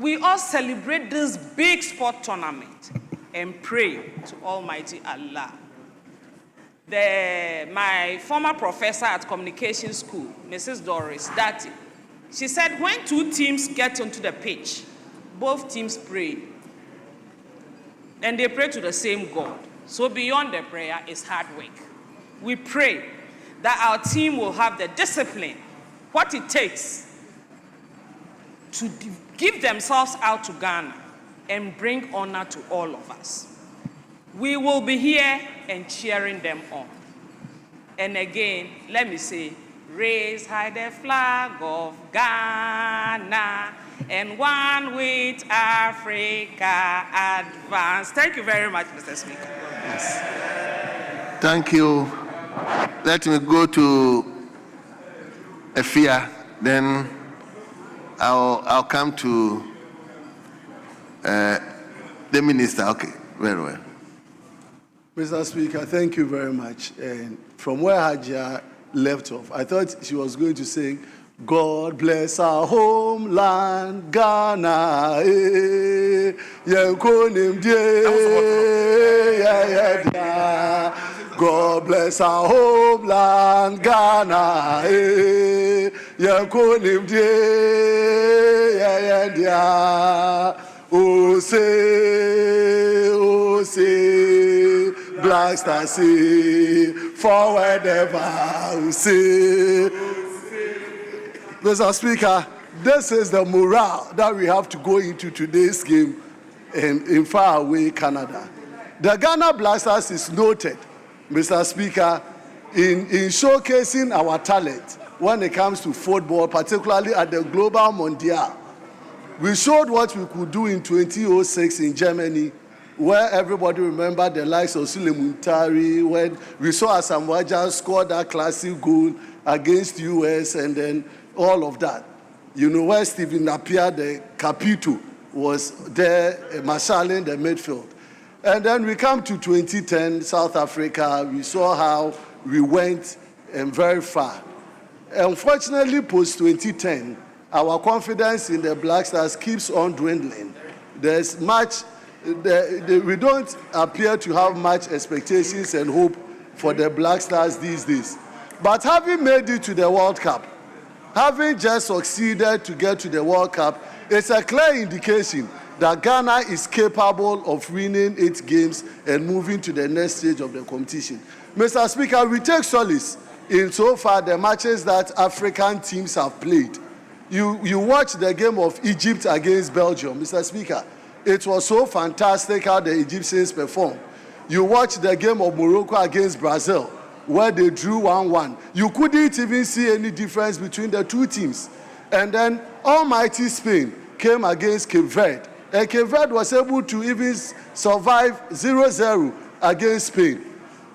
we all celebrate this big sport tournament and pray to Almighty Allah. My former professor at communication school, Mrs. Doris Dati, she said when two teams get onto the pitch, both teams pray. And they pray to the same God. So beyond the prayer is hard work. We pray that our team will have the discipline, what it takes to give themselves out to Ghana and bring honor to all of us. We will be here and cheering them on. And again, let me say, raise high the flag of Ghana, and one with Africa advance. Thank you very much, Mr. Speaker. Yes. Thank you. Let me go to Efia, then I'll come to the minister. Okay, very well. Mr. Speaker, thank you very much. And from where Hajia left off, I thought she was going to sing, God bless our homeland, Ghana. God bless our homeland, Ghana. Oh, say, Black Star say, forward ever, say. Mr. Speaker, this is the morale that we have to go into today's game in faraway Canada. The Ghana Black Stars is noted, Mr. Speaker, in showcasing our talent when it comes to football, particularly at the Global Mondial. We showed what we could do in 2006 in Germany, where everybody remembered the likes of Sule Muntari, when we saw Asamoah Gyan score that classic goal against US, and then all of that. where Stephen Napier, the Capito, was there marshalling the midfield. And then we come to 2010, South Africa. We saw how we went very far. Unfortunately, post-2010, our confidence in the Black Stars keeps on dwindling. There's much, we don't appear to have much expectations and hope for the Black Stars these days. But having made it to the World Cup, having just succeeded to get to the World Cup, it's a clear indication that Ghana is capable of winning 8 games and moving to the next stage of the competition. Mr. Speaker, we take solace in so far the matches that African teams have played. You watch the game of Egypt against Belgium, Mr. Speaker. It was so fantastic how the Egyptians performed. You watch the game of Morocco against Brazil, where they drew 1-1. You couldn't even see any difference between the two teams. And then almighty Spain came against Cape Verde. And Cape Verde was able to even survive 0-0 against Spain.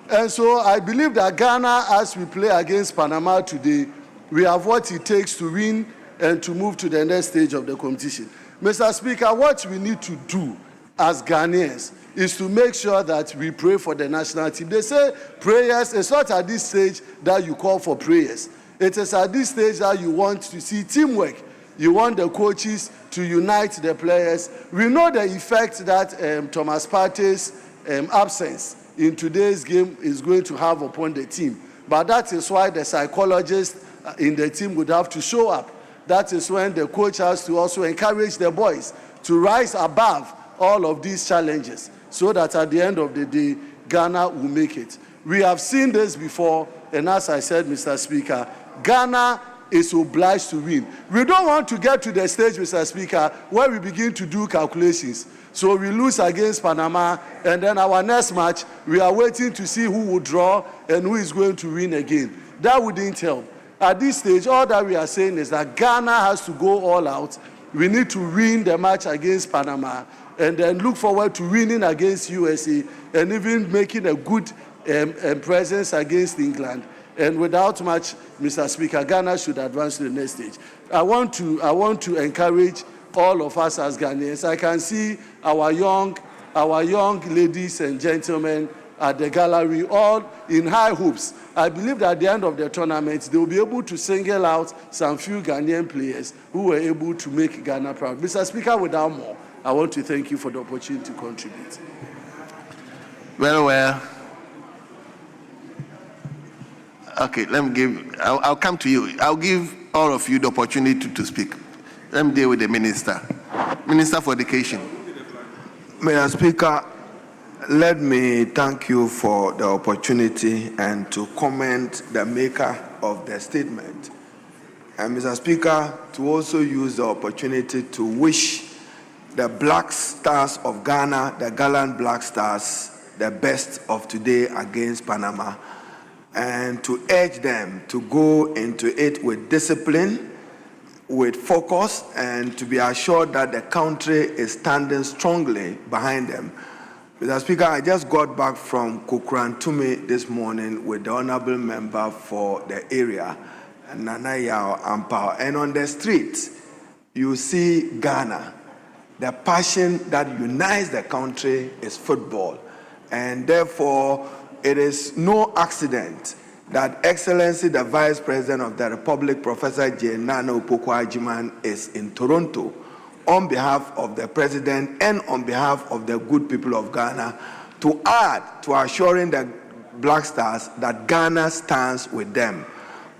And so I believe that Ghana, as we play against Panama today, we have what it takes to win and to move to the next stage of the competition. Mr. Speaker, what we need to do as Ghanaians is to make sure that we pray for the national team. They say prayers, it's not at this stage that you call for prayers. It is at this stage that you want to see teamwork. You want the coaches to unite the players. We know the effect that Thomas Partey's absence in today's game is going to have upon the team. But that is why the psychologist in the team would have to show up. That is when the coach has to also encourage the boys to rise above all of these challenges so that at the end of the day, Ghana will make it. We have seen this before, and as I said, Mr. Speaker, Ghana is obliged to win. We don't want to get to the stage, Mr. Speaker, where we begin to do calculations. So we lose against Panama, and then our next match, we are waiting to see who will draw and who is going to win again. That wouldn't help. At this stage, all that we are saying is that Ghana has to go all out. We need to win the match against Panama, and then look forward to winning against USA, and even making a good presence against England. And without much, Mr. Speaker, Ghana should advance to the next stage. I want to encourage all of us as Ghanaians. I can see our young ladies and gentlemen at the gallery, all in high hopes. I believe that at the end of the tournament, they will be able to single out some few Ghanaian players who were able to make Ghana proud. Mr. Speaker, without more, I want to thank you for the opportunity to contribute. Very well. Okay, I'll come to you. I'll give all of you the opportunity to speak. Let me deal with the minister. Minister for Education. Mr. Speaker, let me thank you for the opportunity and to comment the maker of the statement. And Mr. Speaker, to also use the opportunity to wish the Black Stars of Ghana, the gallant Black Stars, the best of today against Panama, and to urge them to go into it with discipline, with focus, and to be assured that the country is standing strongly behind them. Mr. Speaker, I just got back from Kukrantumi this morning with the honorable member for the area, Nana Yao Ampao, and on the streets, you see Ghana. The passion that unites the country is football, and therefore it is no accident that Excellency, the Vice President of the Republic, Professor J. Nana Opoku-Agyeman, is in Toronto on behalf of the President and on behalf of the good people of Ghana to add to assuring the Black Stars that Ghana stands with them.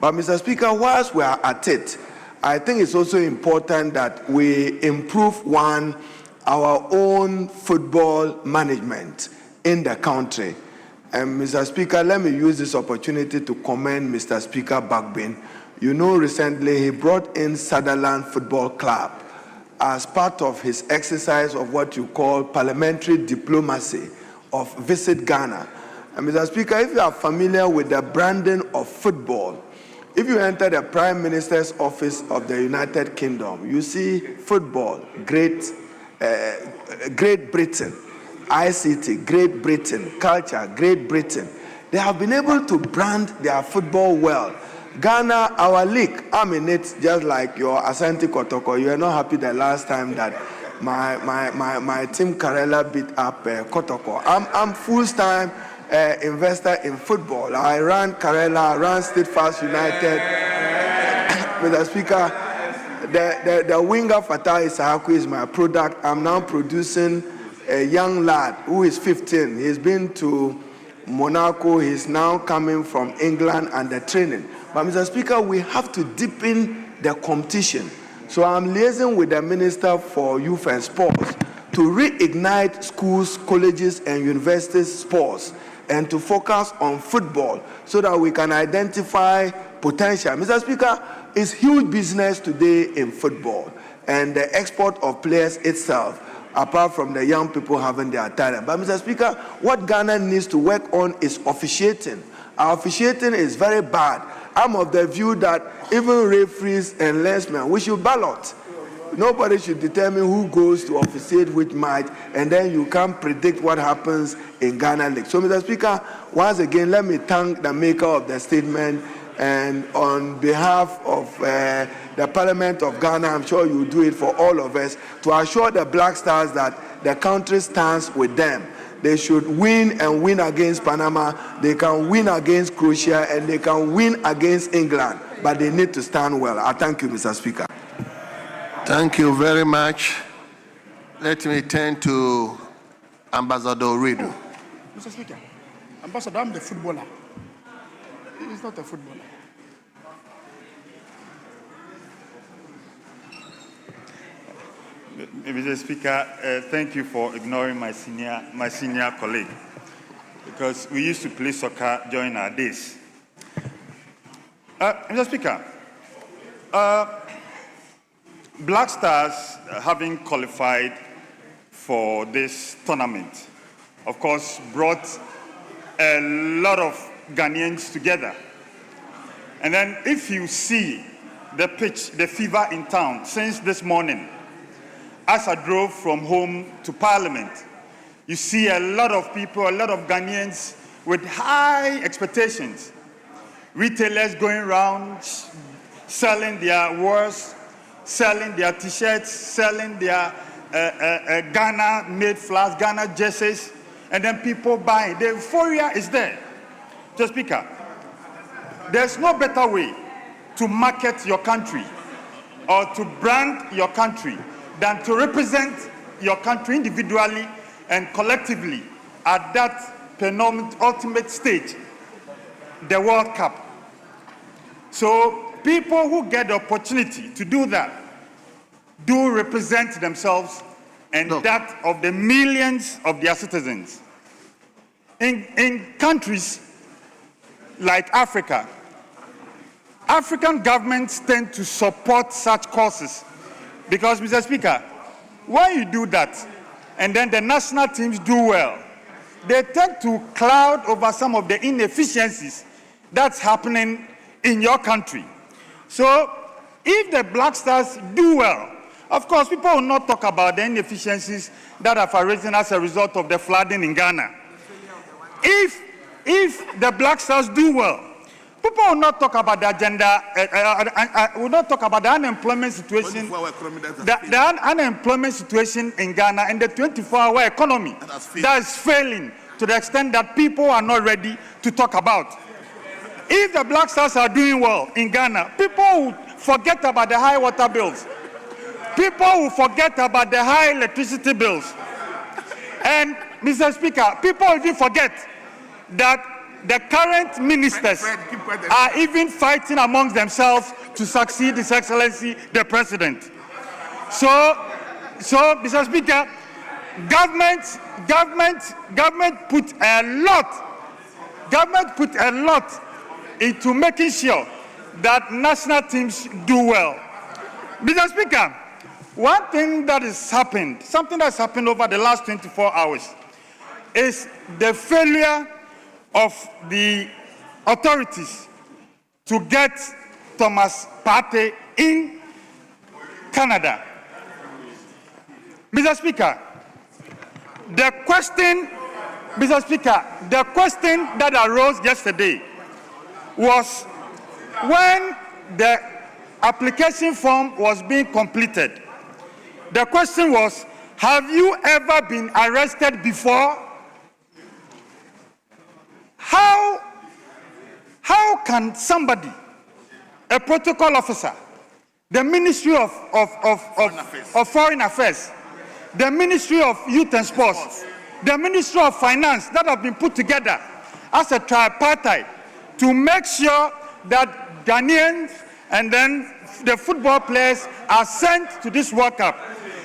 But Mr. Speaker, whilst we are at it, I think it's also important that we improve our own football management in the country. And Mr. Speaker, let me use this opportunity to commend Mr. Speaker Bagbin. You know, recently he brought in Sutherland Football Club as part of his exercise of what you call parliamentary diplomacy of Visit Ghana. And Mr. Speaker, if you are familiar with the branding of football, if you enter the Prime Minister's office of the United Kingdom, you see football, Great Britain, ICT, Great Britain, culture, Great Britain. They have been able to brand their football well. Ghana, our league, I'm in it just like your Asante Kotoko. You are not happy the last time that my team Karela beat up Kotoko. I'm full-time investor in football. I ran Karela, I ran State Fast United. Mr. Speaker, the winger Fatah Isahaku is my product. I'm now producing a young lad who is 15. He's been to Monaco. He's now coming from England and the training. But Mr. Speaker, we have to deepen the competition. So I'm liaising with the Minister for Youth and Sports to reignite schools, colleges, and universities sports and to focus on football so that we can identify potential. Mr. Speaker, it's huge business today in football and the export of players itself, apart from the young people having their talent. But Mr. Speaker, what Ghana needs to work on is officiating. Our officiating is very bad. I'm of the view that even referees and linesmen, we should ballot. Nobody should determine who goes to officiate which match, and then you can't predict what happens in Ghana League. So, Mr. Speaker, once again, let me thank the maker of the statement, and on behalf of the Parliament of Ghana, I'm sure you will do it for all of us, to assure the Black Stars that the country stands with them. They should win and win against Panama. They can win against Croatia, and they can win against England. But they need to stand well. I thank you, Mr. Speaker. Thank you very much. Let me turn to Ambassador Ridu. Mr. Speaker, Ambassador, I'm the footballer. He's not a footballer. Mr. Speaker, thank you for ignoring my senior colleague, because we used to play soccer during our days. Mr. Speaker, Black Stars, having qualified for this tournament, of course, brought a lot of Ghanaians together. And then if you see the pitch, the fever in town since this morning, as I drove from home to Parliament, you see a lot of people, a lot of Ghanaians with high expectations. Retailers going around selling their wares, selling their t-shirts, selling their Ghana-made flags, Ghana jerseys, and then people buying. The euphoria is there. Mr. Speaker, there's no better way to market your country or to brand your country than to represent your country individually and collectively at that ultimate stage, the World Cup. So people who get the opportunity to do that do represent themselves and that of the millions of their citizens. In countries like Africa, African governments tend to support such causes because, Mr. Speaker, when you do that and then the national teams do well, they tend to cloud over some of the inefficiencies that's happening in your country. So if the Black Stars do well, of course, people will not talk about the inefficiencies that have arisen as a result of the flooding in Ghana. If the Black Stars do well, people will not talk about the agenda, will not talk about the unemployment situation, the unemployment situation in Ghana and the 24-hour economy that is failing to the extent that people are not ready to talk about. If the Black Stars are doing well in Ghana, people will forget about the high water bills. People will forget about the high electricity bills. And, Mr. Speaker, people will even forget that the current ministers are even fighting amongst themselves to succeed His Excellency, the President. So, Mr. Speaker, government put a lot into making sure that national teams do well. Mr. Speaker, one thing that has happened, something that's happened over the last 24 hours, is the failure of the authorities to get Thomas Partey in Canada. Mr. Speaker, the question that arose yesterday was when the application form was being completed, the question was, have you ever been arrested before? How can somebody, a protocol officer, the Ministry of Foreign Affairs, the Ministry of Youth and Sports, the Ministry of Finance that have been put together as a tripartite to make sure that Ghanaians and then the football players are sent to this World Cup,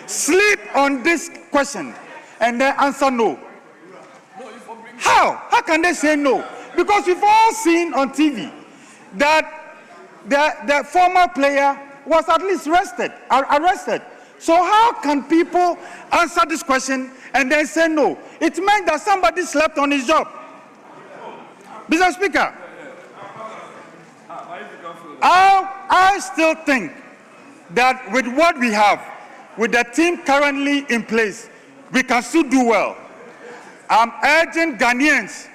sleep on this question and then answer no? How can they say no? Because we've all seen on TV that the former player was at least arrested. So how can people answer this question and then say no? It meant that somebody slept on his job. Mr. Speaker, I still think that with what we have, with the team currently in place, we can still do well. I'm urging Ghanaians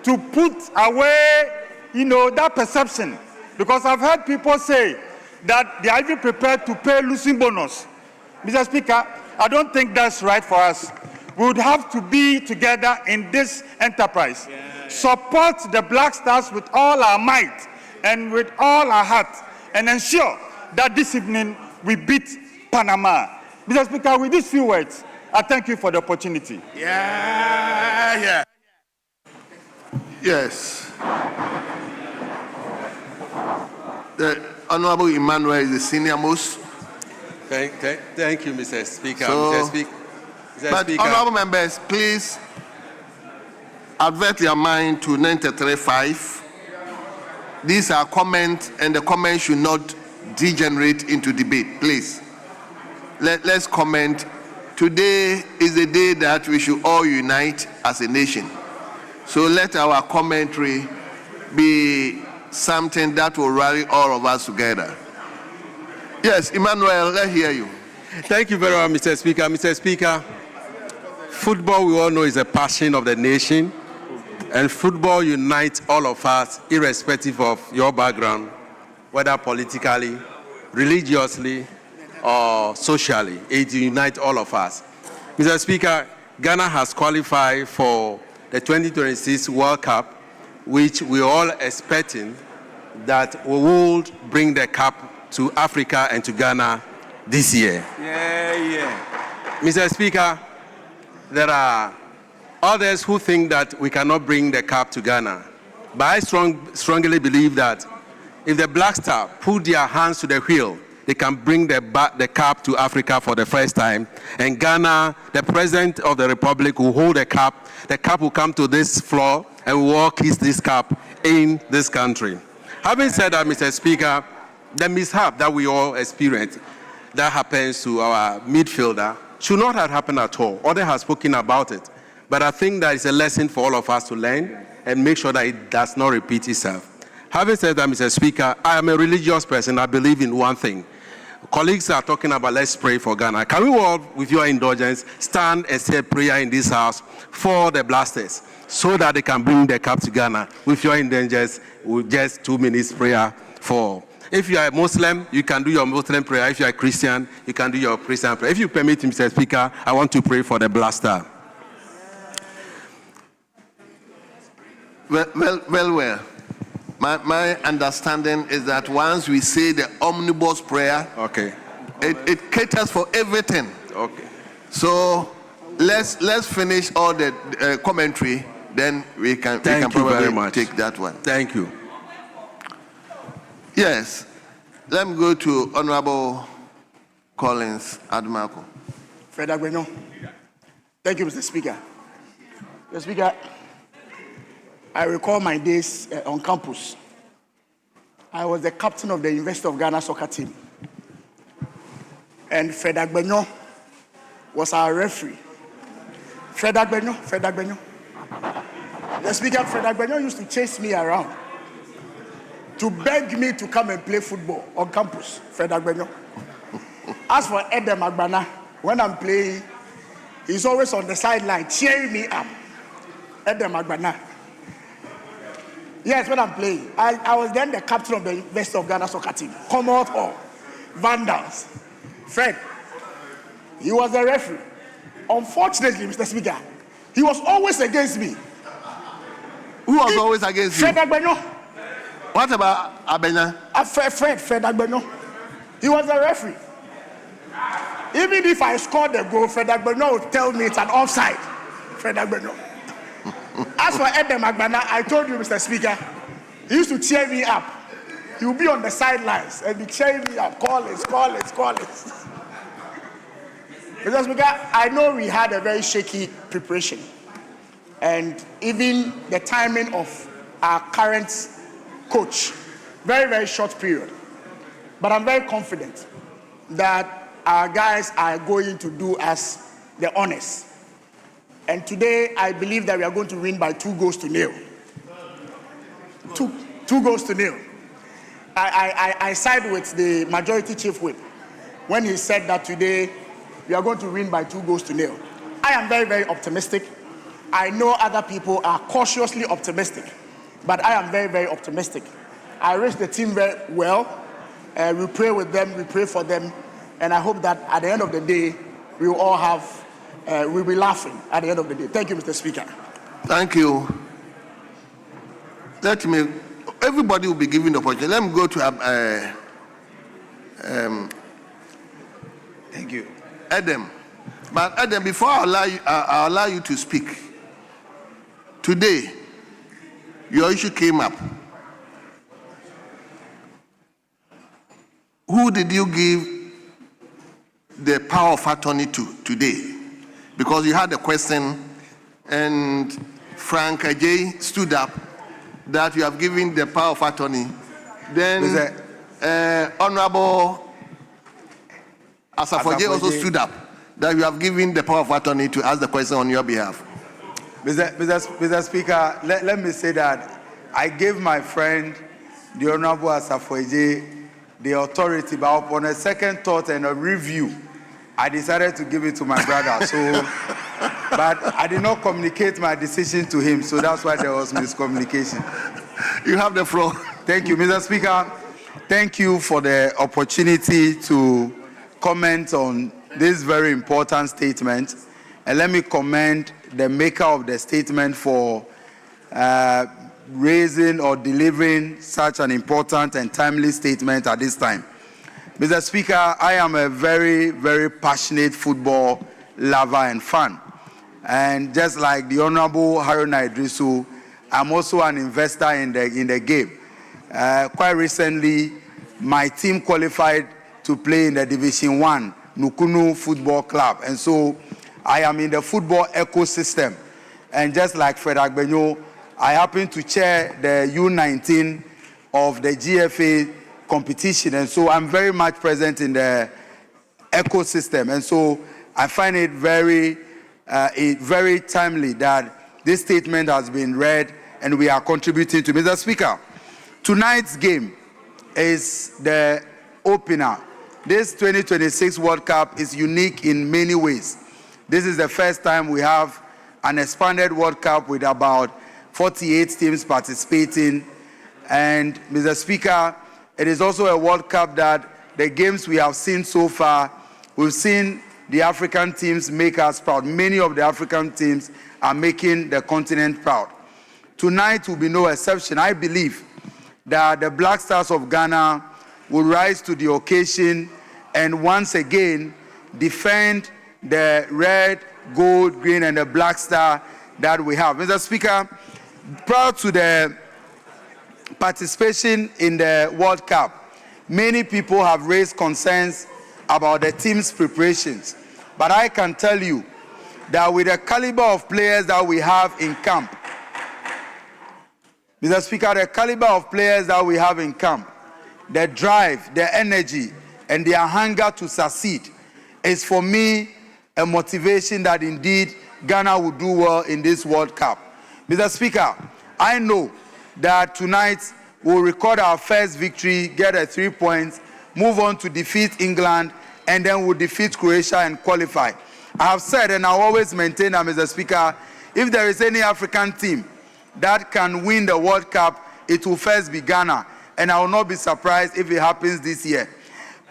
to put away, that perception, because I've heard people say that they are even prepared to pay losing bonus. Mr. Speaker, I don't think that's right for us. We would have to be together in this enterprise. Yeah. Support the Black Stars with all our might and with all our heart, and ensure that this evening we beat Panama. Mr. Speaker, with these few words, I thank you for the opportunity. Yeah. Yes. The Honorable Emmanuel is the senior most. Thank you, Mr. Speaker. Mr. Speaker. Honorable members, please advert your mind to 93.5. These are comments, and the comments should not degenerate into debate. Please, let's comment. Today is the day that we should all unite as a nation. So let our commentary be something that will rally all of us together. Yes, Emmanuel, let's hear you. Thank you very much, Mr. Speaker. Mr. Speaker, football, we all know, is a passion of the nation, and football unites all of us, irrespective of your background, whether politically, religiously, or socially. It unites all of us. Mr. Speaker, Ghana has qualified for the 2026 World Cup, which we're all expecting that we will bring the cup to Africa and to Ghana this year. Mr. Speaker, there are others who think that we cannot bring the cup to Ghana. But I strongly believe that if the Black Stars put their hands to the wheel, they can bring the cup to Africa for the first time. And Ghana, the President of the Republic, will hold the cup. The cup will come to this floor, and we will all kiss this cup in this country. Having said that, Mr. Speaker, the mishap that we all experience that happens to our midfielder should not have happened at all. Others have spoken about it. But I think that it's a lesson for all of us to learn and make sure that it does not repeat itself. Having said that, Mr. Speaker, I am a religious person. I believe in one thing. Colleagues are talking about let's pray for Ghana. Can we all, with your indulgence, stand and say prayer in this house for the Blasters so that they can bring the cup to Ghana? With your indulgence, with just 2 minutes prayer for. If you are a Muslim, you can do your Muslim prayer. If you are a Christian, you can do your Christian prayer. If you permit, Mr. Speaker, I want to pray for the Blaster. Well. My understanding is that once we say the omnibus prayer, okay, it caters for everything. Okay. So let's finish all the commentary, then we can probably take that one. Thank you. Yes. Let me go to Honorable Collins Admarco. Fred Agbenyo. Thank you, Mr. Speaker. Mr. Speaker, I recall my days on campus. I was the captain of the University of Ghana soccer team. And Fred Agbenyo was our referee. Fred Agbenyo. The Speaker, Fred Agbenyo used to chase me around to beg me to come and play football on campus. Fred Agbenyo. As for Edem Agbana, when I'm playing, he's always on the sideline cheering me up. Edem Agbana. Yes, when I'm playing. I was then the captain of the University of Ghana soccer team. Commonwealth Hall, Vandals, Fred. He was the referee. Unfortunately, Mr. Speaker, he was always against me. Who was always against you? Fred Agbenyo. What about Abena? Fred Agbenyo. He was the referee. Even if I scored the goal, Fred Agbenyo would tell me it's an offside. Fred Agbenyo. As for Edem Agbana, I told you, Mr. Speaker, he used to cheer me up. He would be on the sidelines and be cheering me up. Call it. Mr. Speaker, I know we had a very shaky preparation. And even the timing of our current coach, very, very short period. But I'm very confident that our guys are going to do us the honors. And today, I believe that we are going to win by 2-0. 2-0. I side with the majority chief whip when he said that today we are going to win by 2-0. I am very, very optimistic. I know other people are cautiously optimistic, but I am very, very optimistic. I wish the team very well. We pray with them, we pray for them, and I hope that at the end of the day, we will all have, we'll be laughing at the end of the day. Thank you, Mr. Speaker. Thank you. Everybody will be given the opportunity. Let me go to Thank you. Adam. But Adam, before I allow you to speak, today, your issue came up. Who did you give the power of attorney to today? Because you had a question, and Frank Ajay stood up that you have given the power of attorney. Then Honorable Asafoje also stood up that you have given the power of attorney to ask the question on your behalf. Mr. Speaker, let me say that I gave my friend, the Honorable Asafoje, the authority, but upon a second thought and a review, I decided to give it to my brother. But I did not communicate my decision to him, so that's why there was miscommunication. You have the floor. Thank you, Mr. Speaker. Thank you for the opportunity to comment on this very important statement. And let me commend the maker of the statement for raising or delivering such an important and timely statement at this time. Mr. Speaker, I am a very, very passionate football lover and fan. And just like the Honorable Haruna Idrisu, I'm also an investor in the game. Quite recently, my team qualified to play in the Division 1 Nukunu Football Club. And so I am in the football ecosystem. And just like Fred Agbenyo, I happen to chair the U19 of the GFA competition. And so I'm very much present in the ecosystem. And so I find it very timely that this statement has been read and we are contributing to. Mr. Speaker, tonight's game is the opener. This 2026 World Cup is unique in many ways. This is the first time we have an expanded World Cup with about 48 teams participating. And Mr. Speaker, it is also a World Cup that the games we have seen so far, we've seen the African teams make us proud. Many of the African teams are making the continent proud. Tonight will be no exception. I believe that the Black Stars of Ghana will rise to the occasion and once again defend the red, gold, green, and the black star that we have. Mr. Speaker, prior to the participation in the World Cup, many people have raised concerns about the team's preparations. But I can tell you that with the caliber of players that we have in camp, Mr. Speaker, the caliber of players that we have in camp, the drive, the energy, and their hunger to succeed is for me a motivation that indeed Ghana will do well in this World Cup. Mr. Speaker, I know that tonight we'll record our first victory, get 3 points, move on to defeat England, and then we'll defeat Croatia and qualify. I have said, and I'll always maintain that, Mr. Speaker, if there is any African team that can win the World Cup, it will first be Ghana. And I will not be surprised if it happens this year.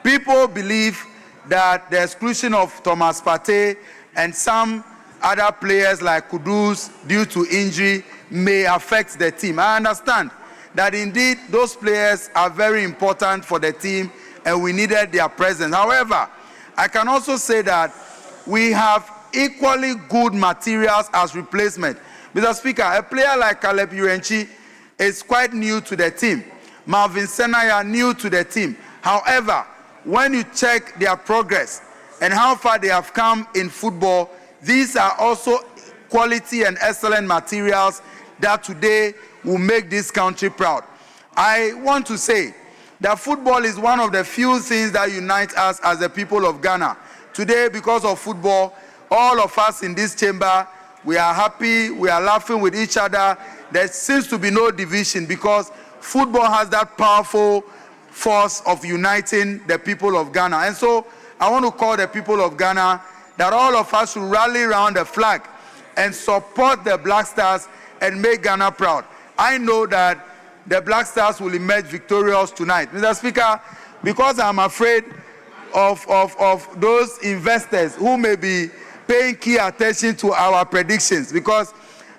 People believe that the exclusion of Thomas Partey and some other players like Kudus due to injury may affect the team. I understand that indeed those players are very important for the team and we needed their presence. However, I can also say that we have equally good materials as replacement. Mr. Speaker, a player like Caleb Urenchi is quite new to the team. Marvin Senaya new to the team. However, when you check their progress and how far they have come in football, these are also quality and excellent materials that today will make this country proud. I want to say that football is one of the few things that unite us as the people of Ghana. Today, because of football, all of us in this chamber, we are happy, we are laughing with each other. There seems to be no division because football has that powerful force of uniting the people of Ghana. And so I want to call the people of Ghana that all of us should rally around the flag and support the Black Stars and make Ghana proud. I know that the Black Stars will emerge victorious tonight. Mr. Speaker, because I'm afraid of those investors who may be paying key attention to our predictions, because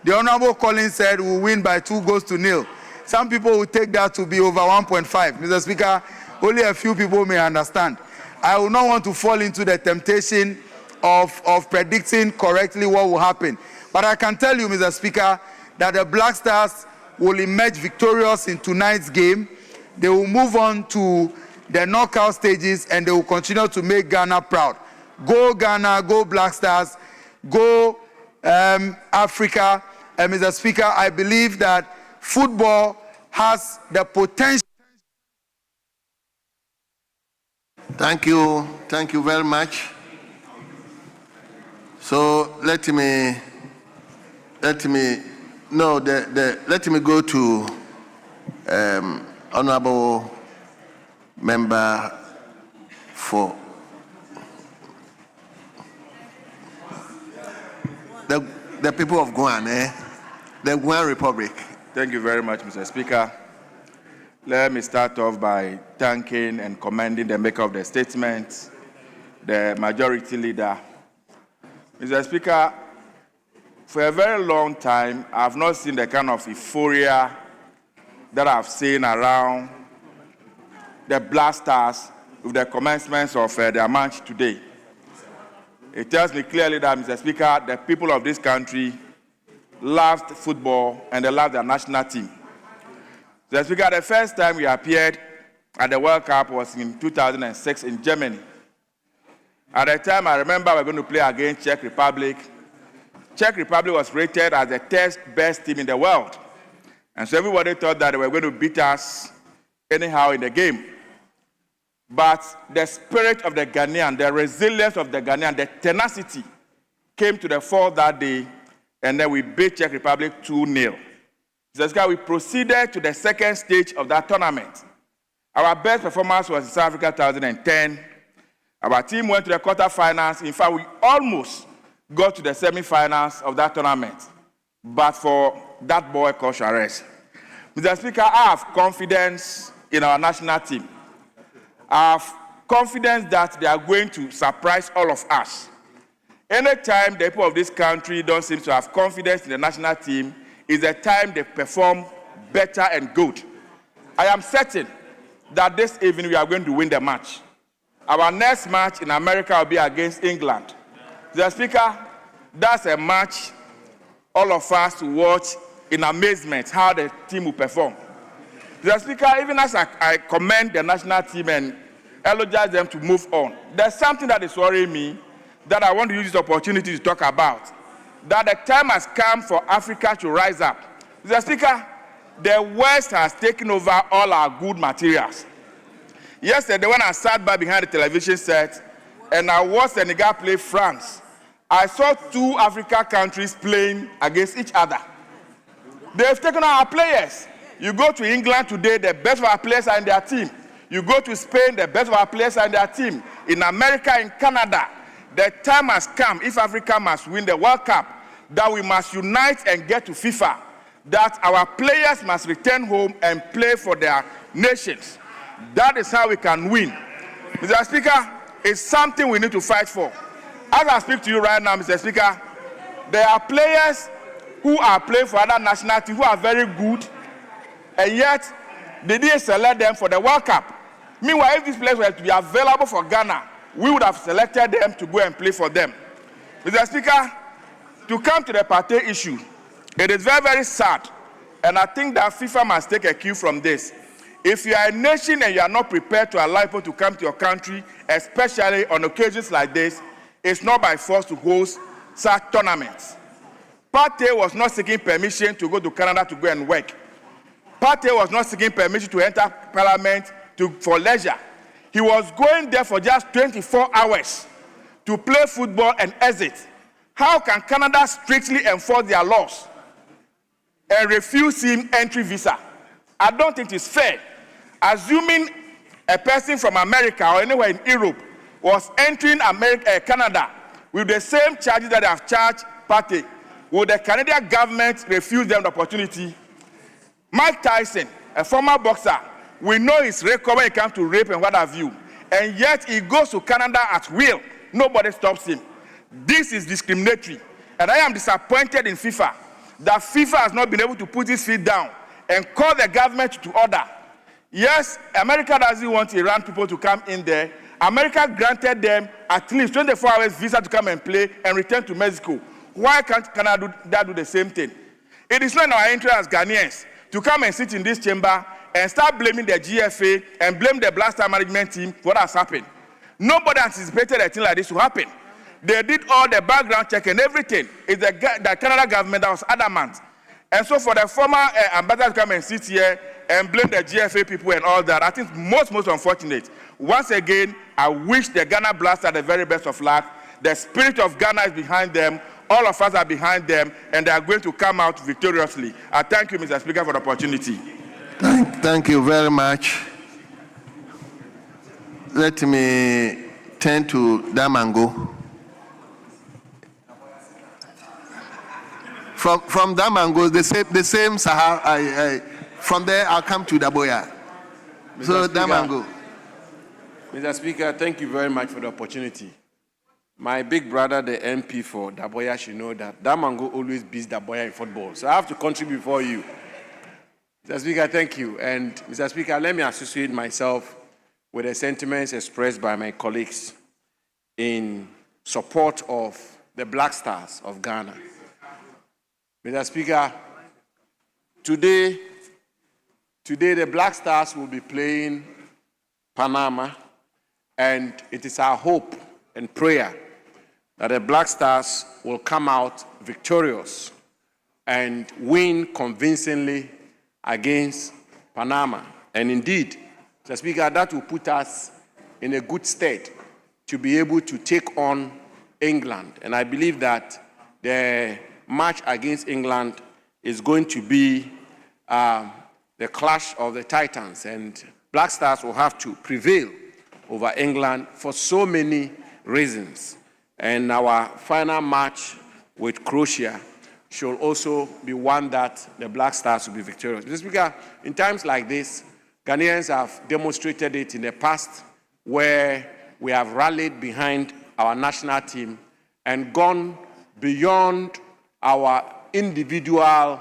the Honorable Collins said we'll win by 2-0. Some people will take that to be over 1.5. Mr. Speaker, only a few people may understand. I will not want to fall into the temptation of predicting correctly what will happen. But I can tell you, Mr. Speaker, that the Black Stars will emerge victorious in tonight's game. They will move on to the knockout stages and they will continue to make Ghana proud. Go Ghana, go Black Stars, go Africa. And Mr. Speaker, I believe that football has the potential. Thank you very much. So let me go to Honorable Member for the people of Guam, the Guam Republic. Thank you very much, Mr. Speaker. Let me start off by thanking and commending the maker of the statement, the majority leader. Mr. Speaker, for a very long time, I've not seen the kind of euphoria that I've seen around the Black Stars with the commencement of their match today. It tells me clearly that, Mr. Speaker, the people of this country loved football and they loved their national team. Mr. Speaker, the first time we appeared at the World Cup was in 2006 in Germany. At the time, I remember we were going to play against Czech Republic. Czech Republic was rated as the 10th best team in the world. And so everybody thought that they were going to beat us anyhow in the game. But the spirit of the Ghanaian, the resilience of the Ghanaian, the tenacity came to the fore that day, and then we beat Czech Republic 2-0. So we proceeded to the second stage of that tournament. Our best performance was in South Africa 2010. Our team went to the quarterfinals. In fact, we almost got to the semifinals of that tournament, but for that boy called Charest. Mr. Speaker, I have confidence in our national team. I have confidence that they are going to surprise all of us. Anytime the people of this country don't seem to have confidence in the national team is the time they perform better and good. I am certain that this evening we are going to win the match. Our next match in America will be against England. Mr. Speaker, that's a match all of us will watch in amazement how the team will perform. Mr. Speaker, even as I commend the national team and elogize them to move on, there's something that is worrying me that I want to use this opportunity to talk about, that the time has come for Africa to rise up. Mr. Speaker, the West has taken over all our good materials. Yesterday, when I sat back behind the television set and I watched Senegal play France, I saw two African countries playing against each other. They've taken our players. You go to England today, the best of our players are in their team. You go to Spain, the best of our players are in their team. In America, in Canada, the time has come, if Africa must win the World Cup, that we must unite and get to FIFA. that our players must return home and play for their nations. That is how we can win. Mr. Speaker, it's something we need to fight for. As I speak to you right now, Mr. Speaker, there are players who are playing for other national teams who are very good, and yet they didn't select them for the World Cup. Meanwhile, if these players were to be available for Ghana, we would have selected them to go and play for them. Mr. Speaker, to come to the party issue, it is very, very sad, and I think that FIFA must take a cue from this. If you are a nation and you are not prepared to allow people to come to your country, especially on occasions like this, it's not by force to host such tournaments. Partey was not seeking permission to go to Canada to go and work. Partey was not seeking permission to enter parliament for leisure. He was going there for just 24 hours to play football and exit. How can Canada strictly enforce their laws and refuse him entry visa? I don't think it's fair. Assuming a person from America or anywhere in Europe was entering Canada with the same charges that they have charged Partey, would the Canadian government refuse them the opportunity? Mike Tyson, a former boxer, we know his record when it comes to rape and what have you, and yet he goes to Canada at will. Nobody stops him. This is discriminatory, and I am disappointed in FIFA that FIFA has not been able to put its feet down and call the government to order. Yes, America doesn't want Iran people to come in there. America granted them at least 24 hours visa to come and play and return to Mexico. Why can't Canada do the same thing? It is not in our interest as Ghanaians to come and sit in this chamber and start blaming the GFA and blame the Black Star management team for what has happened. Nobody anticipated a thing like this to happen. They did all the background check and everything. It's the Canada government that was adamant. And so for the former ambassador to come and sit here and blame the GFA people and all that, I think most unfortunate. Once again, I wish the Ghana Blasters the very best of luck. The spirit of Ghana is behind them. All of us are behind them, and they are going to come out victoriously. I thank you, Mr. Speaker, for the opportunity. Thank you very much. Let me turn to Damango. From Damango, the same Sahara. From there, I'll come to Daboya. So, Damango. Mr. Speaker, thank you very much for the opportunity. My big brother, the MP for Daboya, should know that Damango always beats Daboya in football. So I have to contribute for you. Mr. Speaker, thank you. And Mr. Speaker, let me associate myself with the sentiments expressed by my colleagues in support of the Black Stars of Ghana. Mr. Speaker, today the Black Stars will be playing Panama, and it is our hope and prayer that the Black Stars will come out victorious and win convincingly against Panama. And indeed, Mr. Speaker, that will put us in a good state to be able to take on England. And I believe that the match against England is going to be the clash of the Titans, and Black Stars will have to prevail over England for so many reasons. And our final match with Croatia should also be one that the Black Stars will be victorious. Mr. Speaker, in times like this, Ghanaians have demonstrated it in the past where we have rallied behind our national team and gone beyond our individual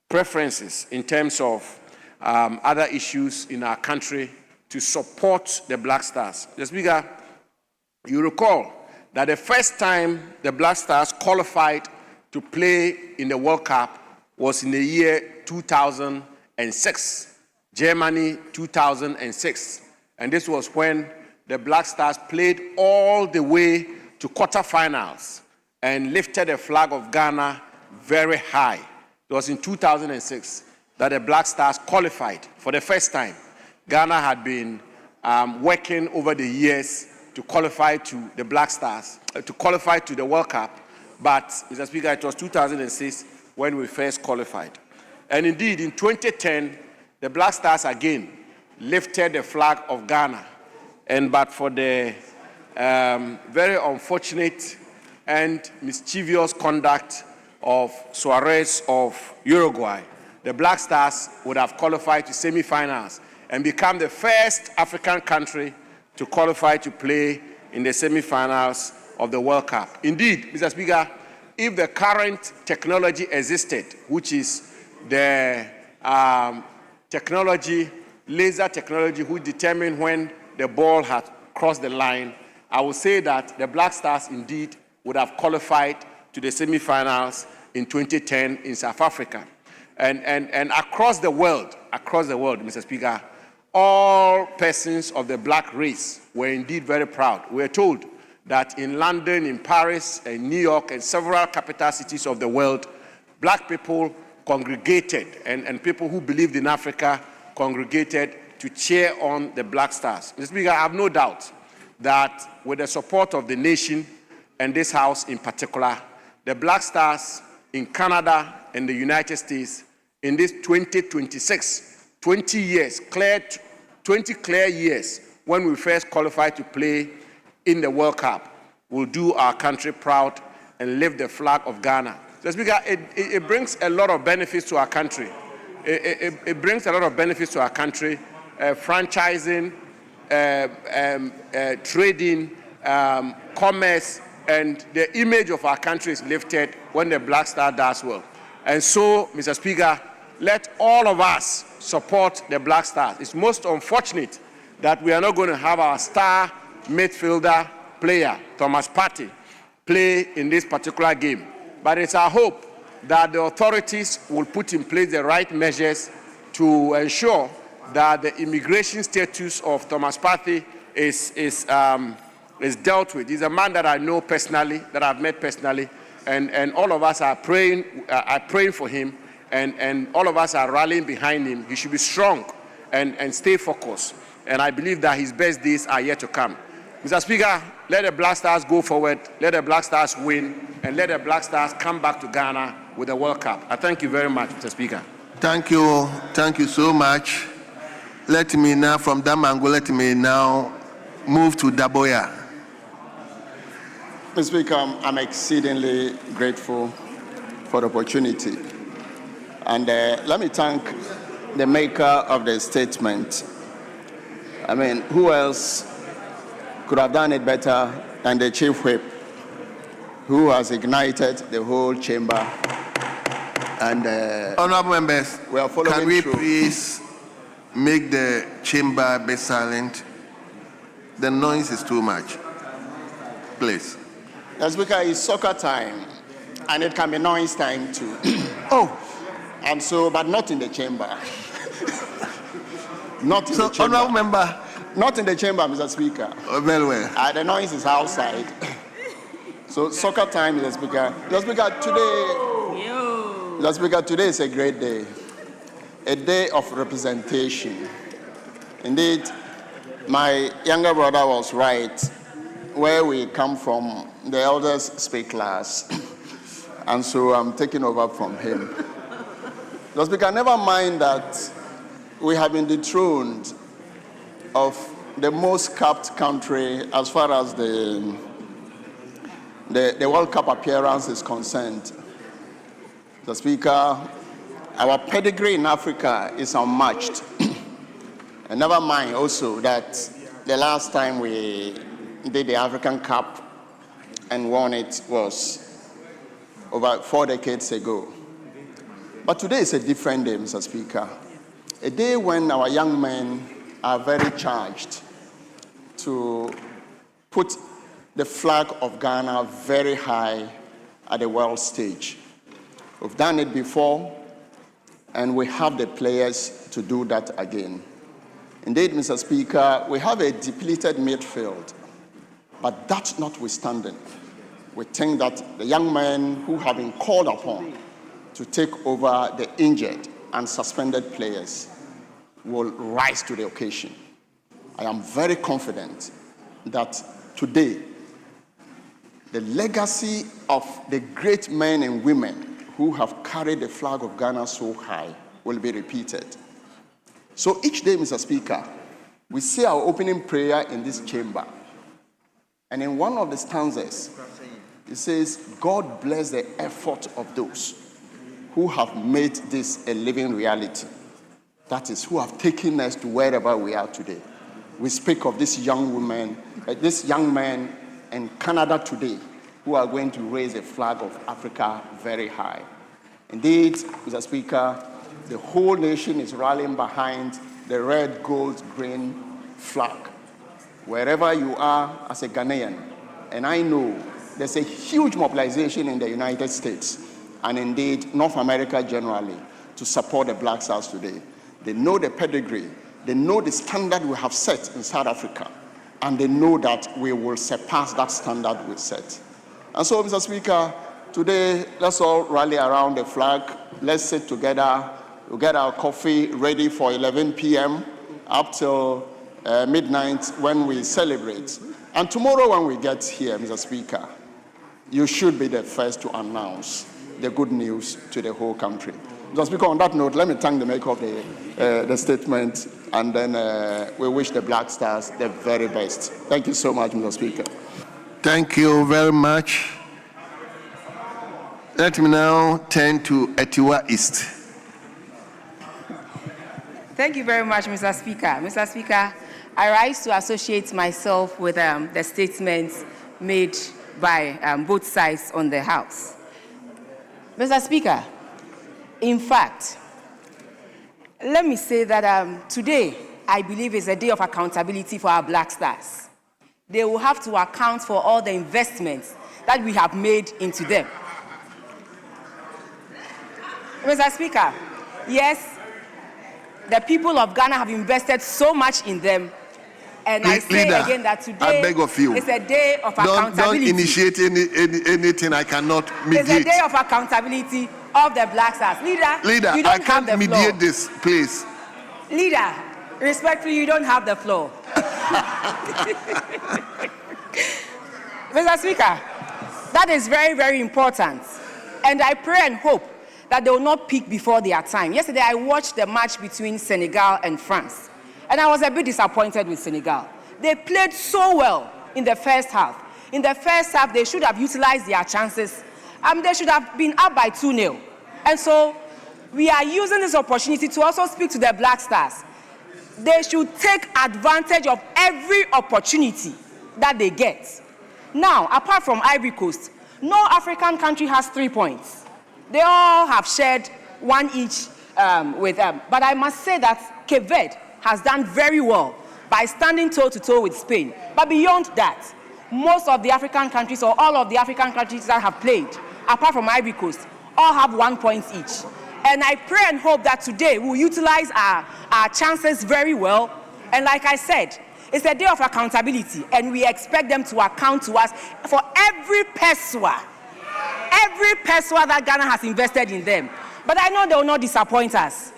preferences in terms of other issues in our country to support the Black Stars. Mr. Speaker, you recall that the first time the Black Stars qualified to play in the World Cup was in the year 2006, Germany 2006. And this was when the Black Stars played all the way to quarterfinals and lifted the flag of Ghana very high. It was in 2006 that the Black Stars qualified for the first time. Ghana had been working over the years to qualify to the Black Stars, to qualify to the World Cup. But, Mr. Speaker, it was 2006 when we first qualified. And indeed, in 2010, the Black Stars again lifted the flag of Ghana. But for the very unfortunate and mischievous conduct of Suarez of Uruguay, the Black Stars would have qualified to semi-finals and become the first African country to qualify to play in the semi-finals of the World Cup. Indeed, Mr. Speaker, if the current technology existed, which is the technology, laser technology, which determine when the ball had crossed the line, I would say that the Black Stars indeed would have qualified to the semi-finals in 2010 in South Africa. And across the world, Mr. Speaker, all persons of the black race were indeed very proud. We are told that in London, in Paris, in New York, and several capital cities of the world, black people congregated, and people who believed in Africa congregated to cheer on the Black Stars. Mr. Speaker, I have no doubt that with the support of the nation and this House in particular, the Black Stars in Canada and the United States in this 2026, 20 years, 20 clear years when we first qualified to play in the World Cup, will do our country proud and lift the flag of Ghana. So, Speaker, it brings a lot of benefits to our country. It brings a lot of benefits to our country, franchising, trading, commerce, and the image of our country is lifted when the Black Star does well. And so, Mr. Speaker, let all of us support the Black Stars. It's most unfortunate that we are not going to have our star midfielder player, Thomas Partey, play in this particular game. But it's our hope that the authorities will put in place the right measures to ensure that the immigration status of Thomas Partey is dealt with. He's a man that I know personally, that I've met personally, and all of us are praying for him, and all of us are rallying behind him. He should be strong and stay focused. And I believe that his best days are yet to come. Mr. Speaker, let the Black Stars go forward, let the Black Stars win, and let the Black Stars come back to Ghana with the World Cup. I thank you very much, Mr. Speaker. Thank you so much. Let me now, from Damango, let me now move to Daboya. Mr. Speaker, I'm exceedingly grateful for the opportunity. And let me thank the maker of the statement. I mean, who else could have done it better than the Chief Whip, who has ignited the whole chamber? And honorable members, we are following can we through. Please make the chamber be silent? The noise is too much. Please. Mr. Speaker, it's soccer time, and it can be noise time too. And so, but not in the chamber. Not in the chamber. Honorable member. Not in the chamber, Mr. Speaker. Oh, very well. The noise is outside. So soccer time, Mr. Speaker. Mr. Speaker, today is a great day. A day of representation. Indeed, my younger brother was right. Where we come from, the elders speak last. And so I'm taking over from him. Mr. Speaker, never mind that we have been dethroned of the most capped country as far as the World Cup appearance is concerned. Mr. Speaker, our pedigree in Africa is unmatched. And never mind also that the last time we did the African Cup and won it was over 4 decades ago. But today is a different day, Mr. Speaker. A day when our young men are very charged to put the flag of Ghana very high at the world stage. We've done it before, and we have the players to do that again. Indeed, Mr. Speaker, we have a depleted midfield, but that notwithstanding, we think that the young men who have been called upon to take over the injured and suspended players will rise to the occasion. I am very confident that today, the legacy of the great men and women who have carried the flag of Ghana so high will be repeated. So each day, Mr. Speaker, we say our opening prayer in this chamber. And in one of the stanzas, It says, God bless the effort of those who have made this a living reality. That is, who have taken us to wherever we are today. We speak of this young woman, this young man in Canada today, who are going to raise a flag of Africa very high. Indeed, Mr. Speaker, the whole nation is rallying behind the red, gold, green flag. Wherever you are as a Ghanaian, and I know there's a huge mobilization in the United States and indeed North America generally to support the Black Stars today. They know the pedigree, they know the standard we have set in South Africa, and they know that we will surpass that standard we set. And so, Mr. Speaker, today, let's all rally around the flag. Let's sit together. We'll get our coffee ready for 11 p.m. up till midnight when we celebrate. And tomorrow when we get here, Mr. Speaker, you should be the first to announce the good news to the whole country. Mr. Speaker, on that note, let me thank the maker of the statement, and then we wish the Black Stars the very best. Thank you so much, Mr. Speaker. Thank you very much. Let me now turn to Etiwa East. Thank you very much, Mr. Speaker. Mr. Speaker, I rise to associate myself with the statements made by both sides on the House. Mr. Speaker, in fact, let me say that today, I believe is a day of accountability for our Black Stars. They will have to account for all the investments that we have made into them. Mr. Speaker, yes, the people of Ghana have invested so much in them, and I say Leader, again that today I beg of you, is a day of accountability. Don't initiate anything I cannot mediate. It's a day of accountability of the Black Stars. Leader, you don't I can't have the mediate floor. this, please. Leader, respectfully, you don't have the floor. Mr. Speaker, that is very, very important. And I pray and hope that they will not peak before their time. Yesterday, I watched the match between Senegal and France, and I was a bit disappointed with Senegal. They played so well in the first half. In the first half, they should have utilized their chances. They should have been up by 2-0. And so we are using this opportunity to also speak to the Black Stars. They should take advantage of every opportunity that they get. Now, apart from Ivory Coast, no African country has 3 points. They all have shared one each with them. But I must say that Cape Verde has done very well by standing toe-to-toe with Spain. But beyond that, most of the African countries, or all of the African countries that have played, apart from Ivory Coast, all have 1 point each. And I pray and hope that today we'll utilize our chances very well. And like I said, it's a day of accountability, and we expect them to account to us for every pesewa that Ghana has invested in them. But I know they will not disappoint us.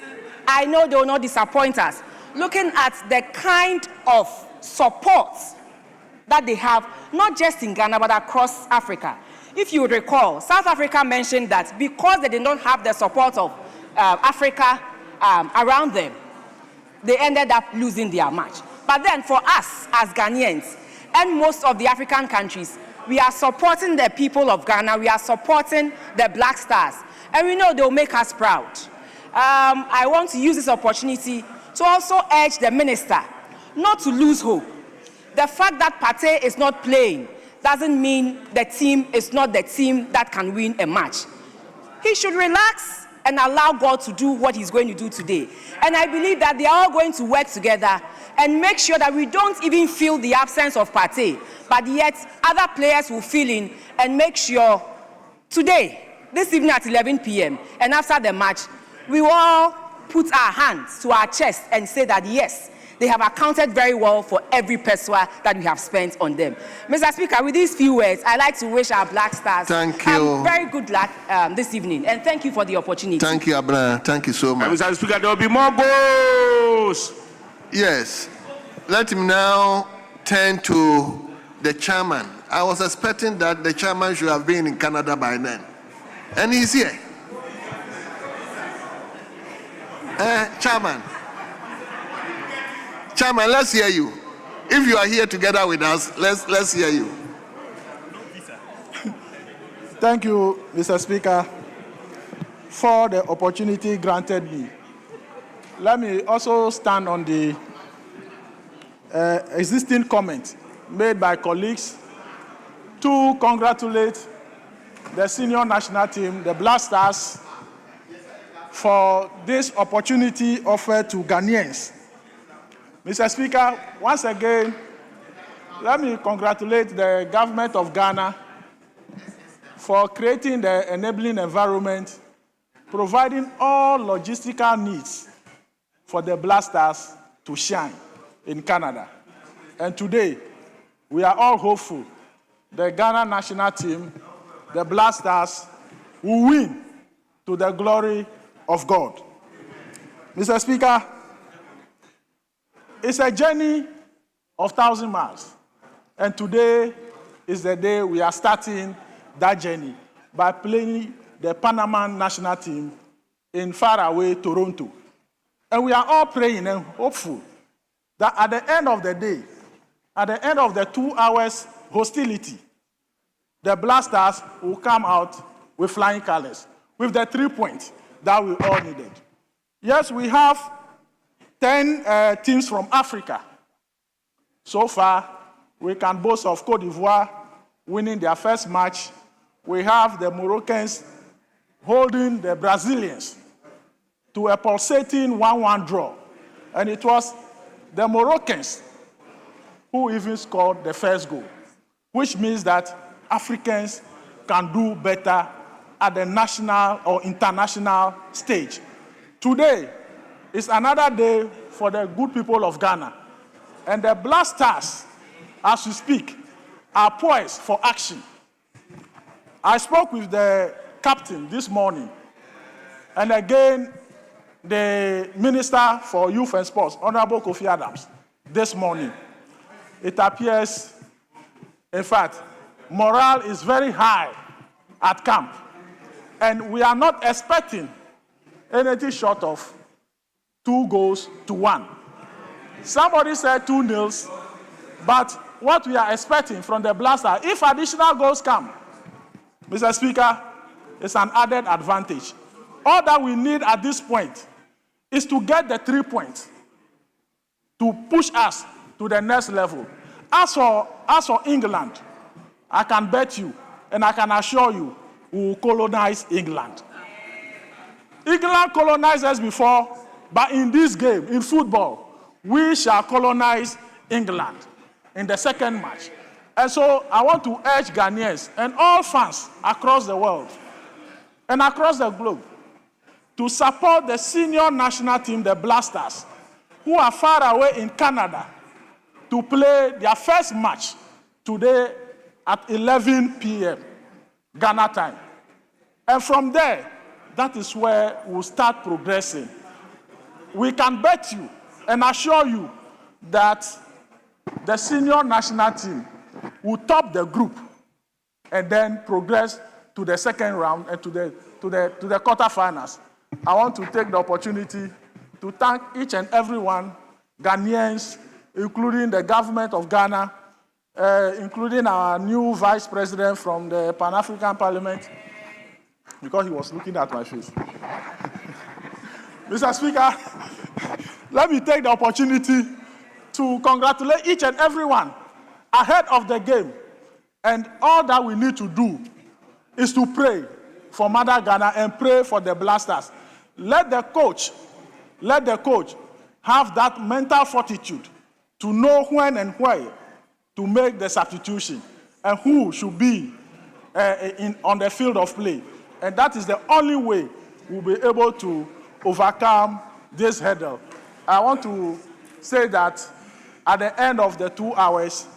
I know they will not disappoint us. Looking at the kind of support that they have, not just in Ghana, but across Africa. If you recall, South Africa mentioned that because they did not have the support of Africa around them, they ended up losing their match. But then for us as Ghanaians and most of the African countries, we are supporting the people of Ghana, we are supporting the Black Stars, and we know they will make us proud. I want to use this opportunity to also urge the minister not to lose hope. The fact that Partey is not playing doesn't mean the team is not the team that can win a match. He should relax and allow God to do what he's going to do today. And I believe that they are all going to work together and make sure that we don't even feel the absence of Partey, but yet other players will fill in and make sure today, this evening at 11 p.m. and after the match, we will all put our hands to our chest and say that yes, they have accounted very well for every pesewa that we have spent on them. Mr. Speaker, with these few words, I'd like to wish our Black Stars very good luck this evening, and thank you for the opportunity. Thank you, Abra. Thank you so much. Mr. Speaker, there will be more goals. Yes. Let me now turn to the chairman. I was expecting that the chairman should have been in Canada by then. And he's here. Chairman. Chairman, let's hear you. If you are here together with us, let's hear you. Thank you, Mr. Speaker, for the opportunity granted me. Let me also stand on the existing comment made by colleagues to congratulate the senior national team, the Black Stars, for this opportunity offered to Ghanaians. Mr. Speaker, once again, let me congratulate the government of Ghana for creating the enabling environment, providing all logistical needs for the Black Stars to shine in Canada. And today, we are all hopeful the Ghana national team, the Black Stars, will win to the glory of God. Mr. Speaker, it's a journey of 1,000 miles. And today is the day we are starting that journey by playing the Panama national team in faraway Toronto. And we are all praying and hopeful that at the end of the day, at the end of the 2 hours hostility, the Black Stars will come out with flying colors, with the 3 points that we all needed. Yes, we have 10 teams from Africa. So far, we can boast of Côte d'Ivoire winning their first match. We have the Moroccans holding the Brazilians to a pulsating 1-1 draw. And it was the Moroccans who even scored the first goal, which means that Africans can do better at the national or international stage. Today is another day for the good people of Ghana. And the Black Stars, as we speak, are poised for action. I spoke with the captain this morning, and again, the Minister for Youth and Sports, Honorable Kofi Adams, this morning. It appears, in fact, morale is very high at camp, and we are not expecting anything short of 2-1. Somebody said 2-0, but what we are expecting from the Black Stars, if additional goals come, Mr. Speaker, is an added advantage. All that we need at this point is to get the 3 points to push us to the next level. As for England, I can bet you, and I can assure you, we will colonize England. England colonized us before, but in this game, in football, we shall colonize England in the second match. And so I want to urge Ghanaians and all fans across the world and across the globe to support the senior national team, the Black Stars, who are far away in Canada to play their first match today at 11 p.m. Ghana time. And from there, that is where we'll start progressing. We can bet you and assure you that the senior national team will top the group and then progress to the second round and to the quarterfinals. I want to take the opportunity to thank each and everyone, Ghanaians, including the government of Ghana, including our new vice president from the Pan-African Parliament, because he was looking at my face. Mr. Speaker, let me take the opportunity to congratulate each and everyone ahead of the game. And all that we need to do is to pray for Mother Ghana and pray for the Black Stars. Let the coach have that mental fortitude to know when and where to make the substitution and who should be on the field of play. And that is the only way we'll be able to overcome this hurdle. I want to say that at the end of the 2 hours,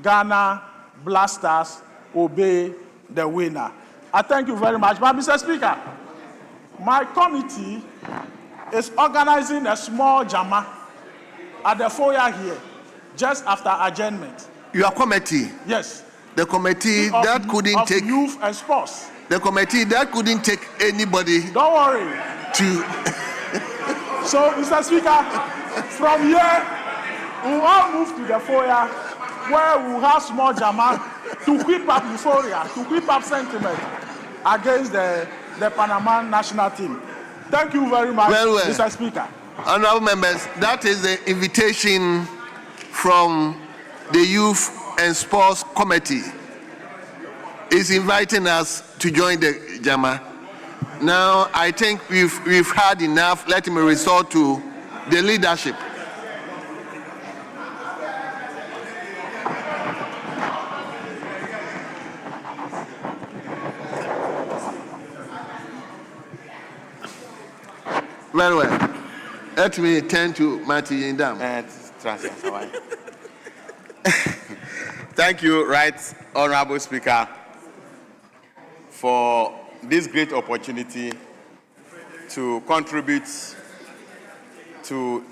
Ghana Black Stars will be the winner. I thank you very much. But Mr. Speaker, my committee is organizing a small jama at the foyer here, just after adjournment. Your committee? Yes. The committee that couldn't take youth and sports. The committee that couldn't take anybody. Don't worry. So, Mr. Speaker, from here, we'll all move to the foyer where we'll have small jama to whip up euphoria, to whip up sentiment against the Panama national team. Thank you very much, Mr. Speaker. Honorable members, that is the invitation from the Youth and Sports Committee. Is inviting us to join the JAMA. Now, I think we've had enough. Let me resort to the leadership. Very well. Let me turn to Martin Yindam. Thank you, Right Honorable Speaker, for this great opportunity to contribute to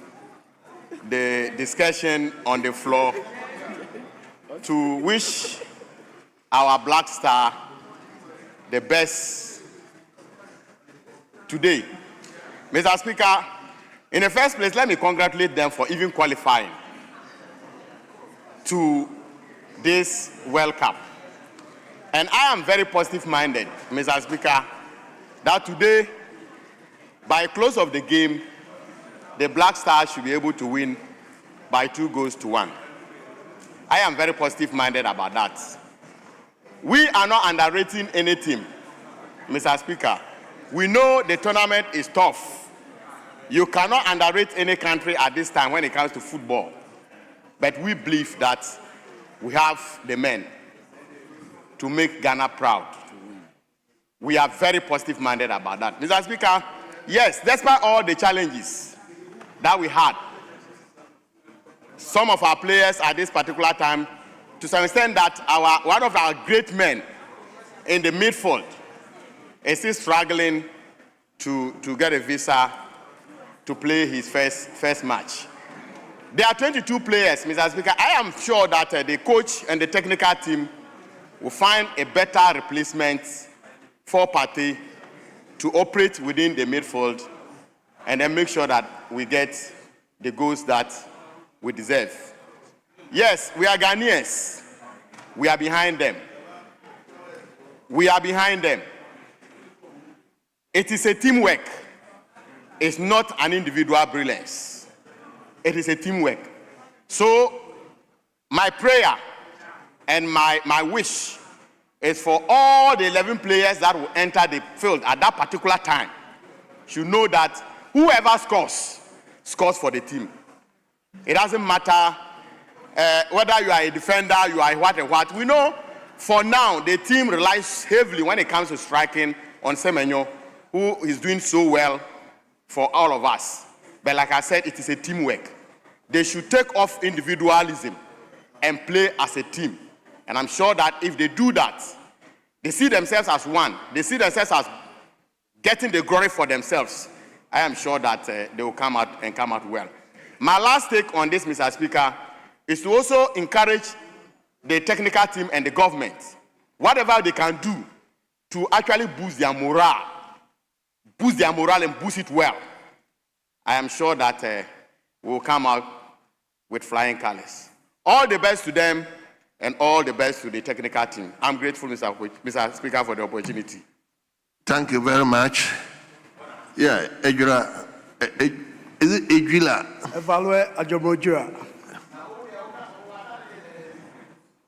the discussion on the floor, to wish our Black Star the best today. Mr. Speaker, in the first place, let me congratulate them for even qualifying to this World Cup. And I am very positive-minded, Mr. Speaker, that today, by close of the game, the Black Stars should be able to win by 2-1. I am very positive-minded about that. We are not underrating any team, Mr. Speaker. We know the tournament is tough. You cannot underrate any country at this time when it comes to football. But we believe that we have the men to make Ghana proud. We are very positive-minded about that. Mr. Speaker, yes, despite all the challenges that we had, some of our players at this particular time, to some extent that one of our great men in the midfield is still struggling to get a visa to play his first match. There are 22 players, Mr. Speaker. I am sure that the coach and the technical team will find a better replacement for Partey to operate within the midfield and then make sure that we get the goals that we deserve. Yes, we are Ghanaians. We are behind them. We are behind them. It is a teamwork. It's not an individual brilliance. It is a teamwork. So my prayer and my wish is for all the 11 players that will enter the field at that particular time should know that whoever scores for the team. It doesn't matter whether you are a defender, you are what and what. We know for now the team relies heavily when it comes to striking on Semenyo, who is doing so well for all of us. But like I said, it is a teamwork. They should take off individualism and play as a team. And I'm sure that if they do that, they see themselves as one. They see themselves as getting the glory for themselves. I am sure that they will come out well. My last take on this, Mr. Speaker, is to also encourage the technical team and the government, whatever they can do to actually boost their morale and boost it well. I am sure that we will come out with flying colors. All the best to them and all the best to the technical team. I'm grateful, Mr. Speaker, for the opportunity. Thank you very much. Yeah, Ejula. Is it Ejula? Evaluate Ajomojua.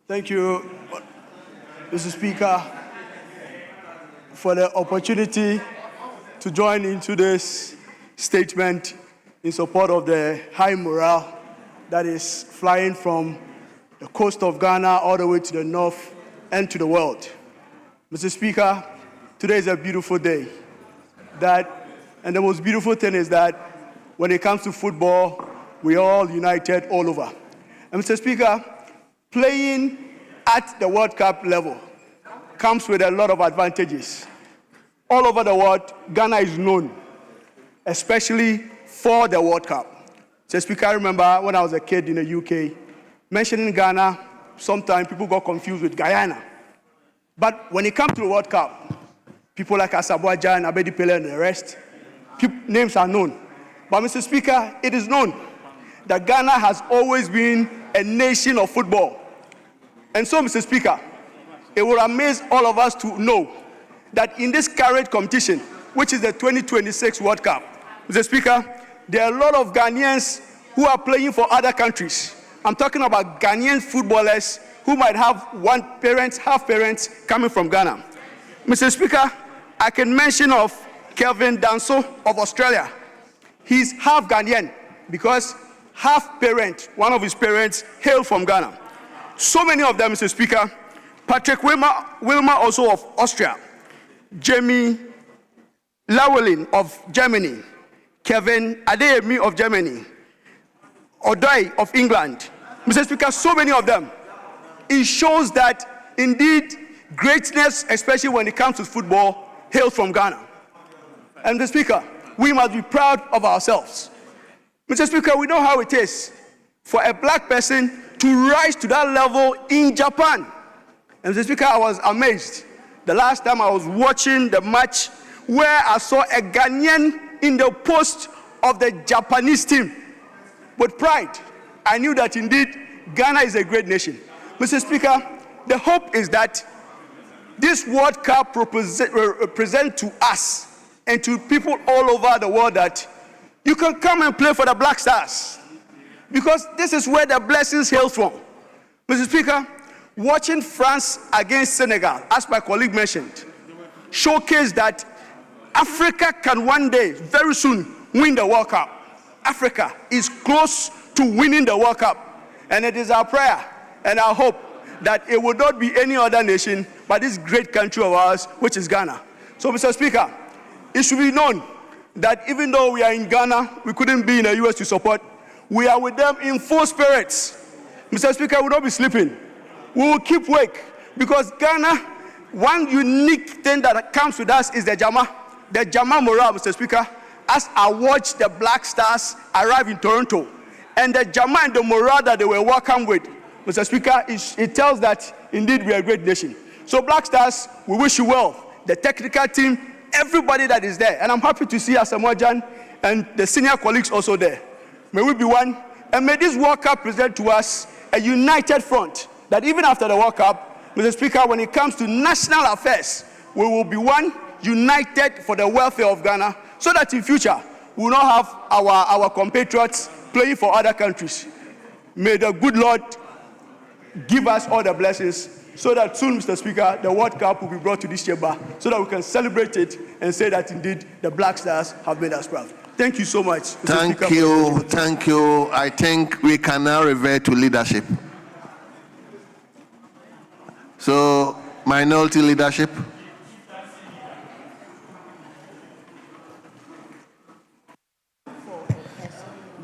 Thank you, Mr. Speaker, for the opportunity to join into this statement in support of the high morale that is flying from the coast of Ghana all the way to the north and to the world. Mr. Speaker, today is a beautiful day. And the most beautiful thing is that when it comes to football, we're all united all over. And Mr. Speaker, playing at the World Cup level comes with a lot of advantages. All over the world, Ghana is known, especially for the World Cup. So, Speaker, I remember when I was a kid in the UK, mentioning Ghana, sometimes people got confused with Guyana. But when it comes to the World Cup, people like Asamoah Gyan, Abedi Pele, and the rest, names are known. But, Mr. Speaker, it is known that Ghana has always been a nation of football. And so, Mr. Speaker, it will amaze all of us to know that in this current competition, which is the 2026 World Cup, Mr. Speaker, there are a lot of Ghanaians who are playing for other countries. I'm talking about Ghanaian footballers who might have one parent, half parents coming from Ghana. Mr. Speaker, I can mention of Kelvin Danso of Australia. He's half Ghanaian because half parent, one of his parents, hail from Ghana. So many of them, Mr. Speaker. Patrick Wilmer also of Austria. Jamie Lawelin of Germany. Kevin Adeyemi of Germany. Odoi of England. Mr. Speaker, so many of them. It shows that indeed greatness, especially when it comes to football, hails from Ghana. And Mr. Speaker, we must be proud of ourselves. Mr. Speaker, we know how it is for a black person to rise to that level in Japan. And Mr. Speaker, I was amazed the last time I was watching the match where I saw a Ghanaian in the post of the Japanese team. With pride, I knew that indeed Ghana is a great nation. Mr. Speaker, the hope is that this World Cup represent to us and to people all over the world that you can come and play for the Black Stars, because this is where the blessings hail from. Mr. Speaker, watching France against Senegal, as my colleague mentioned, showcased that Africa can one day, very soon, win the World Cup. Africa is close to winning the World Cup, and it is our prayer and our hope that it will not be any other nation but this great country of ours, which is Ghana. So, Mr. Speaker, it should be known that even though we are in Ghana, we couldn't be in the US to support, we are with them in full spirits. Mr. Speaker, we will not be sleeping. We will keep awake, because Ghana, one unique thing that comes with us is the Jama morale, Mr. Speaker. As I watched the Black Stars arrive in Toronto, and the Jama and the morale that they were welcomed with, Mr. Speaker, it tells that indeed we are a great nation. So Black Stars, we wish you well. The technical team, everybody that is there. And I'm happy to see Asamoah and the senior colleagues also there. May we be one, and may this World Cup present to us a united front, that even after the World Cup, Mr. Speaker, when it comes to national affairs, we will be one, united for the welfare of Ghana, so that in future, we will not have our compatriots playing for other countries. May the good Lord give us all the blessings, so that soon, Mr. Speaker, the World Cup will be brought to this chamber, so that we can celebrate it and say that indeed the Black Stars have made us proud. Thank you so much, Mr. Speaker. Thank you. I think we can now revert to leadership. So, minority leadership.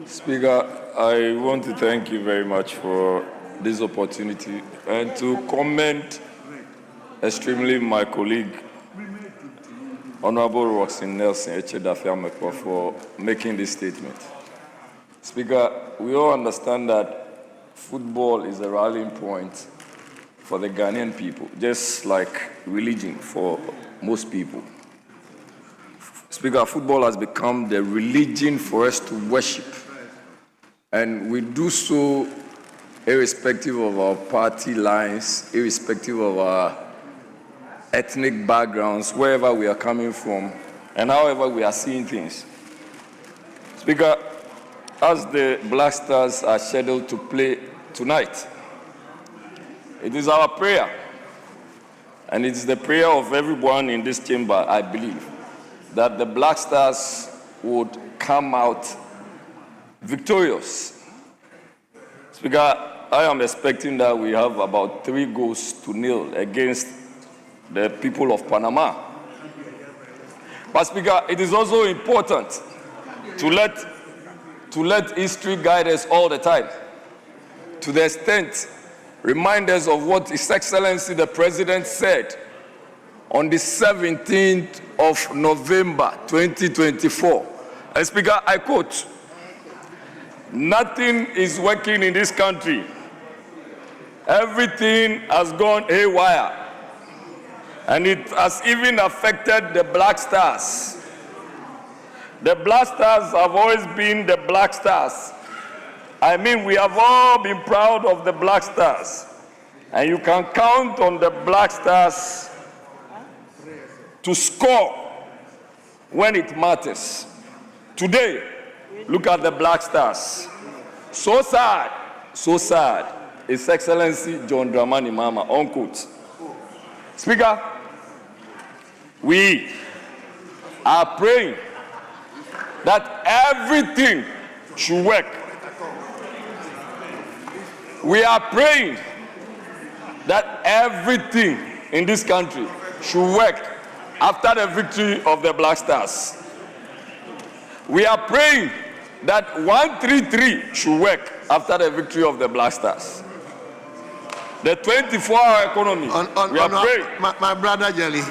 Speaker, I want to thank you very much for this opportunity and to commend extremely my colleague, Honorable Roxanne Nelson Echedafiamekwa, for making this statement. Speaker, we all understand that football is a rallying point for the Ghanaian people, just like religion for most people. Speaker, football has become the religion for us to worship. And we do so irrespective of our party lines, irrespective of our ethnic backgrounds, wherever we are coming from, and however we are seeing things. Speaker, as the Black Stars are scheduled to play tonight, it is our prayer, and it is the prayer of everyone in this chamber, I believe, that the Black Stars would come out victorious. Speaker, I am expecting that we have about 3-0 against the people of Panama. But Speaker, it is also important to let history guide us all the time, to the extent, remind us of what His Excellency the President said on the 17th of November 2024. And Speaker, I quote, "Nothing is working in this country. Everything has gone haywire. And it has even affected the Black Stars. The Black Stars have always been the Black Stars. I mean, we have all been proud of the Black Stars. And you can count on the Black Stars to score when it matters. Today, look at the Black Stars. So sad, so sad. His Excellency John Dramani Mahama, unquote. Speaker, we are praying that everything should work. We are praying that everything in this country should work after the victory of the Black Stars. We are praying that 133 should work after the victory of the Black Stars. The 24-hour economy, we are praying. My brother Jerry.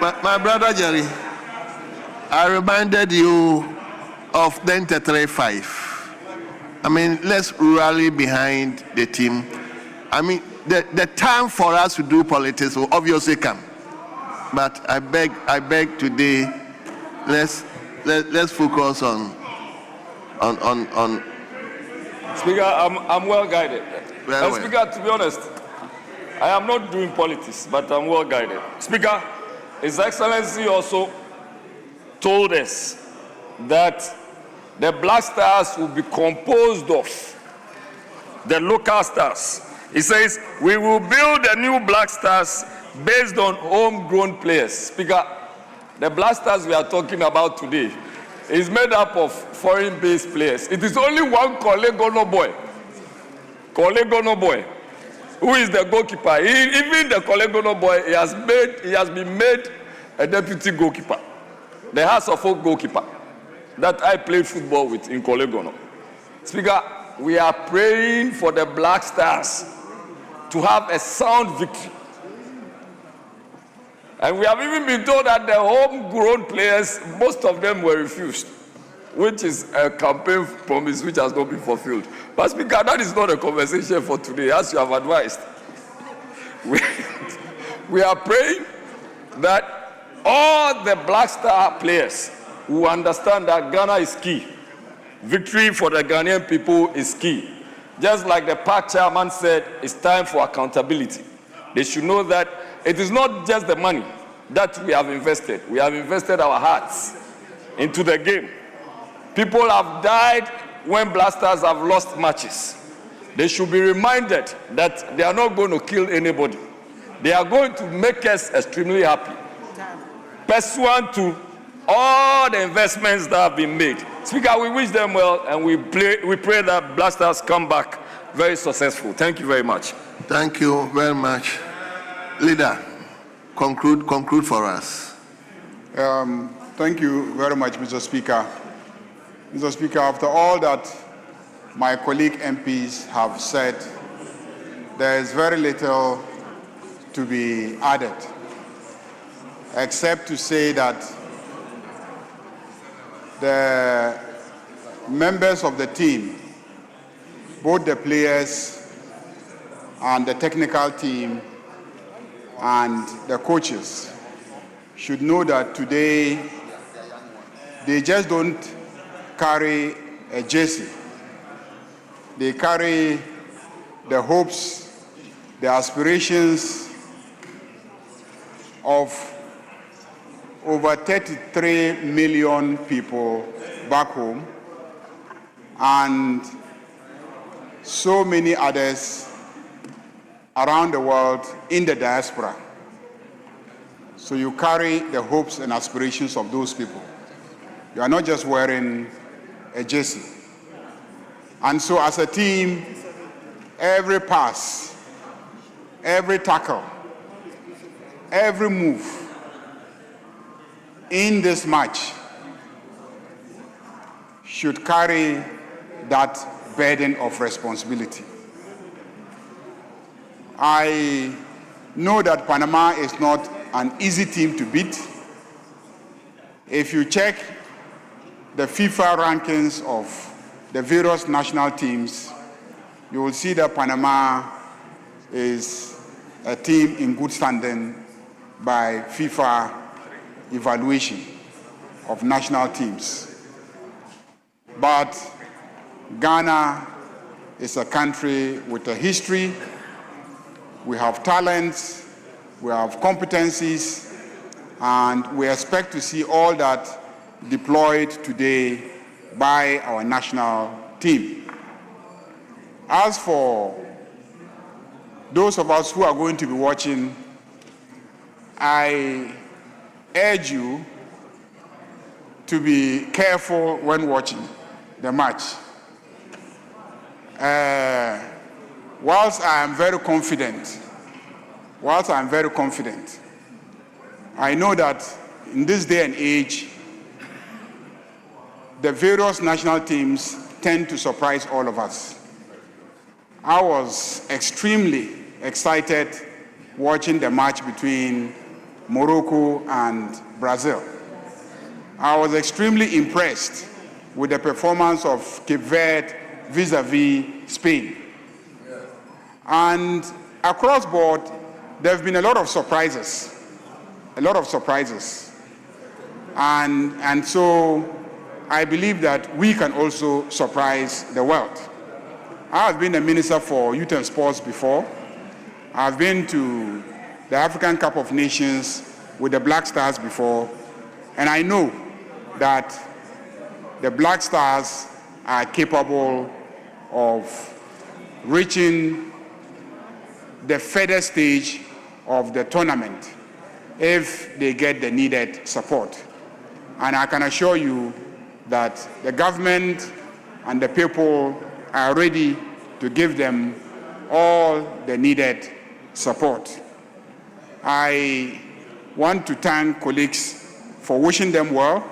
My brother Jerry, I reminded you of the 33-5. I mean, let's rally behind the team. I mean, the time for us to do politics will obviously come. But I beg today, let's focus on. Speaker, I'm well guided. Well. Speaker, to be honest, I am not doing politics, but I'm well guided. Speaker, His Excellency also told us that the Black Stars will be composed of the local stars. He says, we will build the new Black Stars based on homegrown players. Speaker, the Black Stars we are talking about today is made up of foreign-based players. It is only one Kolegono boy, who is the goalkeeper. Even the Kolegono boy, he has been made a deputy goalkeeper, the House of Folk goalkeeper that I played football with in Kolegono. Speaker, we are praying for the Black Stars to have a sound victory. And we have even been told that the homegrown players, most of them were refused, which is a campaign promise which has not been fulfilled. But Speaker, that is not a conversation for today, as you have advised. We are praying that all the Black Star players who understand that Ghana is key. Victory for the Ghanaian people is key. Just like the park chairman said, it's time for accountability. They should know that it is not just the money that we have invested. We have invested our hearts into the game. People have died when Blasters have lost matches. They should be reminded that they are not going to kill anybody. They are going to make us extremely happy, pursuant to all the investments that have been made. Speaker, we wish them well, and we pray that Blasters come back very successful. Thank you very much. Thank you very much. Leader, conclude for us. Thank you very much, Mr. Speaker. Mr. Speaker, after all that my colleague MPs have said, there is very little to be added, except to say that the members of the team, both the players and the technical team and the coaches, should know that today they just don't carry a jersey. They carry the hopes, the aspirations of over 33 million people back home and so many others around the world in the diaspora. So you carry the hopes and aspirations of those people. You are not just wearing a jersey. And so as a team, every pass, every tackle, every move in this match should carry that burden of responsibility. I know that Panama is not an easy team to beat. If you check the FIFA rankings of the various national teams, you will see that Panama is a team in good standing by FIFA evaluation of national teams. But Ghana is a country with a history. We have talents, we have competencies, and we expect to see all that deployed today by our national team. As for those of us who are going to be watching, I urge you to be careful when watching the match. Whilst I am very confident, I know that in this day and age, the various national teams tend to surprise all of us. I was extremely excited watching the match between Morocco and Brazil. I was extremely impressed with the performance of Cape Verde vis-à-vis Spain. And across board, there have been a lot of surprises. And so I believe that we can also surprise the world. I have been a minister for youth and sports before. I've been to the African Cup of Nations with the Black Stars before, and I know that the Black Stars are capable of reaching the further stage of the tournament if they get the needed support. And I can assure you that the government and the people are ready to give them all the needed support. I want to thank colleagues for wishing them well.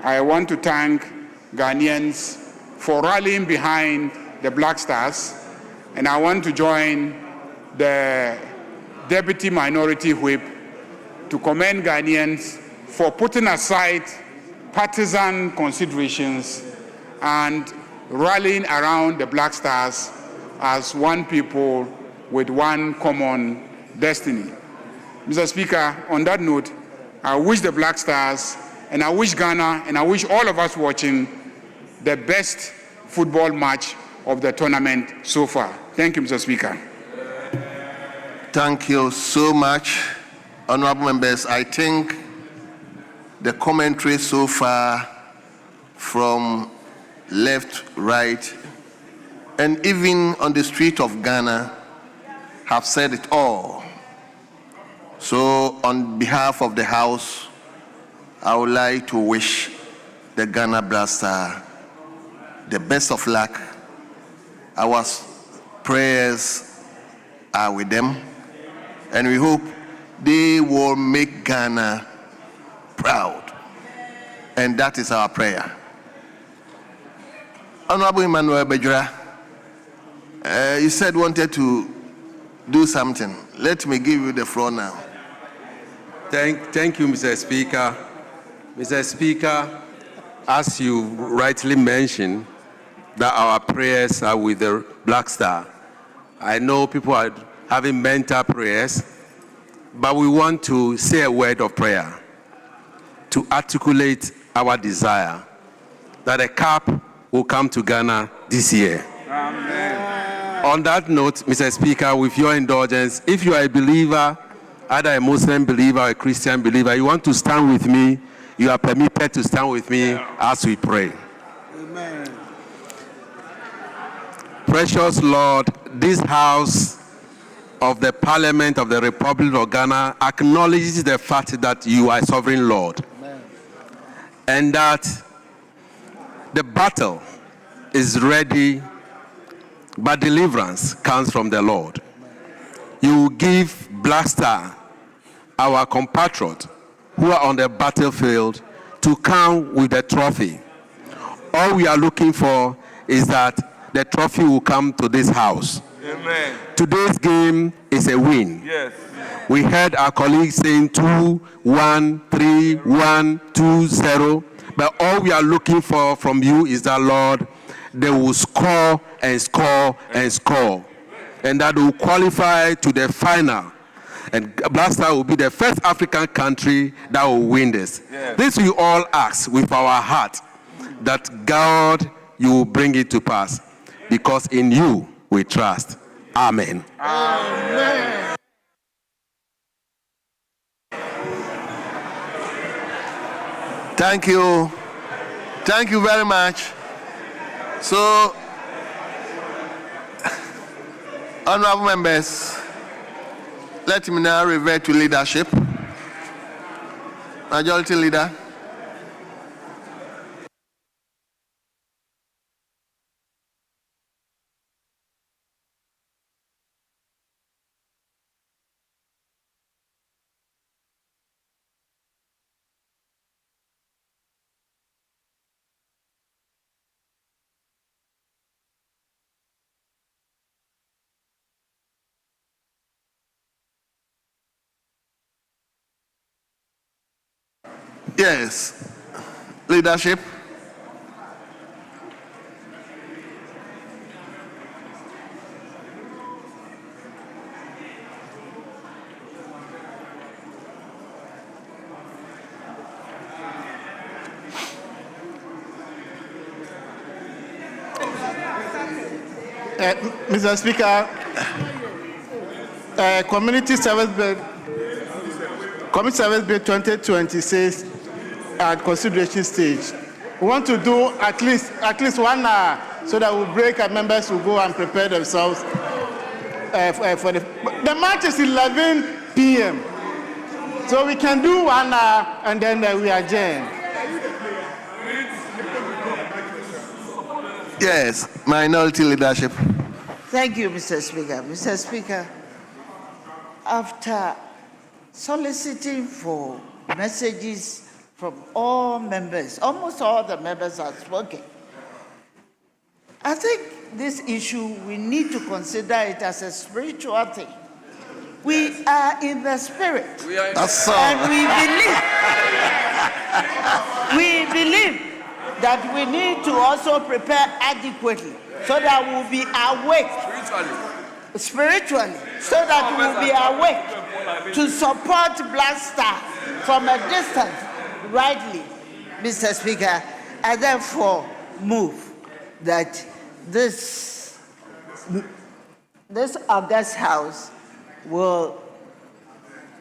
I want to thank Ghanaians for rallying behind the Black Stars, and I want to join the Deputy Minority Whip to commend Ghanaians for putting aside partisan considerations and rallying around the Black Stars as one people with one common destiny. Mr. Speaker, on that note, I wish the Black Stars, and I wish Ghana, and I wish all of us watching the best football match of the tournament so far. Thank you, Mr. Speaker. Thank you so much, honorable members. I think the commentary so far from left, right, and even on the street of Ghana have said it all. So on behalf of the House, I would like to wish the Ghana Black Star the best of luck. Our prayers are with them, and we hope they will make Ghana proud. And that is our prayer. Honorable Emmanuel Bejura, you said wanted to do something. Let me give you the floor now. Thank you, Mr. Speaker. Mr. Speaker, as you rightly mentioned, that our prayers are with the Black Star. I know people are having mental prayers, but we want to say a word of prayer to articulate our desire that a cup will come to Ghana this year. Amen. On that note, Mr. Speaker, with your indulgence, if you are a believer, either a Muslim believer or a Christian believer, you want to stand with me, you are permitted to stand with me as we pray. Amen. Precious Lord, this house of the Parliament of the Republic of Ghana acknowledges the fact that you are sovereign Lord. Amen. And that the battle is ready, but deliverance comes from the Lord. You give Black Star, our compatriot, who are on the battlefield, to come with the trophy. All we are looking for is that the trophy will come to this house. Amen. Today's game is a win. Yes. We heard our colleagues saying 2-1, 3-1, 2-0. But all we are looking for from you is that, Lord, they will score and score and score. And that will qualify to the final. And Black Star will be the first African country that will win this. Yes. This we all ask with our heart, that God, you will bring it to pass. because in you we trust. Amen. Amen. Thank you. Thank you very much. So, honorable members, let me now revert to leadership. Majority Leader. Yes. Leadership. Mr. Speaker, Community Service Bill 2026 at consideration stage. We want to do at least 1 hour so that we'll break and members will go and prepare themselves for the match is 11 p.m. So we can do 1 hour and then we adjourn. Yes, minority leadership. Thank you, Mr. Speaker. Mr. Speaker, after soliciting for messages from all members, almost all the members have spoken, I think this issue, we need to consider it as a spiritual thing. We are in the spirit. And we believe that we need to also prepare adequately so that we'll be awake spiritually, so that we'll be awake to support Black Star from a distance, rightly, Mr. Speaker. I therefore move that this August House will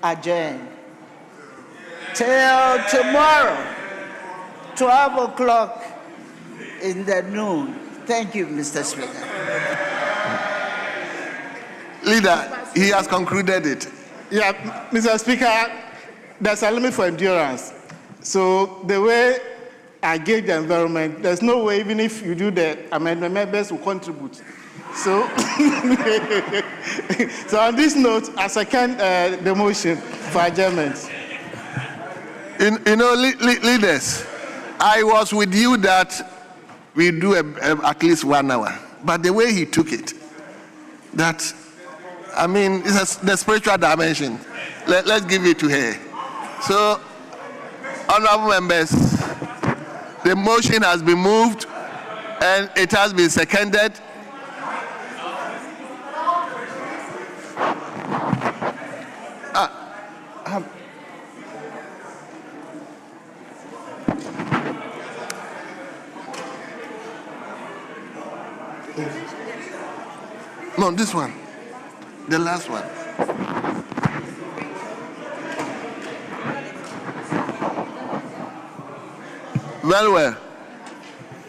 adjourn till tomorrow, 12 o'clock in the noon. Thank you, Mr. Speaker. Leader, he has concluded it. Yeah, Mr. Speaker, there's a limit for endurance. So the way I gauge the environment, there's no way, even if you do the amendment, members will contribute. So, so on this note, I second the motion for adjournment. You know, leaders, I was with you that we do at least 1 hour. But the way he took it, that, I mean, it's the spiritual dimension. Let's give it to her. So, honorable members, the motion has been moved and it has been seconded. No, this one. The last one. Very well.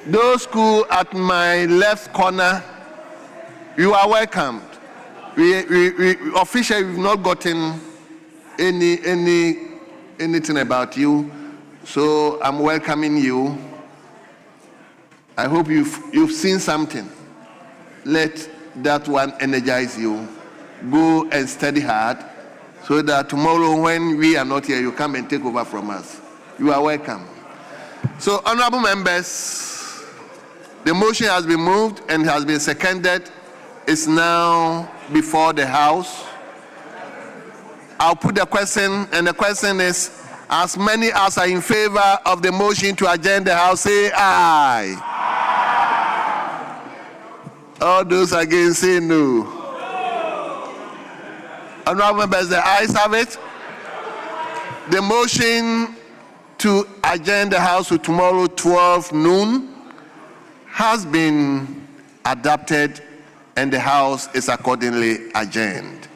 Those who at my left corner, you are welcomed. We officially we've not gotten anything about you, so I'm welcoming you. I hope you've seen something. Let that one energize you. Go and study hard so that tomorrow when we are not here, you come and take over from us. You are welcome. So, honorable members, the motion has been moved and has been seconded. It's now before the House. I'll put the question, and the question is, as many as are in favor of the motion to adjourn the House, say aye. All those against, say no. Honorable members, the ayes have it. The motion to adjourn the House to tomorrow 12 noon has been adopted, and the House is accordingly adjourned.